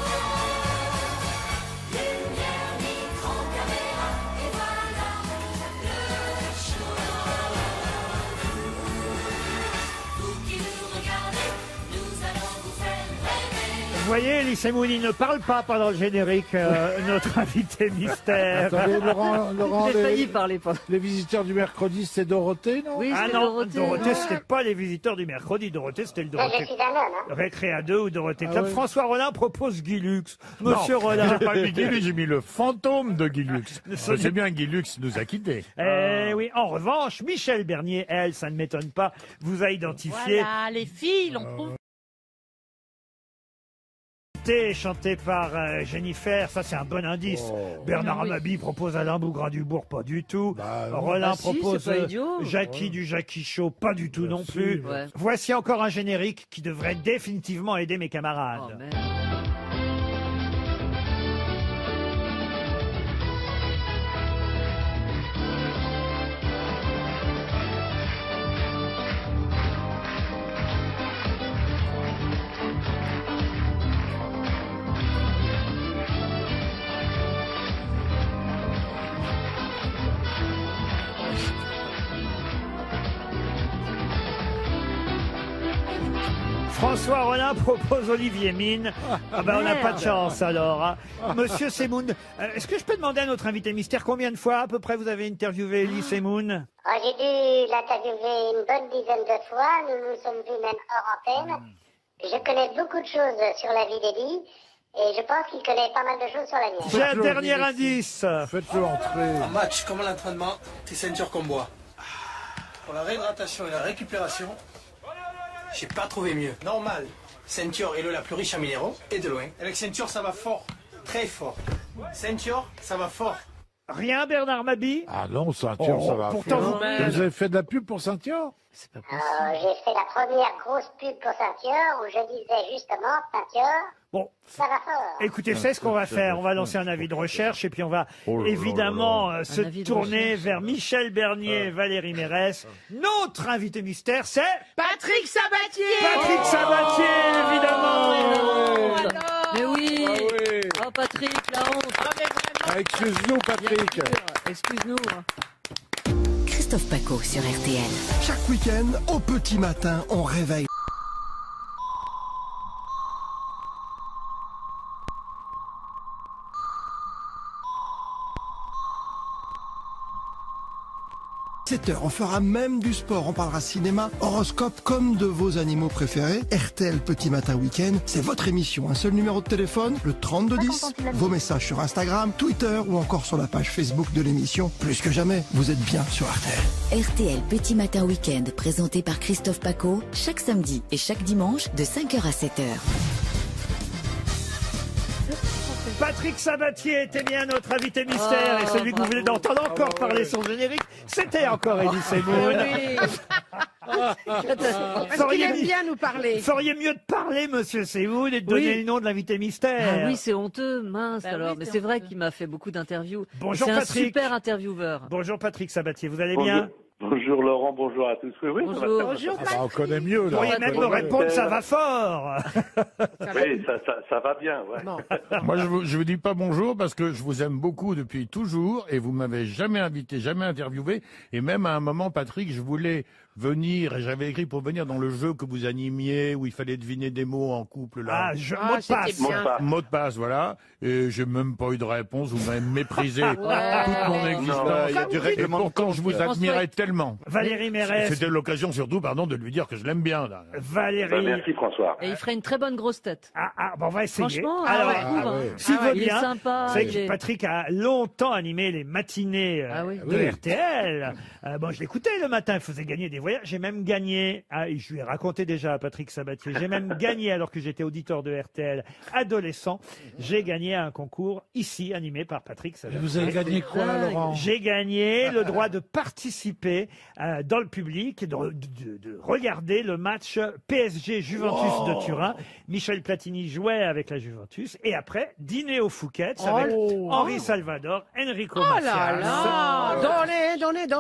Lumière, micro, caméra, et voilà le show. Vous qui nous regardez, nous allons vous faire rêver. Vous voyez, Elie Semoun, il ne parle pas pendant le générique, notre invité mystère. Attendez, Laurent, J'ai failli parler pas. les visiteurs du mercredi, c'est Dorothée, non? Oui, Ah c'était non, Dorothée. c'était pas les visiteurs du mercredi. Dorothée, c'était le Ça, je Dorothée. suis un homme, hein. Récréa 2 ou Dorothée Ah Club. oui. François Rollin propose Guy Lux. Monsieur Non, Rollin. j'ai pas mis Guy Lux, j'ai mis le fantôme de Guy Lux. Ce C'est bien, Guy Lux nous a quittés. Oui, en revanche, Michel Bernier, elle, ça ne m'étonne pas, vous a identifié. Voilà, les filles l'ont prouvé. Chanté par Jennifer, ça c'est un bon indice. Bernard Mabie propose Alain Bougrain-Dubourg, pas du tout. Rollin Bah si, propose c'est pas idiot. Jackie du Jackie Show, pas du tout non plus. Ouais. Voici encore un générique qui devrait définitivement aider mes camarades. Oh, merde. François Rollin propose Olivier Mine. Ah ben on n'a pas de chance alors. Hein. Monsieur Semoun, est-ce que je peux demander à notre invité mystère combien de fois à peu près vous avez interviewé Elie Semoun? J'ai dû l'interviewer une bonne dizaine de fois. Nous nous sommes vus même hors antenne. Je connais beaucoup de choses sur la vie d'Elie. Et je pense qu'il connaît pas mal de choses sur la mienne. J'ai un dernier indice. Faites-le entrer. Un match comme à l'entraînement, c'est ceinture qu'on boit. Pour la réhydratation et la récupération, j'ai pas trouvé mieux. Normal, ceinture est l'eau la plus riche en minéraux, et de loin. Avec ceinture, ça va fort, très fort. Ceinture, ça va fort. Rien, Bernard Mabie? Ah non, Ceinture, ça va. Pourtant, vous avez fait de la pub pour Ceinture? J'ai fait la première grosse pub pour Ceinture où je disais justement Ceinture. Bon. Ça va fort. Écoutez, c'est ce qu'on va faire. On va lancer un avis de recherche et puis on va évidemment se tourner vers Michel Bernier et Valérie Mérès. Notre invité mystère, c'est Patrick Sabatier. Patrick Sabatier, évidemment. Mais oui. Oh Patrick, la honte. Excuse-nous, Patrick. Excuse-nous. Christophe Paco sur RTL. Chaque week-end, au petit matin, on réveille. On fera même du sport, on parlera cinéma, horoscope comme de vos animaux préférés. RTL Petit Matin Week-end, c'est votre émission. Un seul numéro de téléphone, le 3210. Vos messages sur Instagram, Twitter ou encore sur la page Facebook de l'émission. Plus que jamais, vous êtes bien sur RTL. RTL Petit Matin Week-end, présenté par Christophe Paco, chaque samedi et chaque dimanche de 5h à 7h. Patrick Sabatier était bien notre invité mystère et celui que vous venez d'entendre encore parler son générique, c'était encore Elie Semoun. Parce qu'il aime bien nous parler. Feriez mieux de parler, monsieur Semoun, et de donner le nom de l'invité mystère. Ah oui, c'est honteux, mince alors. Mais c'est vrai qu'il m'a fait beaucoup d'interviews. Bonjour C'est Patrick. un super intervieweur. Bonjour Patrick Sabatier, vous allez bien? Bonjour Laurent, bonjour à tous. Oui, bonjour. Ça va, Ah, on connaît mieux, Vous là. pourriez même me répondre, ça va fort. Oui, ça va bien, ouais. Moi, je vous dis pas bonjour parce que je vous aime beaucoup depuis toujours et vous m'avez jamais invité, jamais interviewé. Et même à un moment, Patrick, je voulais venir et j'avais écrit pour venir dans le jeu que vous animiez où il fallait deviner des mots en couple, là. Mot de passe. Mot de passe, voilà. Et j'ai même pas eu de réponse. Vous m'avez méprisé toute mon existence. Et pourtant, je vous admirais tellement. Valérie Mérès. C'était l'occasion surtout, pardon, de lui dire que je l'aime bien. Là. Valérie. Merci François. Et il ferait une très bonne grosse tête. Bon, on va essayer. Franchement, alors, s'il veut il est bien, sympa. c'est que Patrick a longtemps animé les matinées de RTL. Bon, je l'écoutais le matin, il faisait gagner des voyages. J'ai même gagné, et je lui ai raconté déjà à Patrick Sabatier, j'ai même gagné alors que j'étais auditeur de RTL adolescent. J'ai gagné un concours ici animé par Patrick Sabatier. Vous avez gagné quoi, Laurent? J'ai gagné le droit de participer dans le public et de regarder le match PSG-Juventus de Turin. Michel Platini jouait avec la Juventus et après dîner au Fouquet's avec Henri Salvador, Enrico Macias.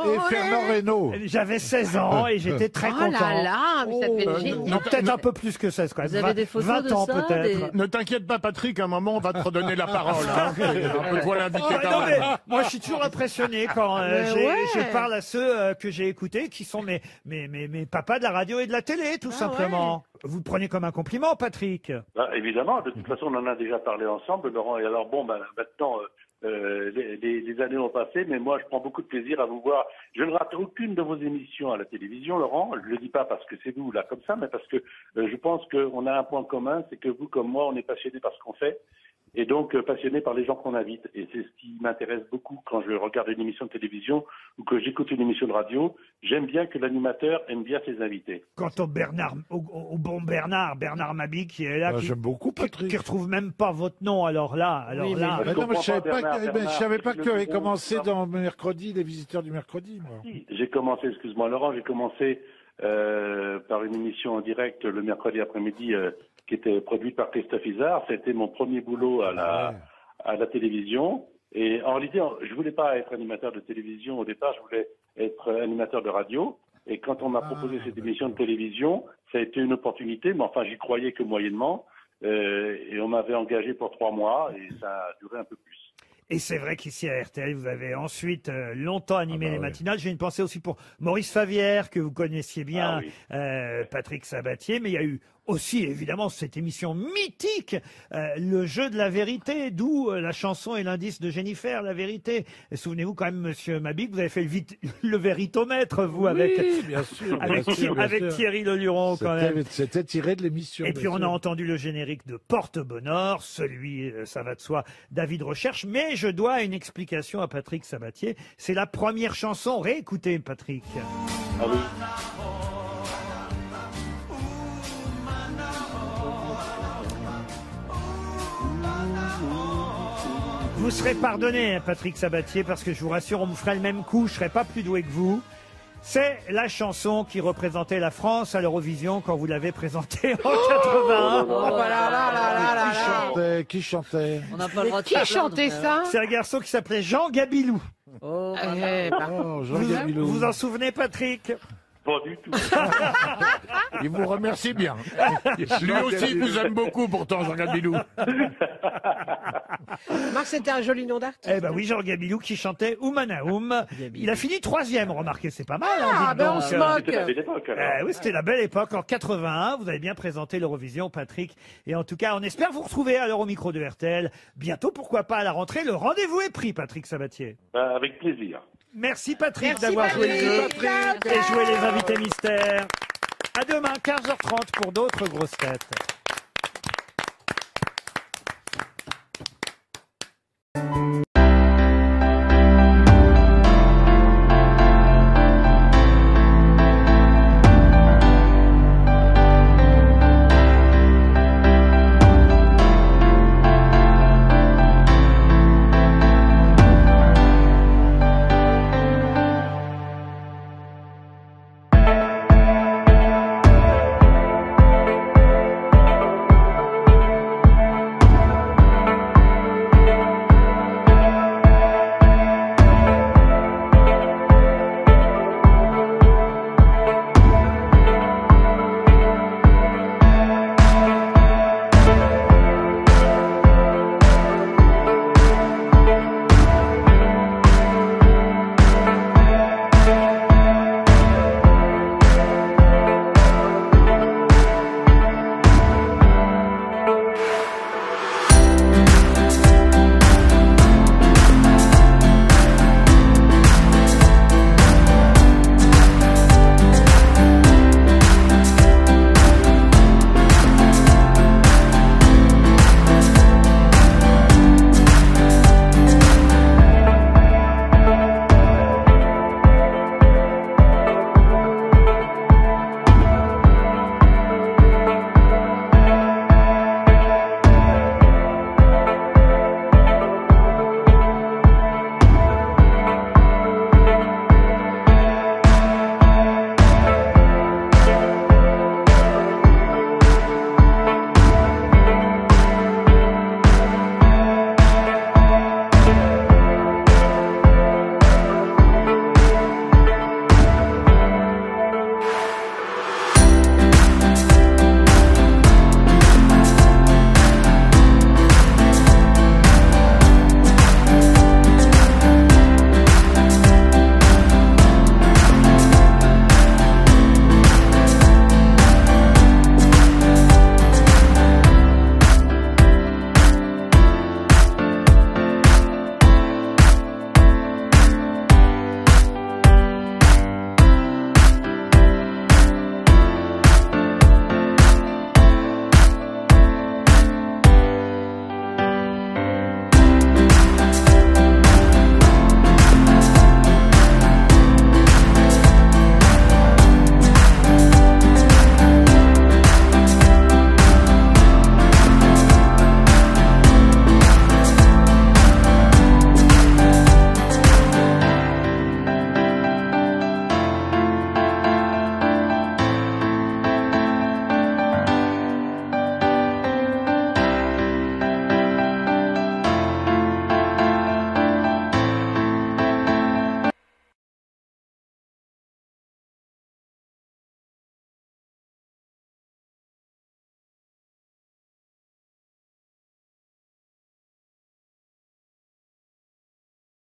Et Fernand Reynaud. J'avais 16 ans et j'étais très content. Mais ça devait être génial. Peut-être un peu plus que 16 quand même. Vous avez des photos 20 de ans ça, peut-être. Ne t'inquiète pas, Patrick, à un moment, on va te redonner la parole. Hein. Un peu de voilà invité quand Non, mais même. moi, je suis toujours impressionné quand je parle à ceux que j'ai écoutés, qui sont mes papas de la radio et de la télé, tout simplement. Vous le prenez comme un compliment, Patrick. Évidemment, de toute façon, on en a déjà parlé ensemble, Laurent. Et alors, bon, maintenant, les années ont passé, mais moi, je prends beaucoup de plaisir à vous voir. Je ne rate aucune de vos émissions à la télévision, Laurent. Je ne le dis pas parce que c'est vous, là, comme ça, mais parce que je pense qu'on a un point commun, c'est que vous, comme moi, on est passionnés par ce qu'on fait. Et donc passionné par les gens qu'on invite. Et c'est ce qui m'intéresse beaucoup quand je regarde une émission de télévision ou que j'écoute une émission de radio. J'aime bien que l'animateur aime bien ses invités. Quant au bon Bernard Mabie qui est là, J'aime beaucoup Patrick. qui retrouve même pas votre nom. Alors là. Non, mais je savais pas que tu avais commencé dans Mercredi, les visiteurs du mercredi. Moi. J'ai commencé, excuse-moi Laurent, j'ai commencé par une émission en direct le mercredi après-midi qui était produite par Christophe Isard. C'était mon premier boulot à la télévision. Et en réalité, je voulais pas être animateur de télévision au départ, je voulais être animateur de radio. Et quand on m'a proposé cette émission de télévision, ça a été une opportunité, mais enfin, j'y croyais que moyennement. Et on m'avait engagé pour 3 mois et ça a duré un peu plus. Et c'est vrai qu'ici à RTL, vous avez ensuite longtemps animé les matinales. J'ai une pensée aussi pour Maurice Favière, que vous connaissiez bien, Patrick Sabatier. Mais il y a eu aussi évidemment cette émission mythique, le jeu de la vérité, d'où la chanson et l'indice de Jennifer, la vérité. Et souvenez-vous quand même, Monsieur Mabie, que vous avez fait le véritomètre, vous, avec Thierry Leluron, quand même. C'était tiré de l'émission. Et puis on a entendu le générique de Porte-Bonheur, celui, ça va de soi, David Recherche. Mais je dois une explication à Patrick Sabatier. C'est la première chanson. Réécoutez, Patrick. Ah oui. Vous serez pardonné, Patrick Sabatier, parce que je vous rassure, on me ferait le même coup, je serais pas plus doué que vous. C'est la chanson qui représentait la France à l'Eurovision quand vous l'avez présentée en 81. Qui chantait On n'a pas le droit de Qui se chantait plaindre, ça C'est un garçon qui s'appelait Jean Gabilou. Jean Vous Gabilou. vous en souvenez, Patrick? Pas du tout. Il vous remercie bien. Lui aussi nous aime beaucoup pourtant, Jean Gabilou. Marc, c'était un joli nom d'artiste. Eh ben oui, Jean Gabilou qui chantait Oumanaoum. Il a fini 3e, remarquez, c'est pas mal. Ah, dites ben donc. on se moque. C'était la belle époque, alors. Oui, c'était la belle époque. En 81, vous avez bien présenté l'Eurovision, Patrick. Et en tout cas, on espère vous retrouver à l'heure au micro de RTL. Bientôt, pourquoi pas à la rentrée. Le rendez-vous est pris, Patrick Sabatier. Avec plaisir. Merci Patrick Merci, d'avoir joué le jeu Patrick. et joué les invités mystères. À demain, 15h30 pour d'autres grosses têtes.